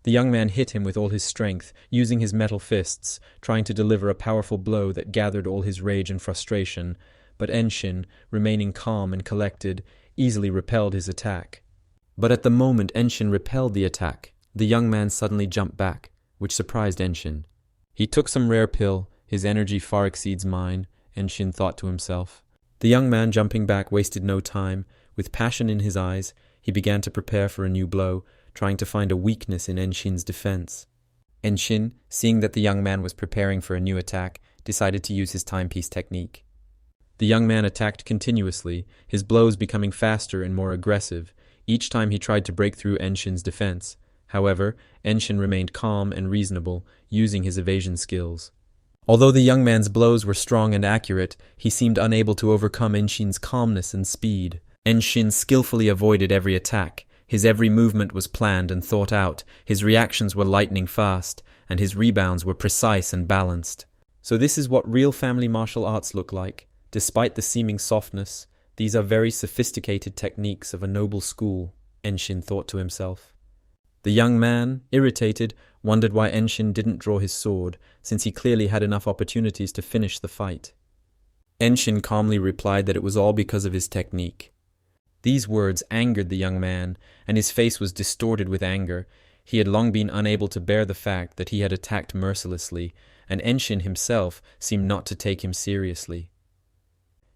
The young man hit him with all his strength, using his metal fists, trying to deliver a powerful blow that gathered all his rage and frustration, but Enshin, remaining calm and collected, easily repelled his attack. But at the moment Enshin repelled the attack, the young man suddenly jumped back, which surprised Enshin. He took some rare pill. His energy far exceeds mine, Enshin thought to himself. The young man, jumping back, wasted no time. With passion in his eyes, he began to prepare for a new blow, trying to find a weakness in Enshin's defense. Enshin, seeing that the young man was preparing for a new attack, decided to use his timepiece technique. The young man attacked continuously, his blows becoming faster and more aggressive, each time he tried to break through Enshin's defense. However, Enshin remained calm and reasonable, using his evasion skills. Although the young man's blows were strong and accurate, he seemed unable to overcome Enshin's calmness and speed. Enshin skillfully avoided every attack. His every movement was planned and thought out, his reactions were lightning fast, and his rebounds were precise and balanced. So this is what real family martial arts look like. Despite the seeming softness, these are very sophisticated techniques of a noble school, Enshin thought to himself. The young man, irritated, wondered why Enshin didn't draw his sword, since he clearly had enough opportunities to finish the fight. Enshin calmly replied that it was all because of his technique. These words angered the young man, and his face was distorted with anger. He had long been unable to bear the fact that he had attacked mercilessly, and Enshin himself seemed not to take him seriously.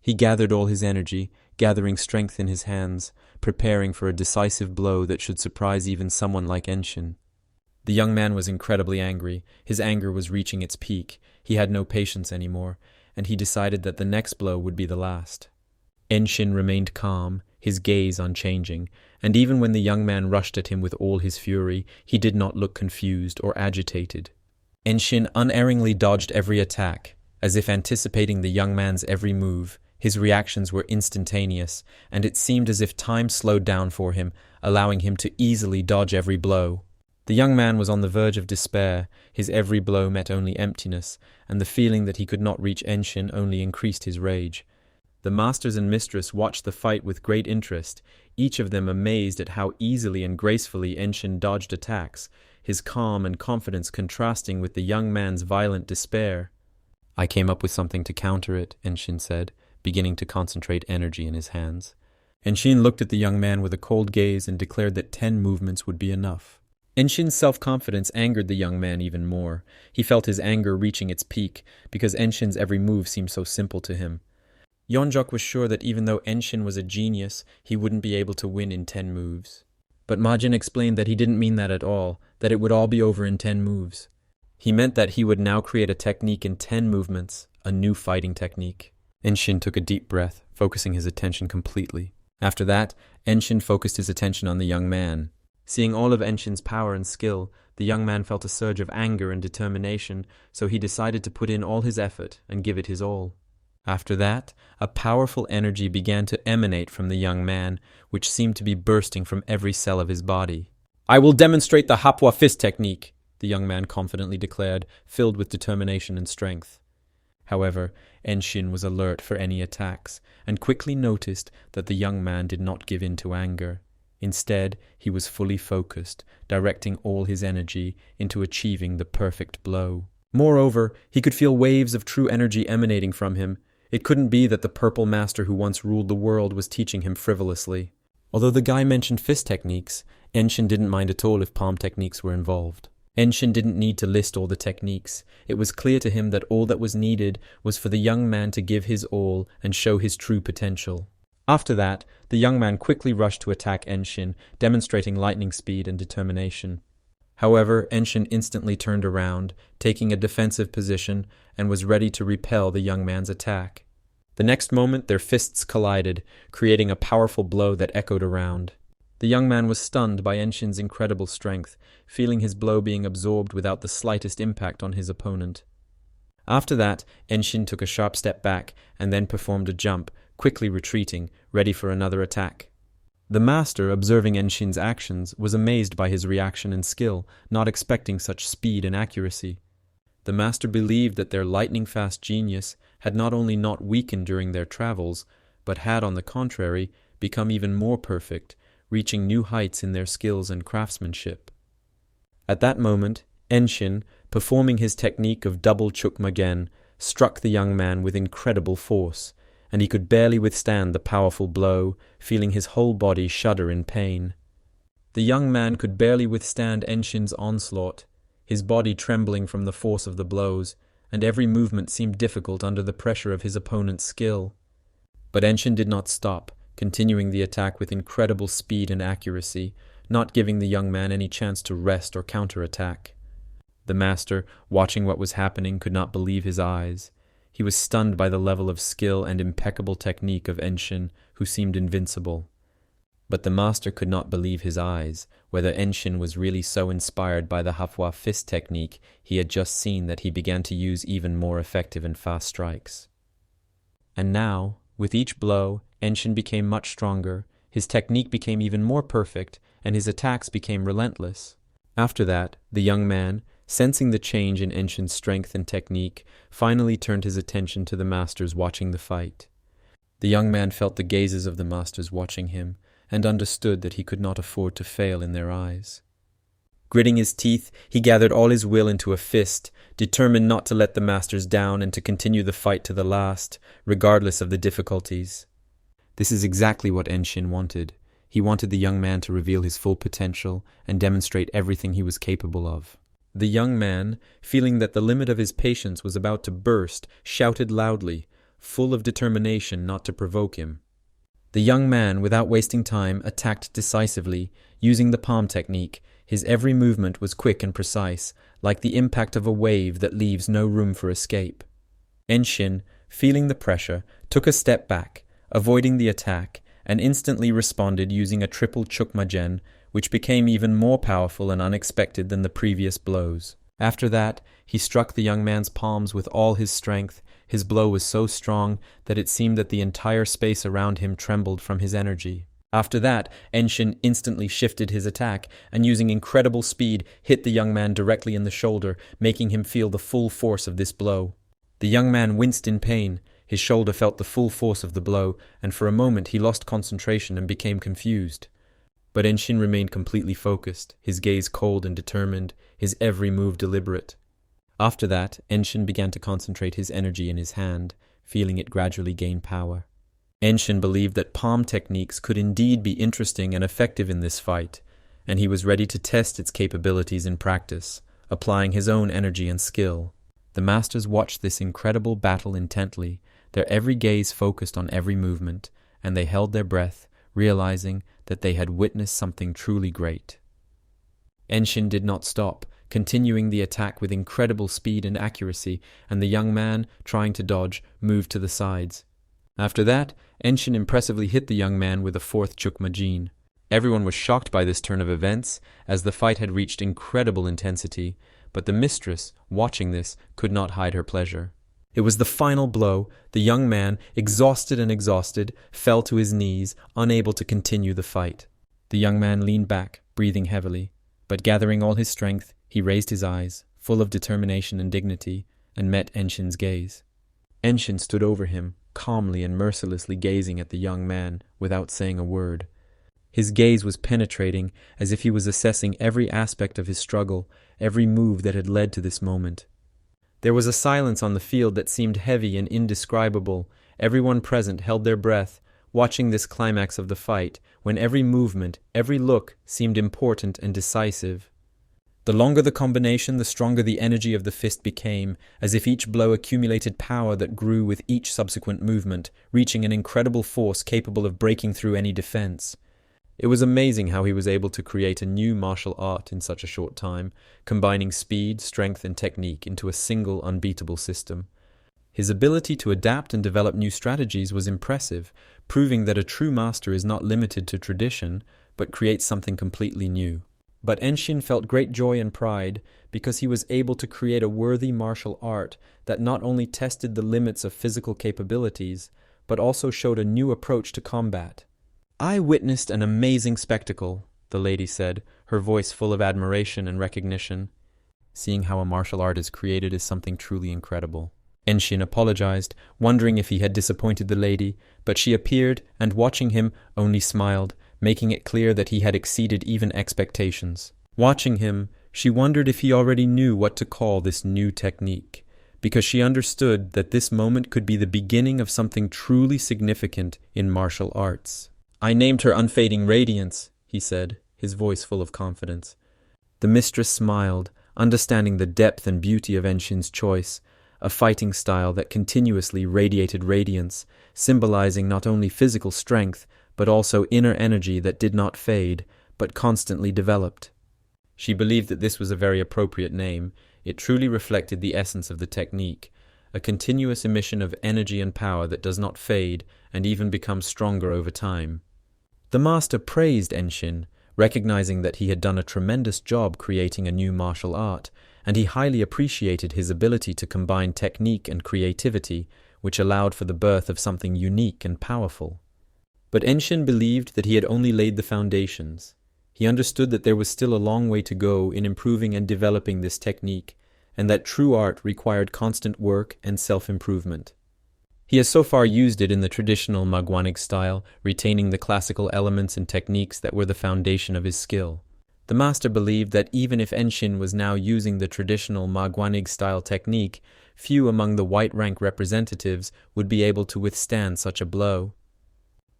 He gathered all his energy, gathering strength in his hands, preparing for a decisive blow that should surprise even someone like Enshin. The young man was incredibly angry. His anger was reaching its peak. He had no patience anymore, and he decided that the next blow would be the last. Enshin remained calm, his gaze unchanging, and even when the young man rushed at him with all his fury, he did not look confused or agitated. Enshin unerringly dodged every attack, as if anticipating the young man's every move. His reactions were instantaneous, and it seemed as if time slowed down for him, allowing him to easily dodge every blow. The young man was on the verge of despair. His every blow met only emptiness, and the feeling that he could not reach Enshin only increased his rage. The masters and mistress watched the fight with great interest, each of them amazed at how easily and gracefully Enshin dodged attacks, his calm and confidence contrasting with the young man's violent despair. "I came up with something to counter it," Enshin said, beginning to concentrate energy in his hands. Enshin looked at the young man with a cold gaze and declared that 10 movements would be enough. Enshin's self-confidence angered the young man even more. He felt his anger reaching its peak, because Enshin's every move seemed so simple to him. Yeonjok was sure that even though Enshin was a genius, he wouldn't be able to win in 10 moves. But Majin explained that he didn't mean that at all, that it would all be over in 10 moves. He meant that he would now create a technique in 10 movements, a new fighting technique. Enshin took a deep breath, focusing his attention completely. After that, Enshin focused his attention on the young man. Seeing all of Enshin's power and skill, the young man felt a surge of anger and determination, so he decided to put in all his effort and give it his all. After that, a powerful energy began to emanate from the young man, which seemed to be bursting from every cell of his body. "I will demonstrate the Hapwa fist technique," the young man confidently declared, filled with determination and strength. However, Enshin was alert for any attacks, and quickly noticed that the young man did not give in to anger. Instead, he was fully focused, directing all his energy into achieving the perfect blow. Moreover, he could feel waves of true energy emanating from him. It couldn't be that the purple master who once ruled the world was teaching him frivolously. Although the guy mentioned fist techniques, Enshin didn't mind at all if palm techniques were involved. Enshin didn't need to list all the techniques. It was clear to him that all that was needed was for the young man to give his all and show his true potential. After that, the young man quickly rushed to attack Enshin, demonstrating lightning speed and determination. However, Enshin instantly turned around, taking a defensive position, and was ready to repel the young man's attack. The next moment, their fists collided, creating a powerful blow that echoed around. The young man was stunned by Enshin's incredible strength, feeling his blow being absorbed without the slightest impact on his opponent. After that, Enshin took a sharp step back and then performed a jump, quickly retreating, ready for another attack. The master, observing Enshin's actions, was amazed by his reaction and skill, not expecting such speed and accuracy. The master believed that their lightning-fast genius had not only not weakened during their travels, but had, on the contrary, become even more perfect, reaching new heights in their skills and craftsmanship. At that moment, Enshin, performing his technique of double chukmagen, struck the young man with incredible force, and he could barely withstand the powerful blow, feeling his whole body shudder in pain. The young man could barely withstand Enshin's onslaught, his body trembling from the force of the blows, and every movement seemed difficult under the pressure of his opponent's skill. But Enshin did not stop, continuing the attack with incredible speed and accuracy, not giving the young man any chance to rest or counterattack. The master, watching what was happening, could not believe his eyes. He was stunned by the level of skill and impeccable technique of Enshin, who seemed invincible. But the master could not believe his eyes, whether Enshin was really so inspired by the Hafwa fist technique he had just seen that he began to use even more effective and fast strikes. And now, with each blow, Enshin became much stronger, his technique became even more perfect, and his attacks became relentless. After that, the young man, sensing the change in Enshin's strength and technique, finally turned his attention to the masters watching the fight. The young man felt the gazes of the masters watching him, and understood that he could not afford to fail in their eyes. Gritting his teeth, he gathered all his will into a fist, determined not to let the masters down and to continue the fight to the last, regardless of the difficulties. This is exactly what Enshin wanted. He wanted the young man to reveal his full potential and demonstrate everything he was capable of. The young man, feeling that the limit of his patience was about to burst, shouted loudly, full of determination not to provoke him. The young man, without wasting time, attacked decisively, using the palm technique. His every movement was quick and precise, like the impact of a wave that leaves no room for escape. Enshin, feeling the pressure, took a step back, avoiding the attack, and instantly responded using a triple chukmajen, which became even more powerful and unexpected than the previous blows. After that, he struck the young man's palms with all his strength. His blow was so strong that it seemed that the entire space around him trembled from his energy. After that, Enshin instantly shifted his attack and using incredible speed hit the young man directly in the shoulder, making him feel the full force of this blow. The young man winced in pain. His shoulder felt the full force of the blow, and for a moment he lost concentration and became confused. But Enshin remained completely focused, his gaze cold and determined, his every move deliberate. After that, Enshin began to concentrate his energy in his hand, feeling it gradually gain power. Enshin believed that palm techniques could indeed be interesting and effective in this fight, and he was ready to test its capabilities in practice, applying his own energy and skill. The masters watched this incredible battle intently, their every gaze focused on every movement, and they held their breath, realizing that they had witnessed something truly great. Enshin did not stop, continuing the attack with incredible speed and accuracy, and the young man, trying to dodge, moved to the sides. After that, Enshin impressively hit the young man with a fourth chukmajin. Everyone was shocked by this turn of events, as the fight had reached incredible intensity, but the mistress, watching this, could not hide her pleasure. It was the final blow. The young man, exhausted, fell to his knees, unable to continue the fight. The young man leaned back, breathing heavily, but gathering all his strength, he raised his eyes, full of determination and dignity, and met Enshin's gaze. Enshin stood over him, calmly and mercilessly gazing at the young man, without saying a word. His gaze was penetrating, as if he was assessing every aspect of his struggle, every move that had led to this moment. There was a silence on the field that seemed heavy and indescribable. Everyone present held their breath, watching this climax of the fight, when every movement, every look seemed important and decisive. The longer the combination, the stronger the energy of the fist became, as if each blow accumulated power that grew with each subsequent movement, reaching an incredible force capable of breaking through any defense. It was amazing how he was able to create a new martial art in such a short time, combining speed, strength, and technique into a single unbeatable system. His ability to adapt and develop new strategies was impressive, proving that a true master is not limited to tradition, but creates something completely new. But Enshin felt great joy and pride because he was able to create a worthy martial art that not only tested the limits of physical capabilities, but also showed a new approach to combat. "I witnessed an amazing spectacle," the lady said, her voice full of admiration and recognition. Seeing how a martial art is created is something truly incredible. Enshin apologized, wondering if he had disappointed the lady, but she appeared and, watching him, only smiled, making it clear that he had exceeded even expectations. Watching him, she wondered if he already knew what to call this new technique, because she understood that this moment could be the beginning of something truly significant in martial arts. "I named her Unfading Radiance," he said, his voice full of confidence. The mistress smiled, understanding the depth and beauty of Enshin's choice, a fighting style that continuously radiated radiance, symbolizing not only physical strength, but also inner energy that did not fade, but constantly developed. She believed that this was a very appropriate name. It truly reflected the essence of the technique, a continuous emission of energy and power that does not fade and even becomes stronger over time. The master praised Enshin, recognizing that he had done a tremendous job creating a new martial art, and he highly appreciated his ability to combine technique and creativity, which allowed for the birth of something unique and powerful. But Enshin believed that he had only laid the foundations. He understood that there was still a long way to go in improving and developing this technique, and that true art required constant work and self-improvement. He has so far used it in the traditional Magwanig style, retaining the classical elements and techniques that were the foundation of his skill. The master believed that even if Enshin was now using the traditional Magwanig style technique, few among the white rank representatives would be able to withstand such a blow.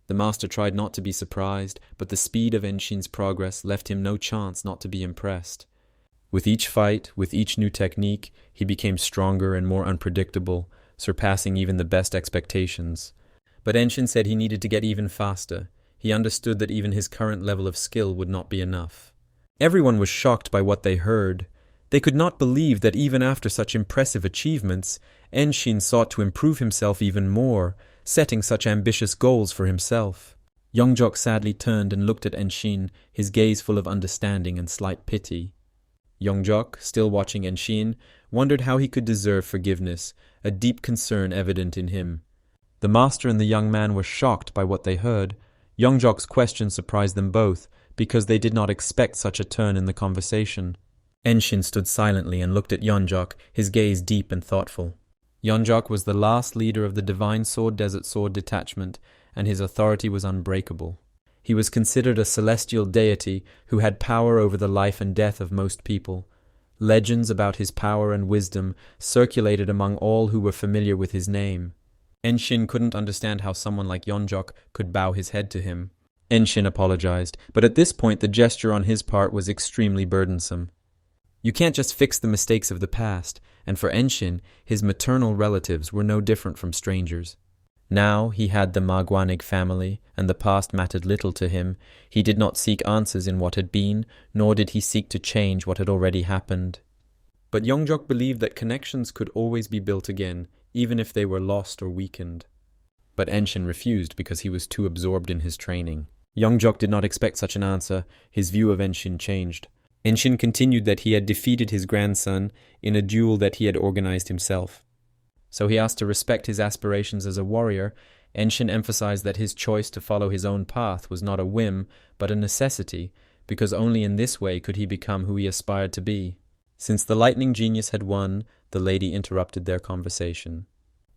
The master tried not to be surprised, but the speed of Enshin's progress left him no chance not to be impressed. With each fight, with each new technique, he became stronger and more unpredictable, surpassing even the best expectations. But Enshin said he needed to get even faster. He understood that even his current level of skill would not be enough. Everyone was shocked by what they heard. They could not believe that even after such impressive achievements, Enshin sought to improve himself even more, setting such ambitious goals for himself. Yongjok sadly turned and looked at Enshin, his gaze full of understanding and slight pity. Yongjok, still watching Enshin, wondered how he could deserve forgiveness, a deep concern evident in him. The master and the young man were shocked by what they heard. Yongjok's question surprised them both, because they did not expect such a turn in the conversation. Enshin stood silently and looked at Yongjok, his gaze deep and thoughtful. Yongjok was the last leader of the Divine Sword Desert Sword Detachment, and his authority was unbreakable. He was considered a celestial deity who had power over the life and death of most people. Legends about his power and wisdom circulated among all who were familiar with his name. Enshin couldn't understand how someone like Yongjok could bow his head to him. Enshin apologized, but at this point the gesture on his part was extremely burdensome. You can't just fix the mistakes of the past, and for Enshin, his maternal relatives were no different from strangers. Now he had the Magwanig family, and the past mattered little to him. He did not seek answers in what had been, nor did he seek to change what had already happened. But Yongjok believed that connections could always be built again, even if they were lost or weakened. But Enshin refused because he was too absorbed in his training. Yongjok did not expect such an answer. His view of Enshin changed. Enshin continued that he had defeated his grandson in a duel that he had organized himself. So he asked to respect his aspirations as a warrior. Enshin emphasized that his choice to follow his own path was not a whim, but a necessity, because only in this way could he become who he aspired to be. Since the lightning genius had won, the lady interrupted their conversation.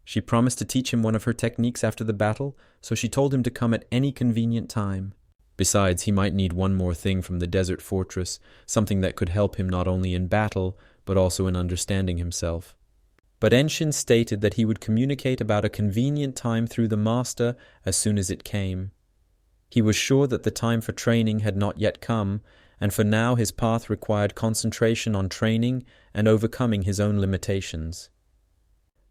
She promised to teach him one of her techniques after the battle, so she told him to come at any convenient time. Besides, he might need one more thing from the desert fortress, something that could help him not only in battle, but also in understanding himself. But Enshin stated that he would communicate about a convenient time through the master as soon as it came. He was sure that the time for training had not yet come, and for now his path required concentration on training and overcoming his own limitations.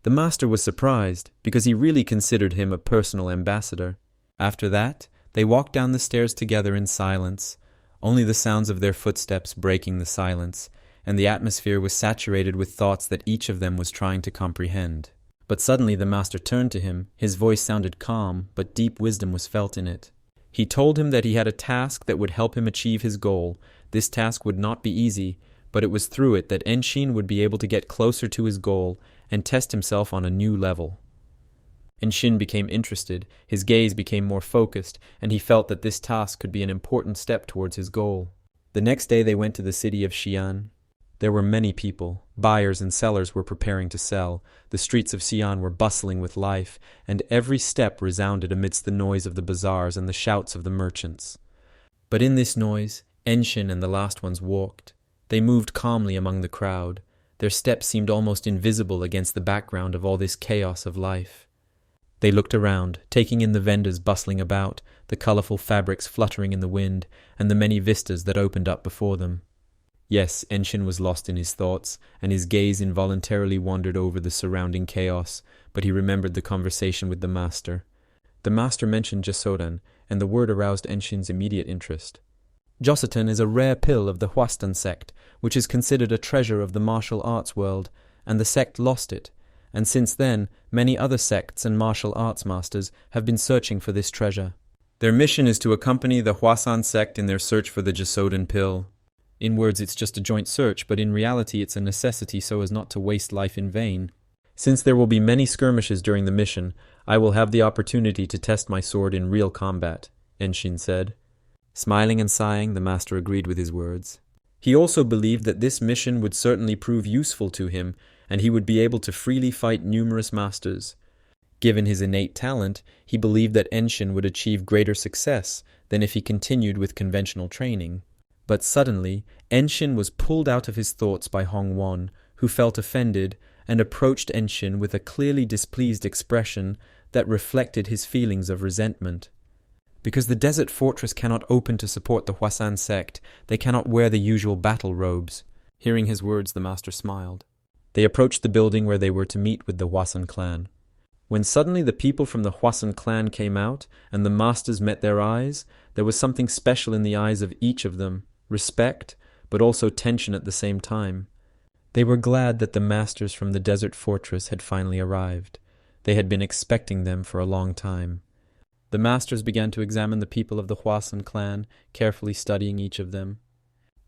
The master was surprised, because he really considered him a personal ambassador. After that, they walked down the stairs together in silence, only the sounds of their footsteps breaking the silence, and the atmosphere was saturated with thoughts that each of them was trying to comprehend. But suddenly the master turned to him. His voice sounded calm, but deep wisdom was felt in it. He told him that he had a task that would help him achieve his goal. This task would not be easy, but it was through it that Enshin would be able to get closer to his goal and test himself on a new level. Enshin became interested, his gaze became more focused, and he felt that this task could be an important step towards his goal. The next day they went to the city of Xi'an. There were many people. Buyers and sellers were preparing to sell. The streets of Xi'an were bustling with life, and every step resounded amidst the noise of the bazaars and the shouts of the merchants. But in this noise, Enshin and the last ones walked. They moved calmly among the crowd. Their steps seemed almost invisible against the background of all this chaos of life. They looked around, taking in the vendors bustling about, the colorful fabrics fluttering in the wind, and the many vistas that opened up before them. Yes, Enshin was lost in his thoughts, and his gaze involuntarily wandered over the surrounding chaos, but he remembered the conversation with the master. The master mentioned Josodan, and the word aroused Enshin's immediate interest. Josodan is a rare pill of the Hwastan sect, which is considered a treasure of the martial arts world, and the sect lost it, and since then, many other sects and martial arts masters have been searching for this treasure. Their mission is to accompany the Hwasan sect in their search for the Jasoden pill. In words, it's just a joint search, but in reality it's a necessity so as not to waste life in vain. Since there will be many skirmishes during the mission, I will have the opportunity to test my sword in real combat, Enshin said. Smiling and sighing, the master agreed with his words. He also believed that this mission would certainly prove useful to him, and he would be able to freely fight numerous masters. Given his innate talent, he believed that Enshin would achieve greater success than if he continued with conventional training. But suddenly, Enshin was pulled out of his thoughts by Hongwon, who felt offended and approached Enshin with a clearly displeased expression that reflected his feelings of resentment. Because the desert fortress cannot open to support the Hwasan sect, they cannot wear the usual battle robes. Hearing his words, the master smiled. They approached the building where they were to meet with the Hwasan clan. When suddenly the people from the Hwasan clan came out, and the masters met their eyes, there was something special in the eyes of each of them, respect, but also tension at the same time. They were glad that the masters from the desert fortress had finally arrived. They had been expecting them for a long time. The masters began to examine the people of the Hwasan clan, carefully studying each of them.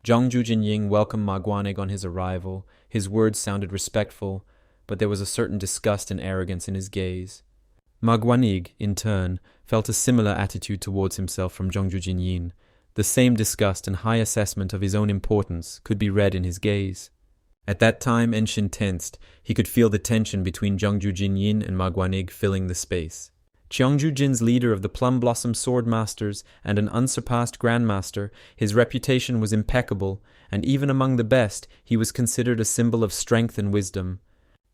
Zhongju Jinying welcomed Ma Guaneg on his arrival. His words sounded respectful, but there was a certain disgust and arrogance in his gaze. Ma Guaneg, in turn, felt a similar attitude towards himself from Zhongju Jinyin. The same disgust and high assessment of his own importance could be read in his gaze. At that time, Enshin tensed. He could feel the tension between Zhongju Jinyin and Ma Guaneg filling the space. Cheongju Jin's leader of the Plum Blossom Sword Masters and an unsurpassed Grandmaster, his reputation was impeccable, and even among the best, he was considered a symbol of strength and wisdom.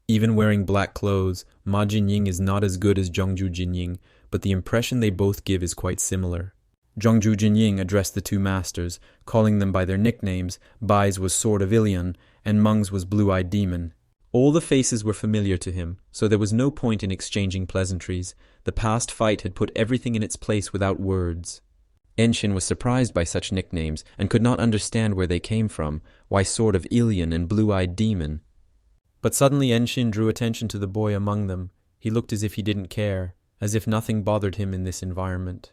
Even wearing black clothes, Ma Jinying is not as good as Zhongju Jinying, but the impression they both give is quite similar. Zhongju Jinying addressed the two masters, calling them by their nicknames. Bai's was Sword of Ilion, and Meng's was Blue-Eyed Demon. All the faces were familiar to him, so there was no point in exchanging pleasantries. The past fight had put everything in its place without words. Enshin was surprised by such nicknames, and could not understand where they came from. Why Sword of Ilion and Blue-Eyed Demon? But suddenly Enshin drew attention to the boy among them. He looked as if he didn't care, as if nothing bothered him in this environment.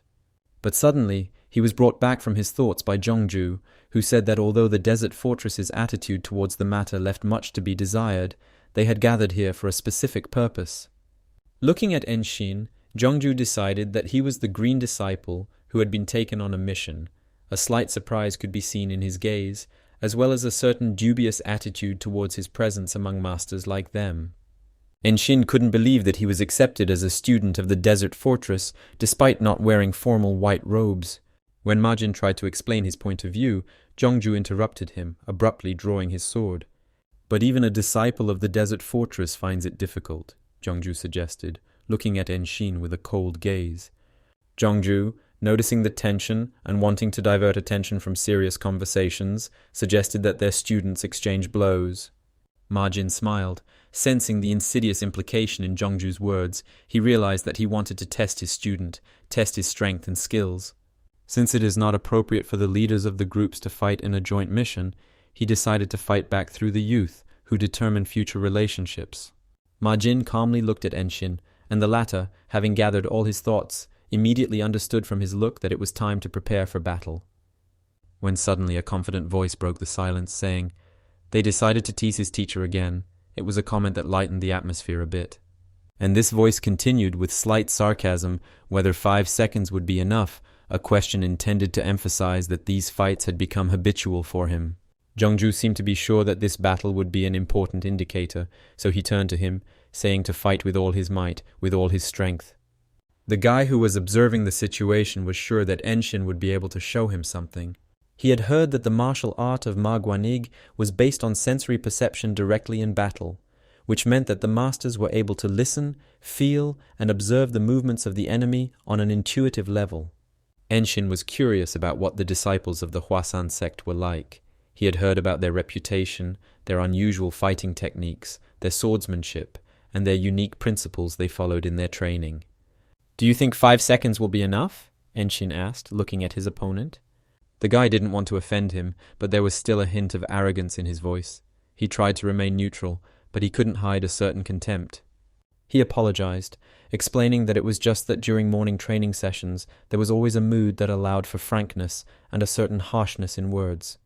But suddenly, he was brought back from his thoughts by Zhongju, who said that although the desert fortress's attitude towards the matter left much to be desired, they had gathered here for a specific purpose. Looking at Enshin, Zhongju decided that he was the green disciple who had been taken on a mission. A slight surprise could be seen in his gaze, as well as a certain dubious attitude towards his presence among masters like them. Enshin couldn't believe that he was accepted as a student of the desert fortress, despite not wearing formal white robes. When Majin tried to explain his point of view, Zhongju interrupted him, abruptly drawing his sword. But even a disciple of the desert fortress finds it difficult, Zhongju suggested, looking at Enshin with a cold gaze. Zhongju, noticing the tension and wanting to divert attention from serious conversations, suggested that their students exchange blows. Majin smiled. Sensing the insidious implication in Zhongju's words, he realized that he wanted to test his student, test his strength and skills. Since it is not appropriate for the leaders of the groups to fight in a joint mission, he decided to fight back through the youth, who determine future relationships. Majin calmly looked at Enshin, and the latter, having gathered all his thoughts, immediately understood from his look that it was time to prepare for battle. When suddenly a confident voice broke the silence, saying, "They decided to tease his teacher again." It was a comment that lightened the atmosphere a bit. And this voice continued with slight sarcasm whether 5 seconds would be enough, a question intended to emphasize that these fights had become habitual for him. Zhongju seemed to be sure that this battle would be an important indicator, so he turned to him, saying to fight with all his might, with all his strength. The guy who was observing the situation was sure that Enshin would be able to show him something. He had heard that the martial art of Ma Guaneg was based on sensory perception directly in battle, which meant that the masters were able to listen, feel, and observe the movements of the enemy on an intuitive level. Enshin was curious about what the disciples of the Hwasan sect were like. He had heard about their reputation, their unusual fighting techniques, their swordsmanship, and their unique principles they followed in their training. "Do you think 5 seconds will be enough?" Enshin asked, looking at his opponent. The guy didn't want to offend him, but there was still a hint of arrogance in his voice. He tried to remain neutral, but he couldn't hide a certain contempt. He apologized, explaining that it was just that during morning training sessions there was always a mood that allowed for frankness and a certain harshness in words.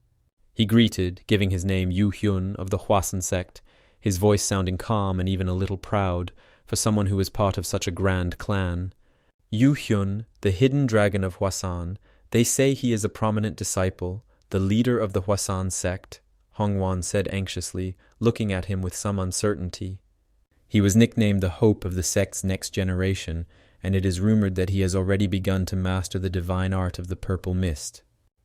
He greeted, giving his name Yu Hyun of the Hwasan sect, his voice sounding calm and even a little proud for someone who was part of such a grand clan. Yu Hyun, the hidden dragon of Hwasan, they say he is a prominent disciple, the leader of the Hwasan sect, Hongwan said anxiously, looking at him with some uncertainty. He was nicknamed the hope of the sect's next generation, and it is rumored that he has already begun to master the divine art of the purple mist.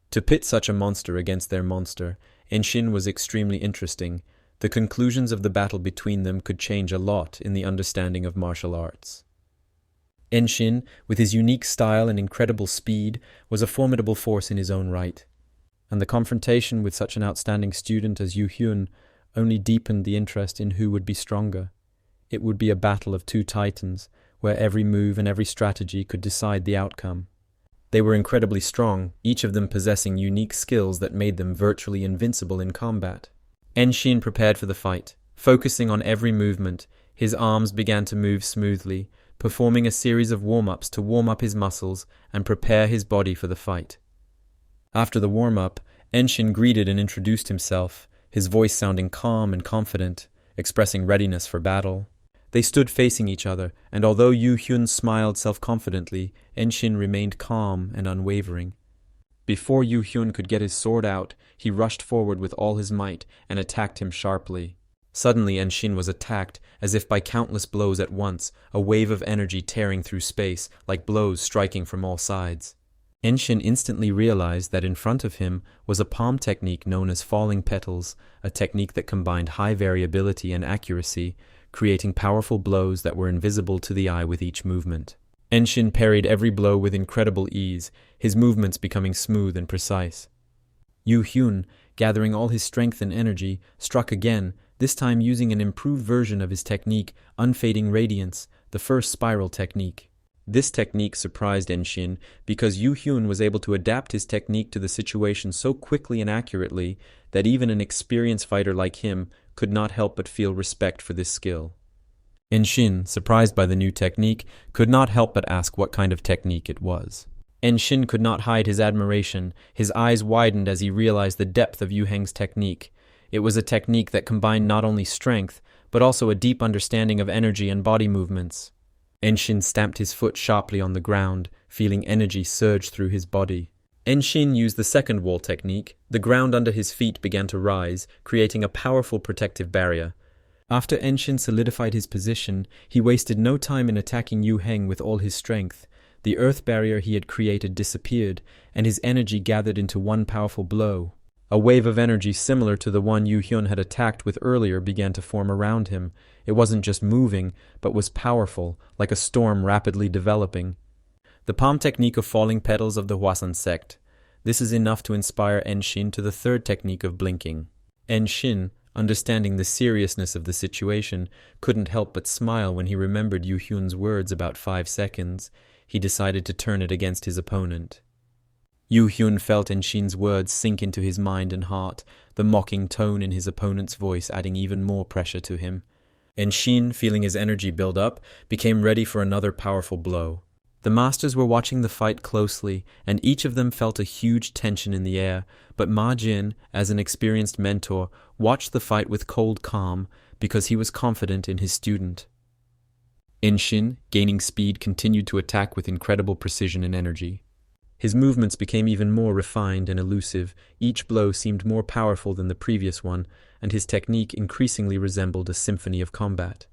To pit such a monster against their monster, Enshin was extremely interesting. The conclusions of the battle between them could change a lot in the understanding of martial arts. Enshin, with his unique style and incredible speed, was a formidable force in his own right, and the confrontation with such an outstanding student as Yu Hyun only deepened the interest in who would be stronger. It would be a battle of two titans, where every move and every strategy could decide the outcome. They were incredibly strong, each of them possessing unique skills that made them virtually invincible in combat. Enshin prepared for the fight. Focusing on every movement, his arms began to move smoothly, performing a series of warm-ups to warm up his muscles and prepare his body for the fight. After the warm-up, Enshin greeted and introduced himself, his voice sounding calm and confident, expressing readiness for battle. They stood facing each other, and although Yu Hyun smiled self-confidently, Enshin remained calm and unwavering. Before Yu Hyun could get his sword out, he rushed forward with all his might and attacked him sharply. Suddenly Enshin was attacked, as if by countless blows at once, a wave of energy tearing through space, like blows striking from all sides. Enshin instantly realized that in front of him was a palm technique known as falling petals, a technique that combined high variability and accuracy, creating powerful blows that were invisible to the eye with each movement. Enshin parried every blow with incredible ease, his movements becoming smooth and precise. Yu Hyun, gathering all his strength and energy, struck again, this time using an improved version of his technique, Unfading Radiance, the first spiral technique. This technique surprised Enshin because Yu Hyun was able to adapt his technique to the situation so quickly and accurately that even an experienced fighter like him could not help but feel respect for this skill. Enshin, surprised by the new technique, could not help but ask what kind of technique it was. Enshin could not hide his admiration. His eyes widened as he realized the depth of Yu Heng's technique. It was a technique that combined not only strength, but also a deep understanding of energy and body movements. Enshin stamped his foot sharply on the ground, feeling energy surge through his body. Enshin used the second wall technique. The ground under his feet began to rise, creating a powerful protective barrier. After Enshin solidified his position, he wasted no time in attacking Yu Heng with all his strength. The earth barrier he had created disappeared, and his energy gathered into one powerful blow. A wave of energy similar to the one Yu Hyun had attacked with earlier began to form around him. It wasn't just moving, but was powerful, like a storm rapidly developing. The palm technique of falling petals of the Hwasan sect. This is enough to inspire Enshin to the third technique of blinking. Enshin, understanding the seriousness of the situation, couldn't help but smile when he remembered Yu Hyun's words about 5 seconds. He decided to turn it against his opponent. Yu Hyun felt Enshin's words sink into his mind and heart, the mocking tone in his opponent's voice adding even more pressure to him. Enshin, feeling his energy build up, became ready for another powerful blow. The masters were watching the fight closely, and each of them felt a huge tension in the air, but Ma Jin, as an experienced mentor, watched the fight with cold calm because he was confident in his student. Enshin, gaining speed, continued to attack with incredible precision and energy. His movements became even more refined and elusive, each blow seemed more powerful than the previous one, and his technique increasingly resembled a symphony of combat.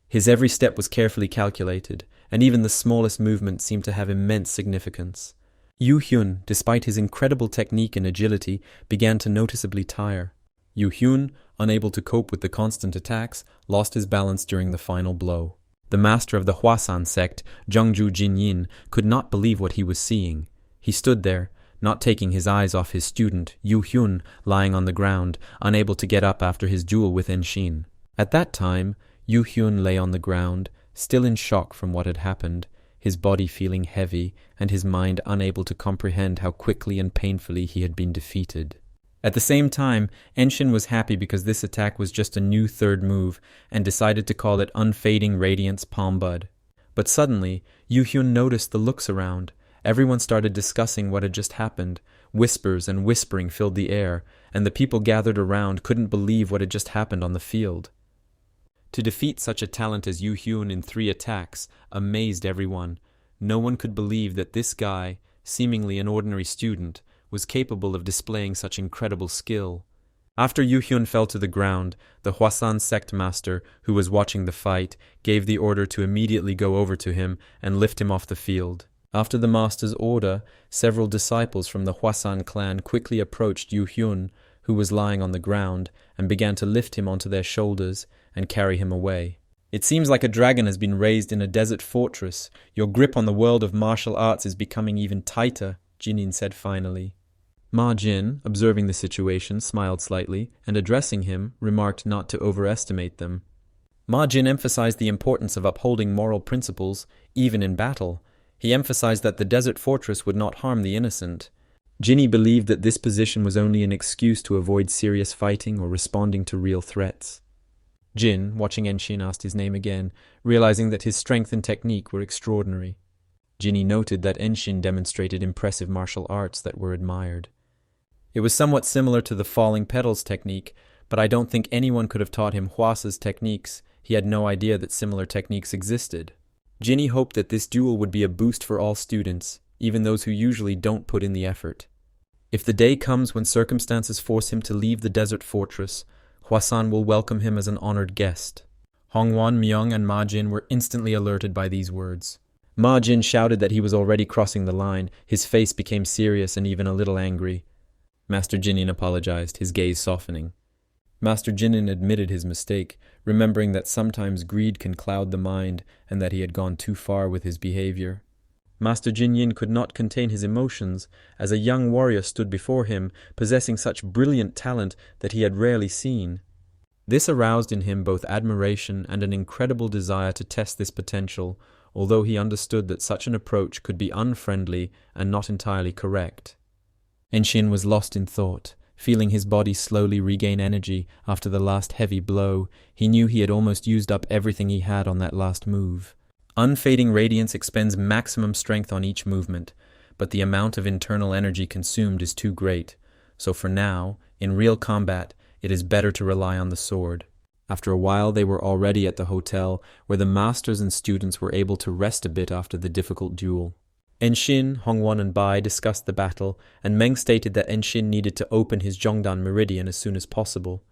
His every step was carefully calculated, and even the smallest movement seemed to have immense significance. Yu Hyun, despite his incredible technique and agility, began to noticeably tire. Yu Hyun, unable to cope with the constant attacks, lost his balance during the final blow. The master of the Hwasan sect, Jeongju Jinyin, could not believe what he was seeing. He stood there, not taking his eyes off his student, Yu Hyun, lying on the ground, unable to get up after his duel with Enshin. At that time, Yu Hyun lay on the ground, still in shock from what had happened, his body feeling heavy and his mind unable to comprehend how quickly and painfully he had been defeated. At the same time, Enshin was happy because this attack was just a new third move and decided to call it Unfading Radiance Palm Bud. But suddenly, Yu-hyun noticed the looks around. Everyone started discussing what had just happened. Whispers and whispering filled the air, and the people gathered around couldn't believe what had just happened on the field. To defeat such a talent as Yu-hyun in 3 attacks amazed everyone. No one could believe that this guy, seemingly an ordinary student, was capable of displaying such incredible skill. After Yu-hyun fell to the ground, the Hwasan sect master, who was watching the fight, gave the order to immediately go over to him and lift him off the field. After the master's order, several disciples from the Hwasan clan quickly approached Yu-hyun, who was lying on the ground, and began to lift him onto their shoulders and carry him away. "It seems like a dragon has been raised in a desert fortress. Your grip on the world of martial arts is becoming even tighter," Jinin said finally. Ma Jin, observing the situation, smiled slightly, and addressing him, remarked not to overestimate them. Ma Jin emphasized the importance of upholding moral principles, even in battle. He emphasized that the desert fortress would not harm the innocent. Jinny believed that this position was only an excuse to avoid serious fighting or responding to real threats. Jin, watching Enshin, asked his name again, realizing that his strength and technique were extraordinary. Jinny noted that Enshin demonstrated impressive martial arts that were admired. It was somewhat similar to the falling petals technique, but I don't think anyone could have taught him Hwasa's techniques. He had no idea that similar techniques existed. Jinny hoped that this duel would be a boost for all students, even those who usually don't put in the effort. If the day comes when circumstances force him to leave the desert fortress, Hwasan will welcome him as an honored guest. Hongwon, Myung, and Ma Jin were instantly alerted by these words. Ma Jin shouted that he was already crossing the line. His face became serious and even a little angry. Master Jinin apologized, his gaze softening. Master Jinin admitted his mistake, remembering that sometimes greed can cloud the mind and that he had gone too far with his behavior. Master Jinyin could not contain his emotions as a young warrior stood before him, possessing such brilliant talent that he had rarely seen. This aroused in him both admiration and an incredible desire to test this potential, although he understood that such an approach could be unfriendly and not entirely correct. Enshin was lost in thought. Feeling his body slowly regain energy after the last heavy blow, he knew he had almost used up everything he had on that last move. Unfading radiance expends maximum strength on each movement, but the amount of internal energy consumed is too great, so for now, in real combat, it is better to rely on the sword. After a while they were already at the hotel, where the masters and students were able to rest a bit after the difficult duel. Enshin, Hongwon, and Bai discussed the battle, and Meng stated that Enshin needed to open his Zhongdan meridian as soon as possible.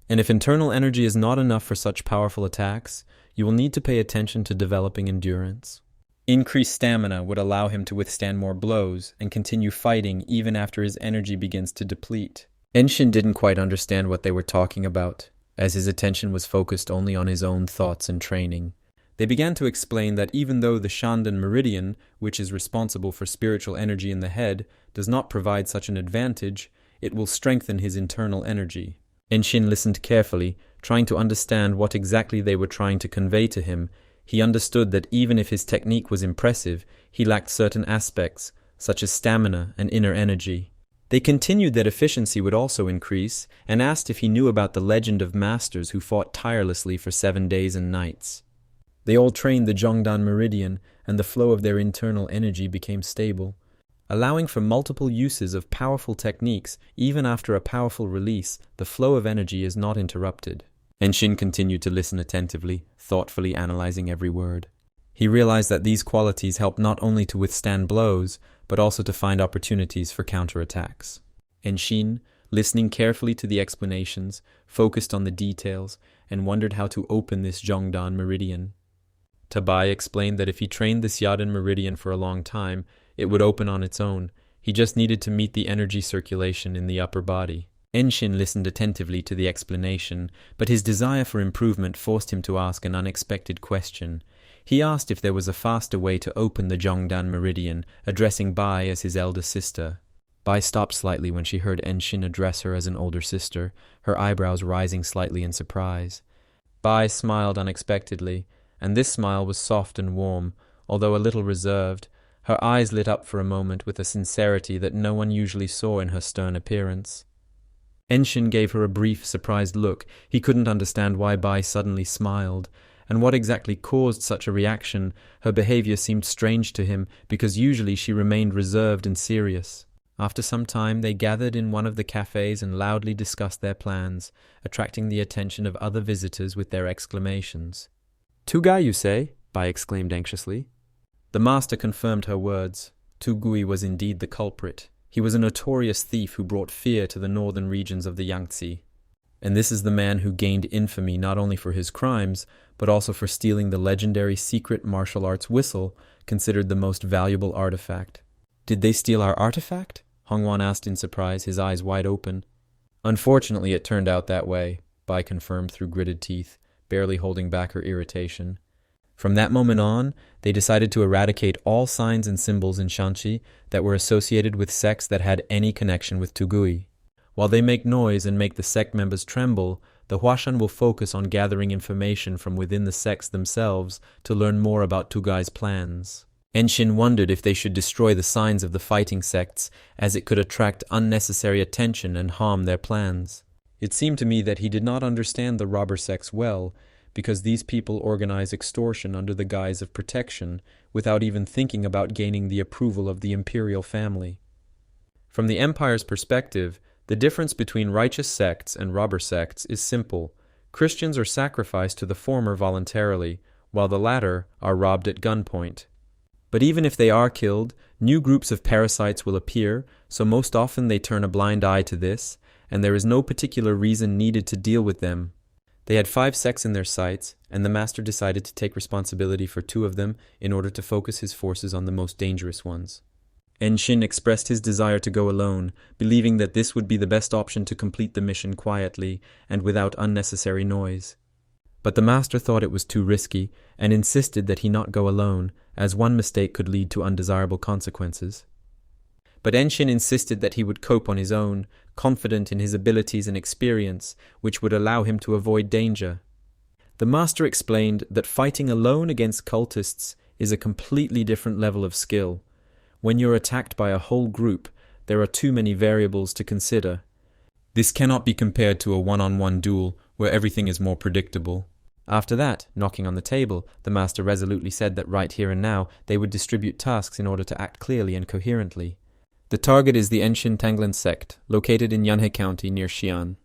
And if internal energy is not enough for such powerful attacks, you will need to pay attention to developing endurance. Increased stamina would allow him to withstand more blows and continue fighting even after his energy begins to deplete. Enshin didn't quite understand what they were talking about, as his attention was focused only on his own thoughts and training. They began to explain that even though the Shandan meridian, which is responsible for spiritual energy in the head, does not provide such an advantage, it will strengthen his internal energy. Enshin listened carefully, trying to understand what exactly they were trying to convey to him. He understood that even if his technique was impressive, he lacked certain aspects, such as stamina and inner energy. They continued that efficiency would also increase, and asked if he knew about the legend of masters who fought tirelessly for 7 days and nights. They all trained the Zhongdan meridian, and the flow of their internal energy became stable, allowing for multiple uses of powerful techniques. Even after a powerful release, the flow of energy is not interrupted. Enshin continued to listen attentively, thoughtfully analyzing every word. He realized that these qualities helped not only to withstand blows, but also to find opportunities for counterattacks. Enshin, listening carefully to the explanations, focused on the details, and wondered how to open this Zhongdan meridian. Tabai explained that if he trained the Xiadan meridian for a long time, it would open on its own. He just needed to meet the energy circulation in the upper body. Enshin listened attentively to the explanation, but his desire for improvement forced him to ask an unexpected question. He asked if there was a faster way to open the Zhongdan meridian, addressing Bai as his elder sister. Bai stopped slightly when she heard Enshin address her as an older sister, her eyebrows rising slightly in surprise. Bai smiled unexpectedly, and this smile was soft and warm, although a little reserved. Her eyes lit up for a moment with a sincerity that no one usually saw in her stern appearance. Enshin gave her a brief, surprised look. He couldn't understand why Bai suddenly smiled, and what exactly caused such a reaction. Her behavior seemed strange to him, because usually she remained reserved and serious. After some time, they gathered in one of the cafes and loudly discussed their plans, attracting the attention of other visitors with their exclamations. "Tugai, you say?" Bai exclaimed anxiously. The master confirmed her words. Tugui was indeed the culprit. He was a notorious thief who brought fear to the northern regions of the Yangtze. And this is the man who gained infamy not only for his crimes, but also for stealing the legendary secret martial arts whistle, considered the most valuable artifact. "Did they steal our artifact?" Hongwan asked in surprise, his eyes wide open. "Unfortunately, it turned out that way," Bai confirmed through gritted teeth, barely holding back her irritation. From that moment on, they decided to eradicate all signs and symbols in Shanxi that were associated with sects that had any connection with Tugui. While they make noise and make the sect members tremble, the Huashan will focus on gathering information from within the sects themselves to learn more about Tugai's plans. Enshin wondered if they should destroy the signs of the fighting sects, as it could attract unnecessary attention and harm their plans. It seemed to me that he did not understand the robber sects well, because these people organize extortion under the guise of protection, without even thinking about gaining the approval of the imperial family. From the empire's perspective, the difference between righteous sects and robber sects is simple. Christians are sacrificed to the former voluntarily, while the latter are robbed at gunpoint. But even if they are killed, new groups of parasites will appear, so most often they turn a blind eye to this, and there is no particular reason needed to deal with them. They had 5 sects in their sights, and the master decided to take responsibility for 2 of them in order to focus his forces on the most dangerous ones. Enshin expressed his desire to go alone, believing that this would be the best option to complete the mission quietly and without unnecessary noise. But the master thought it was too risky, and insisted that he not go alone, as one mistake could lead to undesirable consequences. But Enshin insisted that he would cope on his own, confident in his abilities and experience, which would allow him to avoid danger. The master explained that fighting alone against cultists is a completely different level of skill. When you're attacked by a whole group, there are too many variables to consider. This cannot be compared to a one-on-one duel, where everything is more predictable. After that, knocking on the table, the master resolutely said that right here and now, they would distribute tasks in order to act clearly and coherently. The target is the Enshin Tanglan sect, located in Yanhe County near Xi'an.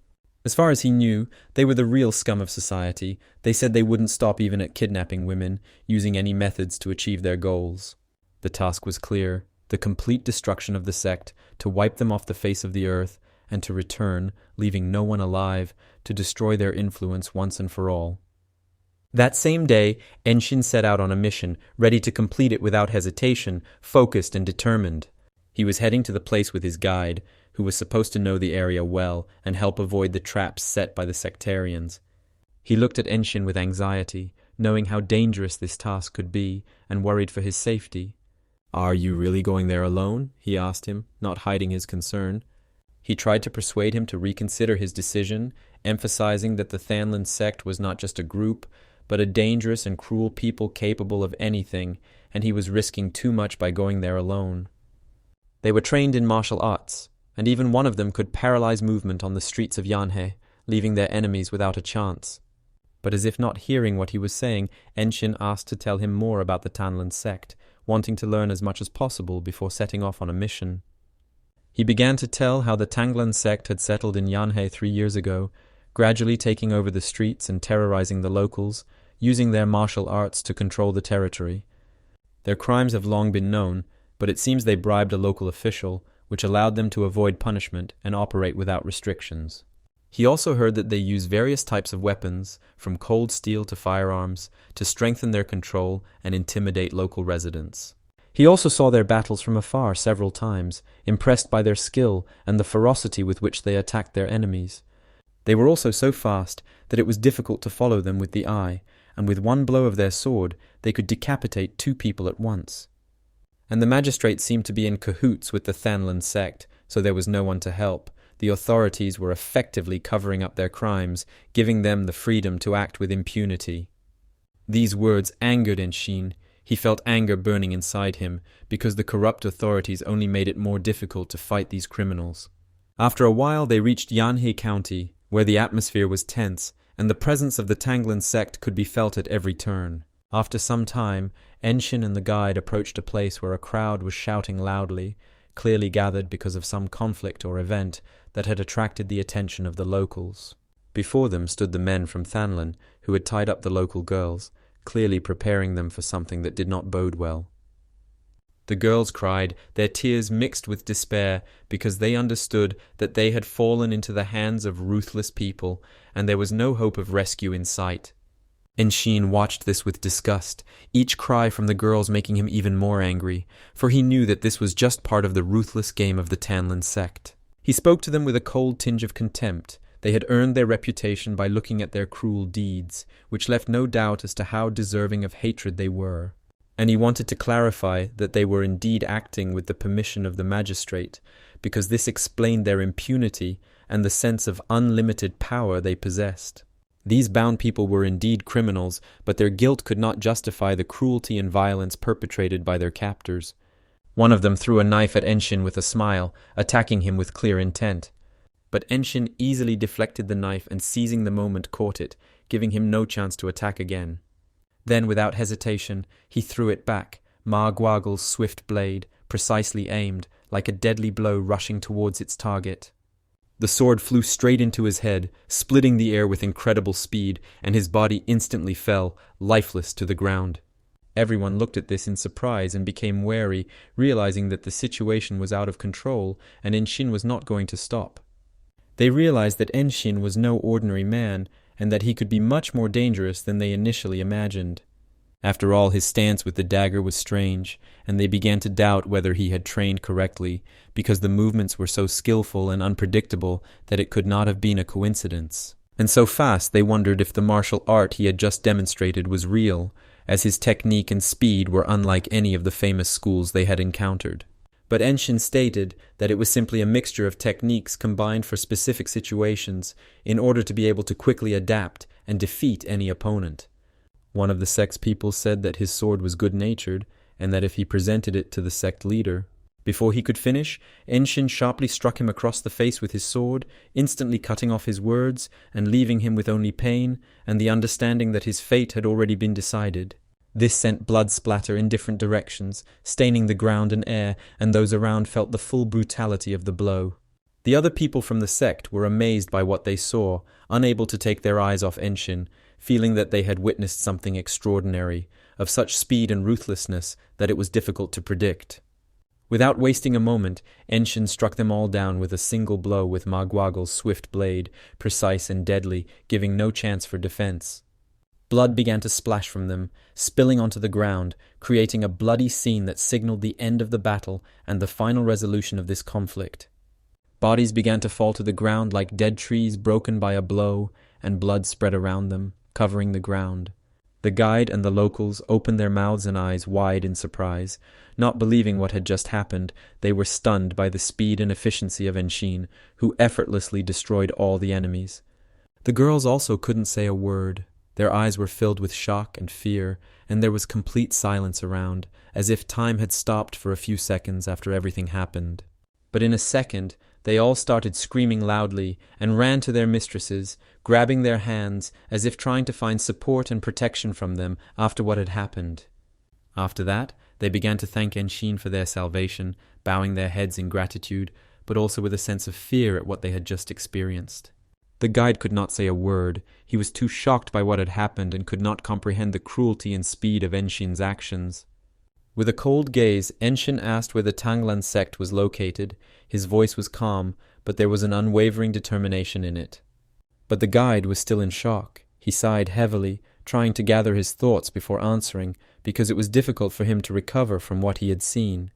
As far as he knew, they were the real scum of society. They said they wouldn't stop even at kidnapping women, using any methods to achieve their goals. The task was clear: the complete destruction of the sect, to wipe them off the face of the earth, and to return, leaving no one alive, to destroy their influence once and for all. That same day, Enshin set out on a mission, ready to complete it without hesitation, focused and determined. He was heading to the place with his guide, who was supposed to know the area well and help avoid the traps set by the sectarians. He looked at Enshin with anxiety, knowing how dangerous this task could be, and worried for his safety. "Are you really going there alone?" he asked him, not hiding his concern. He tried to persuade him to reconsider his decision, emphasizing that the Thanlin sect was not just a group, but a dangerous and cruel people capable of anything, and he was risking too much by going there alone. They were trained in martial arts, and even one of them could paralyze movement on the streets of Yanhe, leaving their enemies without a chance. But as if not hearing what he was saying, Enshin asked to tell him more about the Thanlin sect, wanting to learn as much as possible before setting off on a mission. He began to tell how the Tanglan sect had settled in Yanhe 3 years ago, gradually taking over the streets and terrorizing the locals, using their martial arts to control the territory. Their crimes have long been known, but it seems they bribed a local official, which allowed them to avoid punishment and operate without restrictions. He also heard that they use various types of weapons, from cold steel to firearms, to strengthen their control and intimidate local residents. He also saw their battles from afar several times, impressed by their skill and the ferocity with which they attacked their enemies. They were also so fast that it was difficult to follow them with the eye, and with one blow of their sword they could decapitate 2 people at once. And the magistrates seemed to be in cahoots with the Thanlin sect, so there was no one to help. The authorities were effectively covering up their crimes, giving them the freedom to act with impunity. These words angered Enshin. He felt anger burning inside him, because the corrupt authorities only made it more difficult to fight these criminals. After a while they reached Yanhei County, where the atmosphere was tense, and the presence of the Tanglan sect could be felt at every turn. After some time, Enshin and the guide approached a place where a crowd was shouting loudly, clearly gathered because of some conflict or event that had attracted the attention of the locals. Before them stood the men from Thanlan, who had tied up the local girls, clearly preparing them for something that did not bode well. The girls cried, their tears mixed with despair, because they understood that they had fallen into the hands of ruthless people, and there was no hope of rescue in sight. Enshin watched this with disgust, each cry from the girls making him even more angry, for he knew that this was just part of the ruthless game of the Tanglan sect. He spoke to them with a cold tinge of contempt. They had earned their reputation by looking at their cruel deeds, which left no doubt as to how deserving of hatred they were. And he wanted to clarify that they were indeed acting with the permission of the magistrate, because this explained their impunity and the sense of unlimited power they possessed. These bound people were indeed criminals, but their guilt could not justify the cruelty and violence perpetrated by their captors. One of them threw a knife at Enshin with a smile, attacking him with clear intent. But Enshin easily deflected the knife and seizing the moment caught it, giving him no chance to attack again. Then, without hesitation, he threw it back, Margwaggle's swift blade, precisely aimed, like a deadly blow rushing towards its target. The sword flew straight into his head, splitting the air with incredible speed, and his body instantly fell, lifeless, to the ground. Everyone looked at this in surprise and became wary, realizing that the situation was out of control and Enshin was not going to stop. They realized that Enshin was no ordinary man, and that he could be much more dangerous than they initially imagined. After all, his stance with the dagger was strange, and they began to doubt whether he had trained correctly, because the movements were so skillful and unpredictable that it could not have been a coincidence. And so fast they wondered if the martial art he had just demonstrated was real, as his technique and speed were unlike any of the famous schools they had encountered. But Enshin stated that it was simply a mixture of techniques combined for specific situations in order to be able to quickly adapt and defeat any opponent. One of the sect's people said that his sword was good-natured and that if he presented it to the sect leader. Before he could finish, Enshin sharply struck him across the face with his sword, instantly cutting off his words and leaving him with only pain and the understanding that his fate had already been decided. This sent blood splatter in different directions, staining the ground and air, and those around felt the full brutality of the blow. The other people from the sect were amazed by what they saw, unable to take their eyes off Enshin, feeling that they had witnessed something extraordinary, of such speed and ruthlessness that it was difficult to predict. Without wasting a moment, Enshin struck them all down with a single blow with Margwaggle's swift blade, precise and deadly, giving no chance for defense. Blood began to splash from them, spilling onto the ground, creating a bloody scene that signaled the end of the battle and the final resolution of this conflict. Bodies began to fall to the ground like dead trees broken by a blow, and blood spread around them, covering the ground. The guide and the locals opened their mouths and eyes wide in surprise. Not believing what had just happened, they were stunned by the speed and efficiency of Enshin, who effortlessly destroyed all the enemies. The girls also couldn't say a word. Their eyes were filled with shock and fear, and there was complete silence around, as if time had stopped for a few seconds after everything happened. But in a second, they all started screaming loudly and ran to their mistresses, grabbing their hands as if trying to find support and protection from them after what had happened. After that, they began to thank Enshin for their salvation, bowing their heads in gratitude, but also with a sense of fear at what they had just experienced. The guide could not say a word. He was too shocked by what had happened and could not comprehend the cruelty and speed of Enshin's actions. With a cold gaze, Enshin asked where the Tanglan sect was located. His voice was calm, but there was an unwavering determination in it. But the guide was still in shock. He sighed heavily, trying to gather his thoughts before answering, because it was difficult for him to recover from what he had seen.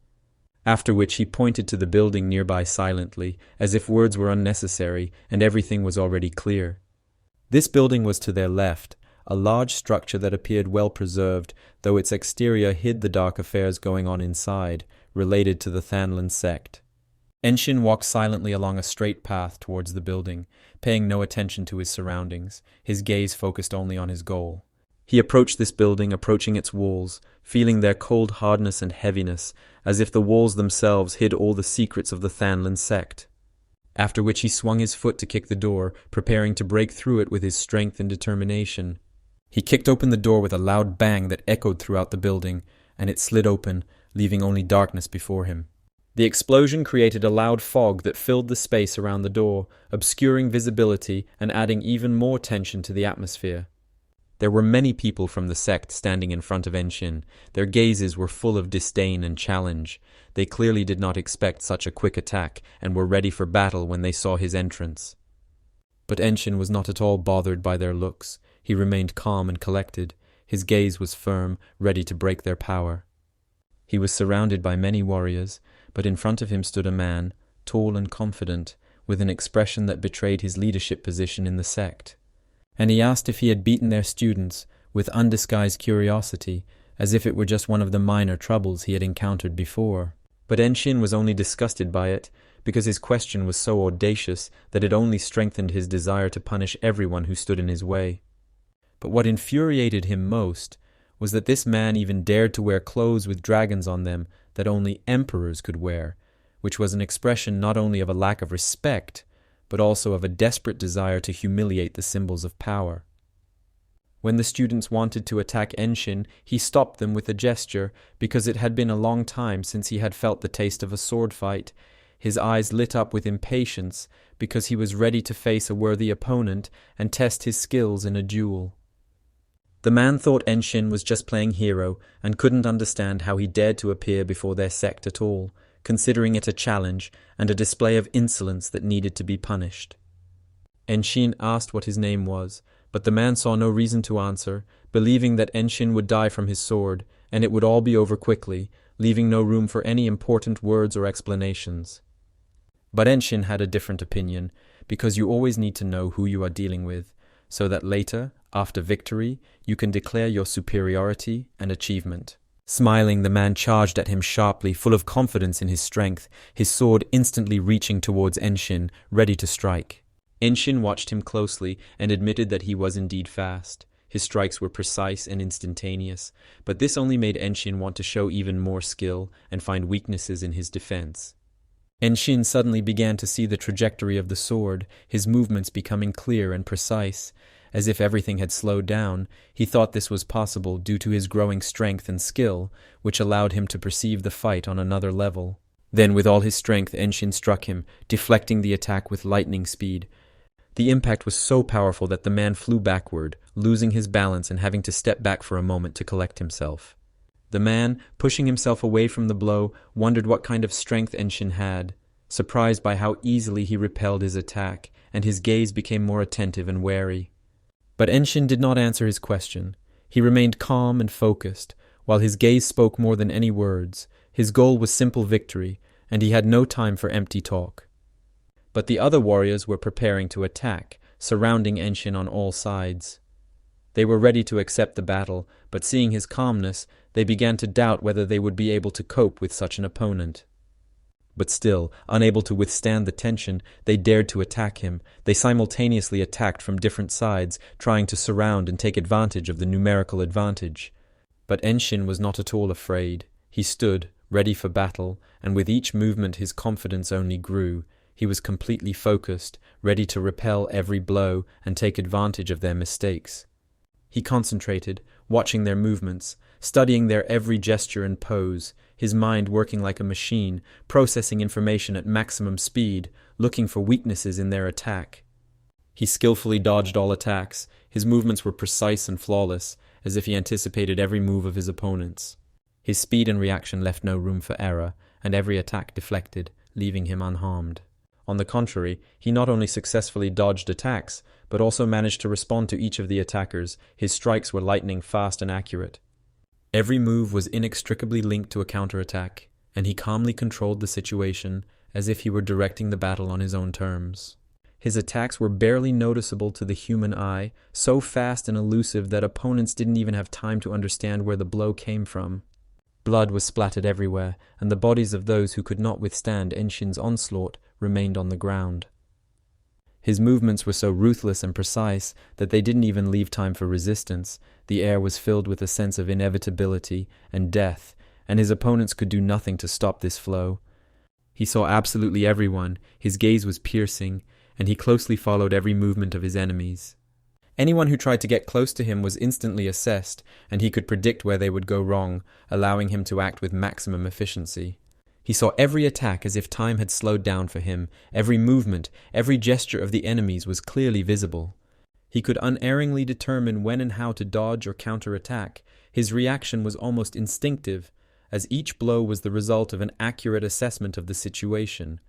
After which he pointed to the building nearby silently, as if words were unnecessary and everything was already clear. This building was to their left, a large structure that appeared well preserved, though its exterior hid the dark affairs going on inside, related to the Thanlan sect. Enshin walked silently along a straight path towards the building, paying no attention to his surroundings, his gaze focused only on his goal. He approached this building, approaching its walls, feeling their cold hardness and heaviness, as if the walls themselves hid all the secrets of the Thanlan sect. after which he swung his foot to kick the door, preparing to break through it with his strength and determination. He kicked open the door with a loud bang that echoed throughout the building, and it slid open, leaving only darkness before him. The explosion created a loud fog that filled the space around the door, obscuring visibility and adding even more tension to the atmosphere. There were many people from the sect standing in front of Enshin. Their gazes were full of disdain and challenge. They clearly did not expect such a quick attack and were ready for battle when they saw his entrance. But Enshin was not at all bothered by their looks. He remained calm and collected. His gaze was firm, ready to break their power. He was surrounded by many warriors, but in front of him stood a man, tall and confident, with an expression that betrayed his leadership position in the sect. And he asked if he had beaten their students, with undisguised curiosity, as if it were just one of the minor troubles he had encountered before. But Enshin was only disgusted by it, because his question was so audacious that it only strengthened his desire to punish everyone who stood in his way. But what infuriated him most was that this man even dared to wear clothes with dragons on them that only emperors could wear, which was an expression not only of a lack of respect, but also of a desperate desire to humiliate the symbols of power. When the students wanted to attack Enshin, he stopped them with a gesture, because it had been a long time since he had felt the taste of a sword fight. His eyes lit up with impatience, because he was ready to face a worthy opponent and test his skills in a duel. The man thought Enshin was just playing hero and couldn't understand how he dared to appear before their sect at all, considering it a challenge and a display of insolence that needed to be punished. Enshin asked what his name was, but the man saw no reason to answer, believing that Enshin would die from his sword, and it would all be over quickly, leaving no room for any important words or explanations. But Enshin had a different opinion, because you always need to know who you are dealing with, so that later, after victory, you can declare your superiority and achievement. Smiling, the man charged at him sharply, full of confidence in his strength, his sword instantly reaching towards Enshin, ready to strike. Enshin watched him closely and admitted that he was indeed fast. His strikes were precise and instantaneous, but this only made Enshin want to show even more skill and find weaknesses in his defense. Enshin suddenly began to see the trajectory of the sword, his movements becoming clear and precise. As if everything had slowed down, he thought this was possible due to his growing strength and skill, which allowed him to perceive the fight on another level. Then with all his strength, Enshin struck him, deflecting the attack with lightning speed. The impact was so powerful that the man flew backward, losing his balance and having to step back for a moment to collect himself. The man, pushing himself away from the blow, wondered what kind of strength Enshin had, surprised by how easily he repelled his attack, and his gaze became more attentive and wary. But Enshin did not answer his question. He remained calm and focused, while his gaze spoke more than any words. His goal was simple victory, and he had no time for empty talk. But the other warriors were preparing to attack, surrounding Enshin on all sides. They were ready to accept the battle, but seeing his calmness, they began to doubt whether they would be able to cope with such an opponent. But still, unable to withstand the tension, they dared to attack him. They simultaneously attacked from different sides, trying to surround and take advantage of the numerical advantage. But Enshin was not at all afraid. He stood, ready for battle, and with each movement his confidence only grew. He was completely focused, ready to repel every blow and take advantage of their mistakes. He concentrated, watching their movements, studying their every gesture and pose, his mind working like a machine, processing information at maximum speed, looking for weaknesses in their attack. He skillfully dodged all attacks. His movements were precise and flawless, as if he anticipated every move of his opponents. His speed and reaction left no room for error, and every attack deflected, leaving him unharmed. On the contrary, he not only successfully dodged attacks, but also managed to respond to each of the attackers. His strikes were lightning fast and accurate. Every move was inextricably linked to a counterattack, and he calmly controlled the situation as if he were directing the battle on his own terms. His attacks were barely noticeable to the human eye, so fast and elusive that opponents didn't even have time to understand where the blow came from. Blood was splattered everywhere, and the bodies of those who could not withstand Enshin's onslaught remained on the ground. His movements were so ruthless and precise that they didn't even leave time for resistance. The air was filled with a sense of inevitability and death, and his opponents could do nothing to stop this flow. He saw absolutely everyone, his gaze was piercing, and he closely followed every movement of his enemies. Anyone who tried to get close to him was instantly assessed, and he could predict where they would go wrong, allowing him to act with maximum efficiency. He saw every attack as if time had slowed down for him. Every movement, every gesture of the enemies was clearly visible. He could unerringly determine when and how to dodge or counterattack. His reaction was almost instinctive, as each blow was the result of an accurate assessment of the situation.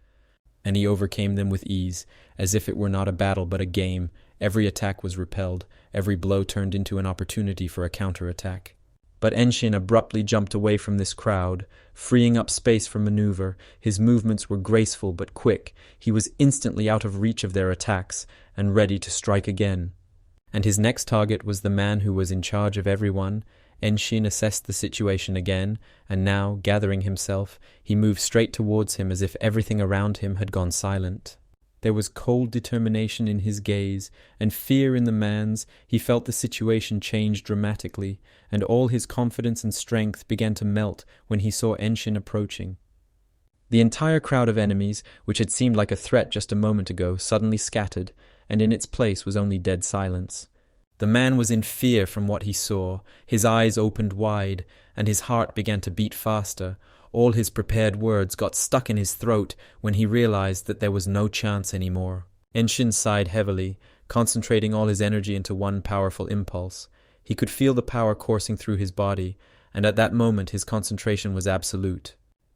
And he overcame them with ease, as if it were not a battle but a game. Every attack was repelled, every blow turned into an opportunity for a counterattack. But Enshin abruptly jumped away from this crowd, freeing up space for maneuver. His movements were graceful but quick. He was instantly out of reach of their attacks, and ready to strike again. And his next target was the man who was in charge of everyone. Enshin assessed the situation again, and now, gathering himself, he moved straight towards him as if everything around him had gone silent. There was cold determination in his gaze, and fear in the man's. He felt the situation change dramatically, and all his confidence and strength began to melt when he saw Enshin approaching. The entire crowd of enemies, which had seemed like a threat just a moment ago, suddenly scattered, and in its place was only dead silence. The man was in fear from what he saw. His eyes opened wide, and his heart began to beat faster. All his prepared words got stuck in his throat when he realized that there was no chance anymore. Enshin sighed heavily, concentrating all his energy into one powerful impulse. He could feel the power coursing through his body, and at that moment his concentration was absolute.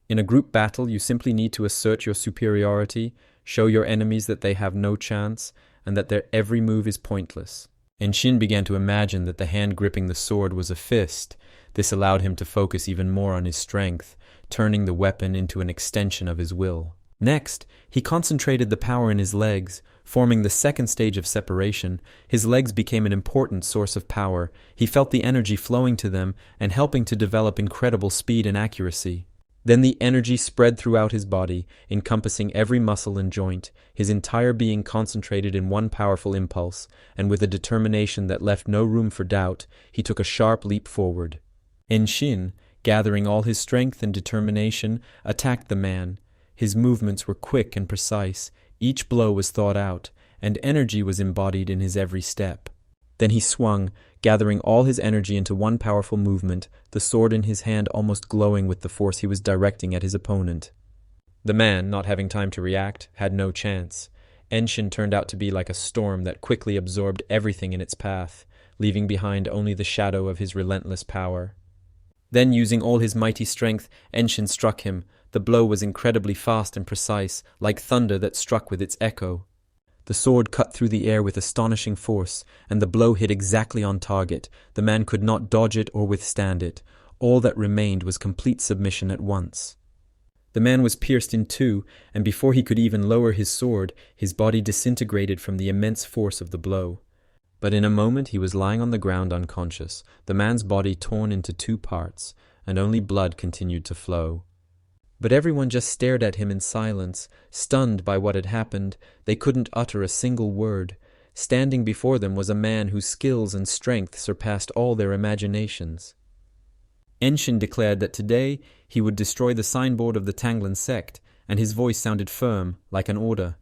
In a group battle, you simply need to assert your superiority, show your enemies that they have no chance, and that their every move is pointless. Enshin began to imagine that the hand gripping the sword was a fist. This allowed him to focus even more on his strength, turning the weapon into an extension of his will. Next, he concentrated the power in his legs, forming the second stage of separation. His legs became an important source of power. He felt the energy flowing to them and helping to develop incredible speed and accuracy. Then the energy spread throughout his body, encompassing every muscle and joint, his entire being concentrated in one powerful impulse, and with a determination that left no room for doubt, he took a sharp leap forward. Enshin, gathering all his strength and determination, attacked the man. His movements were quick and precise, each blow was thought out, and energy was embodied in his every step. Then he swung, gathering all his energy into one powerful movement, the sword in his hand almost glowing with the force he was directing at his opponent. The man, not having time to react, had no chance. Enshin turned out to be like a storm that quickly absorbed everything in its path, leaving behind only the shadow of his relentless power. Then, using all his mighty strength, Enshin struck him. The blow was incredibly fast and precise, like thunder that struck with its echo. The sword cut through the air with astonishing force, and the blow hit exactly on target. The man could not dodge it or withstand it. All that remained was complete submission at once. The man was pierced in two, and before he could even lower his sword, his body disintegrated from the immense force of the blow. But in a moment he was lying on the ground unconscious, the man's body torn into two parts, and only blood continued to flow. But everyone just stared at him in silence, stunned by what had happened. They couldn't utter a single word. Standing before them was a man whose skills and strength surpassed all their imaginations. Enshin declared that today he would destroy the signboard of the Tanglan sect, and his voice sounded firm, like an order.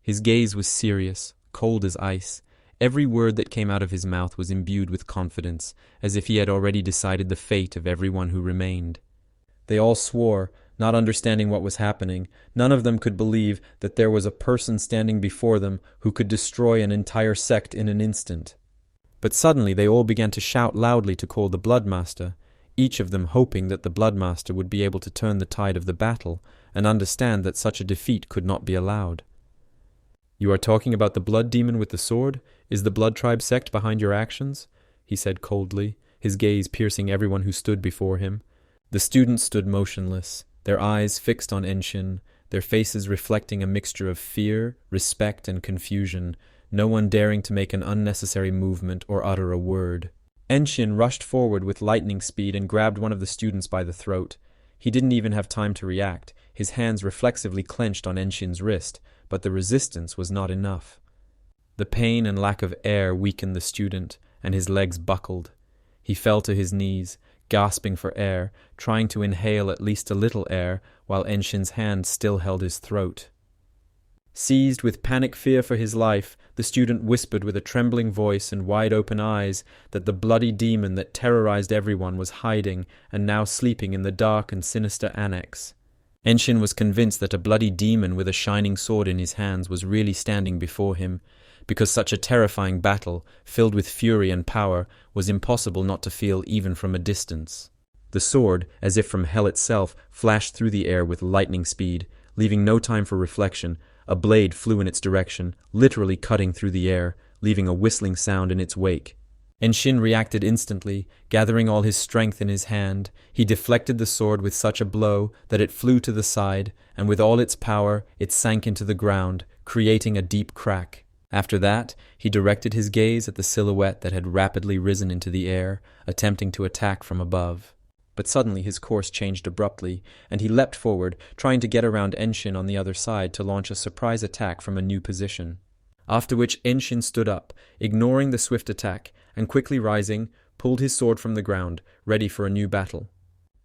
His gaze was serious, cold as ice. Every word that came out of his mouth was imbued with confidence, as if he had already decided the fate of everyone who remained. They all swore, not understanding what was happening. None of them could believe that there was a person standing before them who could destroy an entire sect in an instant. But suddenly they all began to shout loudly to call the Bloodmaster, each of them hoping that the Bloodmaster would be able to turn the tide of the battle and understand that such a defeat could not be allowed. "You are talking about the blood demon with the sword? Is the Blood Tribe sect behind your actions?" he said coldly, his gaze piercing everyone who stood before him. The students stood motionless, their eyes fixed on Enshin, their faces reflecting a mixture of fear, respect, and confusion, no one daring to make an unnecessary movement or utter a word. Enshin rushed forward with lightning speed and grabbed one of the students by the throat. He didn't even have time to react. His hands reflexively clenched on Enshin's wrist, but the resistance was not enough. The pain and lack of air weakened the student, and his legs buckled. He fell to his knees, gasping for air, trying to inhale at least a little air, while Enshin's hand still held his throat. Seized with panic fear for his life, the student whispered with a trembling voice and wide-open eyes that the bloody demon that terrorized everyone was hiding and now sleeping in the dark and sinister annex. Enshin was convinced that a bloody demon with a shining sword in his hands was really standing before him, because such a terrifying battle, filled with fury and power, was impossible not to feel even from a distance. The sword, as if from hell itself, flashed through the air with lightning speed, leaving no time for reflection. A blade flew in its direction, literally cutting through the air, leaving a whistling sound in its wake. Enshin reacted instantly, gathering all his strength in his hand. He deflected the sword with such a blow that it flew to the side, and with all its power it sank into the ground, creating a deep crack. After that, he directed his gaze at the silhouette that had rapidly risen into the air, attempting to attack from above. But suddenly his course changed abruptly, and he leapt forward, trying to get around Enshin on the other side to launch a surprise attack from a new position. After which Enshin stood up, ignoring the swift attack, and quickly rising, pulled his sword from the ground, ready for a new battle.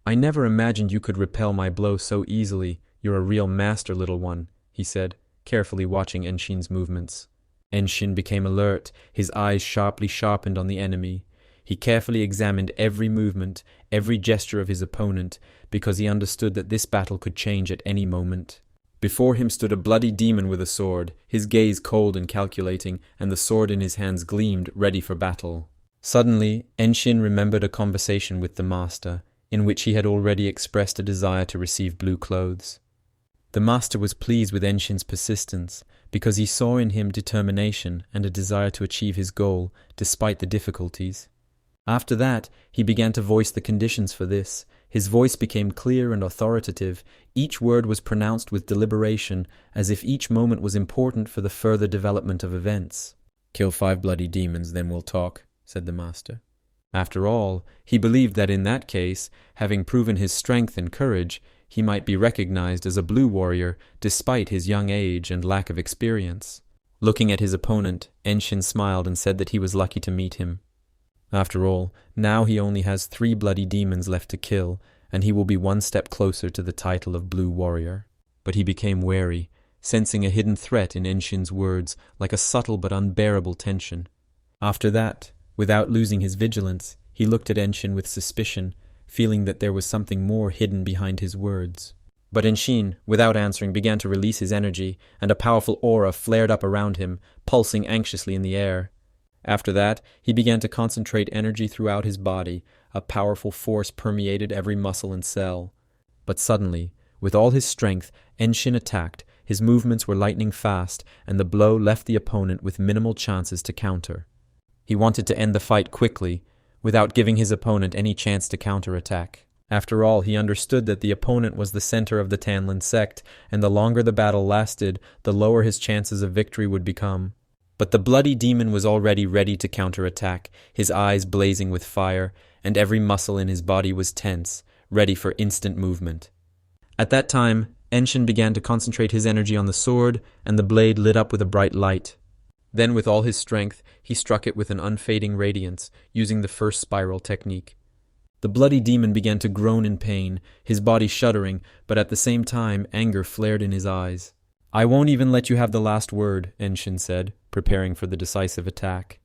"I never imagined you could repel my blow so easily. You're a real master, little one," he said, carefully watching Enshin's movements. Enshin became alert, his eyes sharply sharpened on the enemy. He carefully examined every movement, every gesture of his opponent, because he understood that this battle could change at any moment. Before him stood a bloody demon with a sword, his gaze cold and calculating, and the sword in his hands gleamed, ready for battle. Suddenly, Enshin remembered a conversation with the master, in which he had already expressed a desire to receive blue clothes. The master was pleased with Enshin's persistence, because he saw in him determination and a desire to achieve his goal, despite the difficulties. After that, he began to voice the conditions for this. His voice became clear and authoritative. Each word was pronounced with deliberation, as if each moment was important for the further development of events. "Kill 5 bloody demons, then we'll talk," said the master. After all, he believed that in that case, having proven his strength and courage, he might be recognized as a blue warrior despite his young age and lack of experience. Looking at his opponent, Enshin smiled and said that he was lucky to meet him. After all, now he only has 3 bloody demons left to kill, and he will be one step closer to the title of Blue Warrior. But he became wary, sensing a hidden threat in Enshin's words, like a subtle but unbearable tension. After that, without losing his vigilance, he looked at Enshin with suspicion, feeling that there was something more hidden behind his words. But Enshin, without answering, began to release his energy, and a powerful aura flared up around him, pulsing anxiously in the air. After that, he began to concentrate energy throughout his body. A powerful force permeated every muscle and cell. But suddenly, with all his strength, Enshin attacked. His movements were lightning fast, and the blow left the opponent with minimal chances to counter. He wanted to end the fight quickly, without giving his opponent any chance to counterattack. After all, he understood that the opponent was the center of the Tanlin sect, and the longer the battle lasted, the lower his chances of victory would become. But the bloody demon was already ready to counterattack, his eyes blazing with fire, and every muscle in his body was tense, ready for instant movement. At that time, Enshin began to concentrate his energy on the sword, and the blade lit up with a bright light. Then, with all his strength, he struck it with an unfading radiance, using the first spiral technique. The bloody demon began to groan in pain, his body shuddering, but at the same time, anger flared in his eyes. "I won't even let you have the last word," Enshin said, preparing for the decisive attack.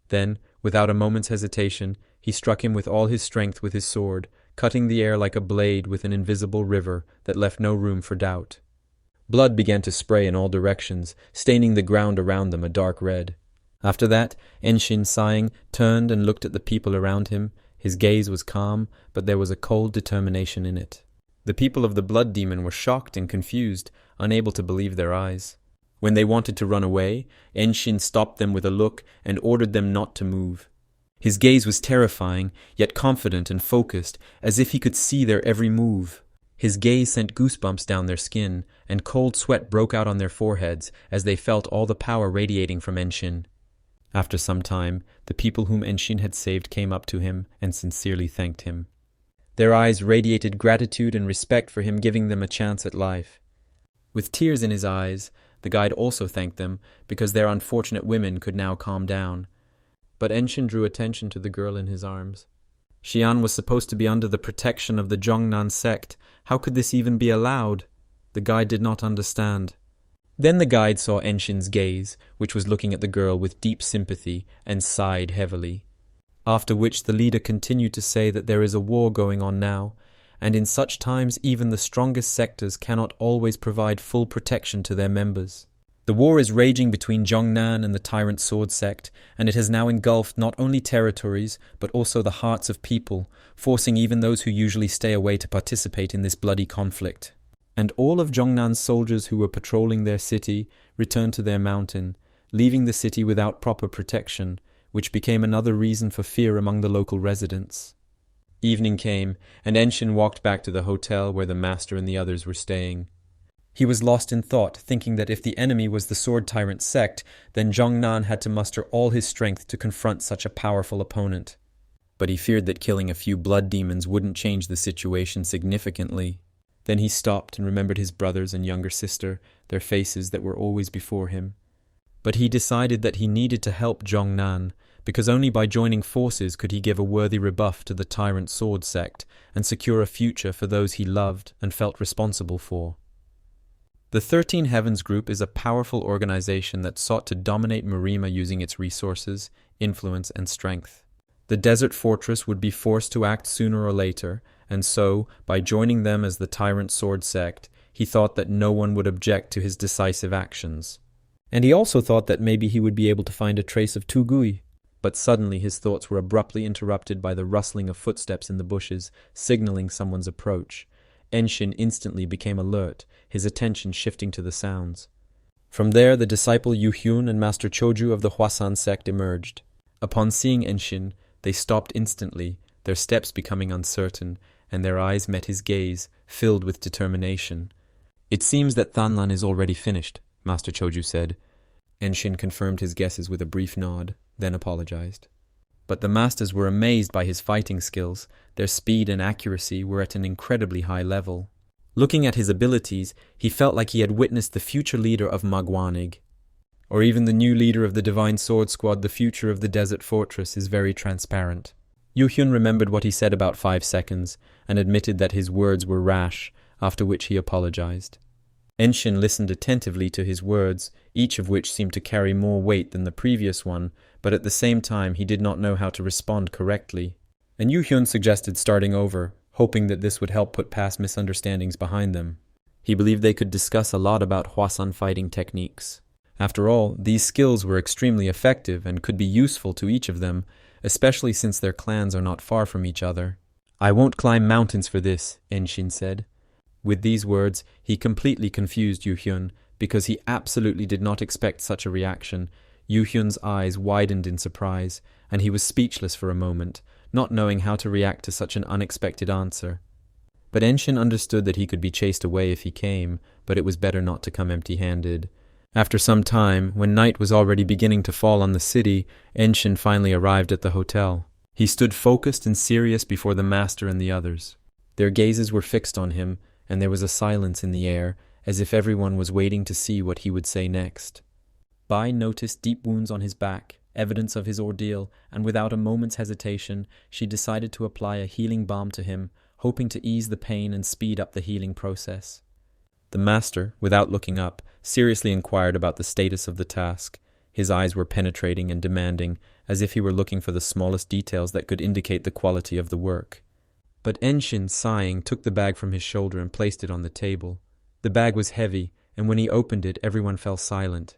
Then, without a moment's hesitation, he struck him with all his strength with his sword, cutting the air like a blade with an invisible river that left no room for doubt. Blood began to spray in all directions, staining the ground around them a dark red. After that, Enshin, sighing, turned and looked at the people around him. His gaze was calm, but there was a cold determination in it. The people of the blood demon were shocked and confused, unable to believe their eyes. When they wanted to run away, Enshin stopped them with a look and ordered them not to move. His gaze was terrifying, yet confident and focused, as if he could see their every move. His gaze sent goosebumps down their skin, and cold sweat broke out on their foreheads as they felt all the power radiating from Enshin. After some time, the people whom Enshin had saved came up to him and sincerely thanked him. Their eyes radiated gratitude and respect for him giving them a chance at life. With tears in his eyes, the guide also thanked them because their unfortunate women could now calm down. But Enshin drew attention to the girl in his arms. Xian was supposed to be under the protection of the Zhongnan sect. How could this even be allowed? The guide did not understand. Then the guide saw Enshin's gaze, which was looking at the girl with deep sympathy, and sighed heavily. After which the leader continued to say that there is a war going on now, and in such times even the strongest sectors cannot always provide full protection to their members. The war is raging between Zhongnan and the Tyrant Sword sect, and it has now engulfed not only territories, but also the hearts of people, forcing even those who usually stay away to participate in this bloody conflict. And all of Zhongnan's soldiers who were patrolling their city returned to their mountain, leaving the city without proper protection, which became another reason for fear among the local residents. Evening came, and Enshin walked back to the hotel where the master and the others were staying. He was lost in thought, thinking that if the enemy was the Sword Tyrant sect, then Zhongnan had to muster all his strength to confront such a powerful opponent. But he feared that killing a few blood demons wouldn't change the situation significantly. Then he stopped and remembered his brothers and younger sister, their faces that were always before him. But he decided that he needed to help Zhongnan, because only by joining forces could he give a worthy rebuff to the Tyrant Sword sect and secure a future for those he loved and felt responsible for. The 13 Heavens Group is a powerful organization that sought to dominate Marima using its resources, influence, and strength. The Desert Fortress would be forced to act sooner or later, and so, by joining them as the Tyrant Sword sect, he thought that no one would object to his decisive actions. And he also thought that maybe he would be able to find a trace of Tugui. But suddenly his thoughts were abruptly interrupted by the rustling of footsteps in the bushes, signaling someone's approach. Enshin instantly became alert, his attention shifting to the sounds. From there, the disciple Yu Hyun and Master Choju of the Hwasan sect emerged. Upon seeing Enshin, they stopped instantly, their steps becoming uncertain, and their eyes met his gaze, filled with determination. "It seems that Thanlan is already finished," Master Choju said. Enshin confirmed his guesses with a brief nod, then apologized. But the masters were amazed by his fighting skills. Their speed and accuracy were at an incredibly high level. Looking at his abilities, he felt like he had witnessed the future leader of Magwanig. Or even the new leader of the Divine Sword Squad. The future of the Desert Fortress is very transparent. Yu Hyun remembered what he said about 5 seconds, and admitted that his words were rash, after which he apologized. Enshin listened attentively to his words, each of which seemed to carry more weight than the previous one, but at the same time he did not know how to respond correctly. And Yu Hyun suggested starting over, hoping that this would help put past misunderstandings behind them. He believed they could discuss a lot about Hwasan fighting techniques. After all, these skills were extremely effective and could be useful to each of them, especially since their clans are not far from each other. "I won't climb mountains for this," Enshin said. With these words, he completely confused Yu Hyun, because he absolutely did not expect such a reaction. Yu Hyun's eyes widened in surprise, and he was speechless for a moment, not knowing how to react to such an unexpected answer. But Enshin understood that he could be chased away if he came, but it was better not to come empty-handed. After some time, when night was already beginning to fall on the city, Enshin finally arrived at the hotel. He stood focused and serious before the master and the others. Their gazes were fixed on him, and there was a silence in the air, as if everyone was waiting to see what he would say next. Bai noticed deep wounds on his back, evidence of his ordeal, and without a moment's hesitation, she decided to apply a healing balm to him, hoping to ease the pain and speed up the healing process. The master, without looking up, seriously inquired about the status of the task. His eyes were penetrating and demanding, as if he were looking for the smallest details that could indicate the quality of the work. But Enshin, sighing, took the bag from his shoulder and placed it on the table. The bag was heavy, and when he opened it, everyone fell silent.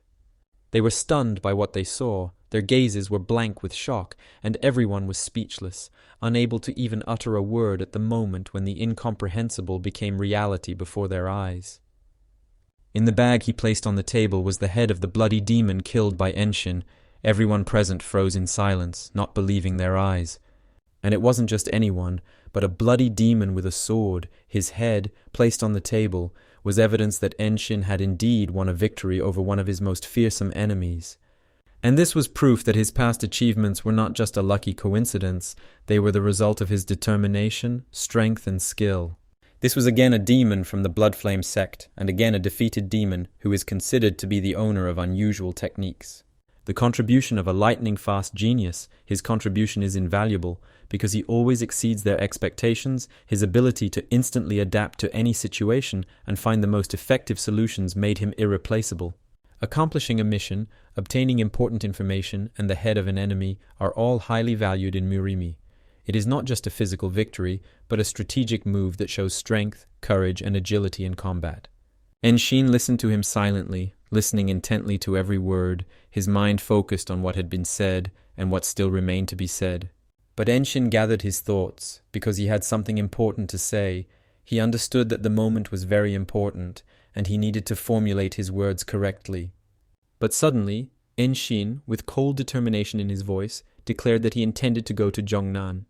They were stunned by what they saw, their gazes were blank with shock, and everyone was speechless, unable to even utter a word at the moment when the incomprehensible became reality before their eyes. In the bag he placed on the table was the head of the bloody demon killed by Enshin. Everyone present froze in silence, not believing their eyes. And it wasn't just anyone, but a bloody demon with a sword, his head, placed on the table, was evidence that Enshin had indeed won a victory over one of his most fearsome enemies. And this was proof that his past achievements were not just a lucky coincidence, they were the result of his determination, strength, and skill. This was again a demon from the Bloodflame sect, and again a defeated demon who is considered to be the owner of unusual techniques. the contribution of a lightning-fast genius, his contribution is invaluable because he always exceeds their expectations. His ability to instantly adapt to any situation and find the most effective solutions made him irreplaceable. Accomplishing a mission, obtaining important information, and the head of an enemy are all highly valued in Murimi. It is not just a physical victory, but a strategic move that shows strength, courage, and agility in combat. Enshin listened to him silently, listening intently to every word, his mind focused on what had been said and what still remained to be said. But Enshin gathered his thoughts, because he had something important to say. He understood that the moment was very important, and he needed to formulate his words correctly. But suddenly, Enshin, with cold determination in his voice, declared that he intended to go to Jongnan.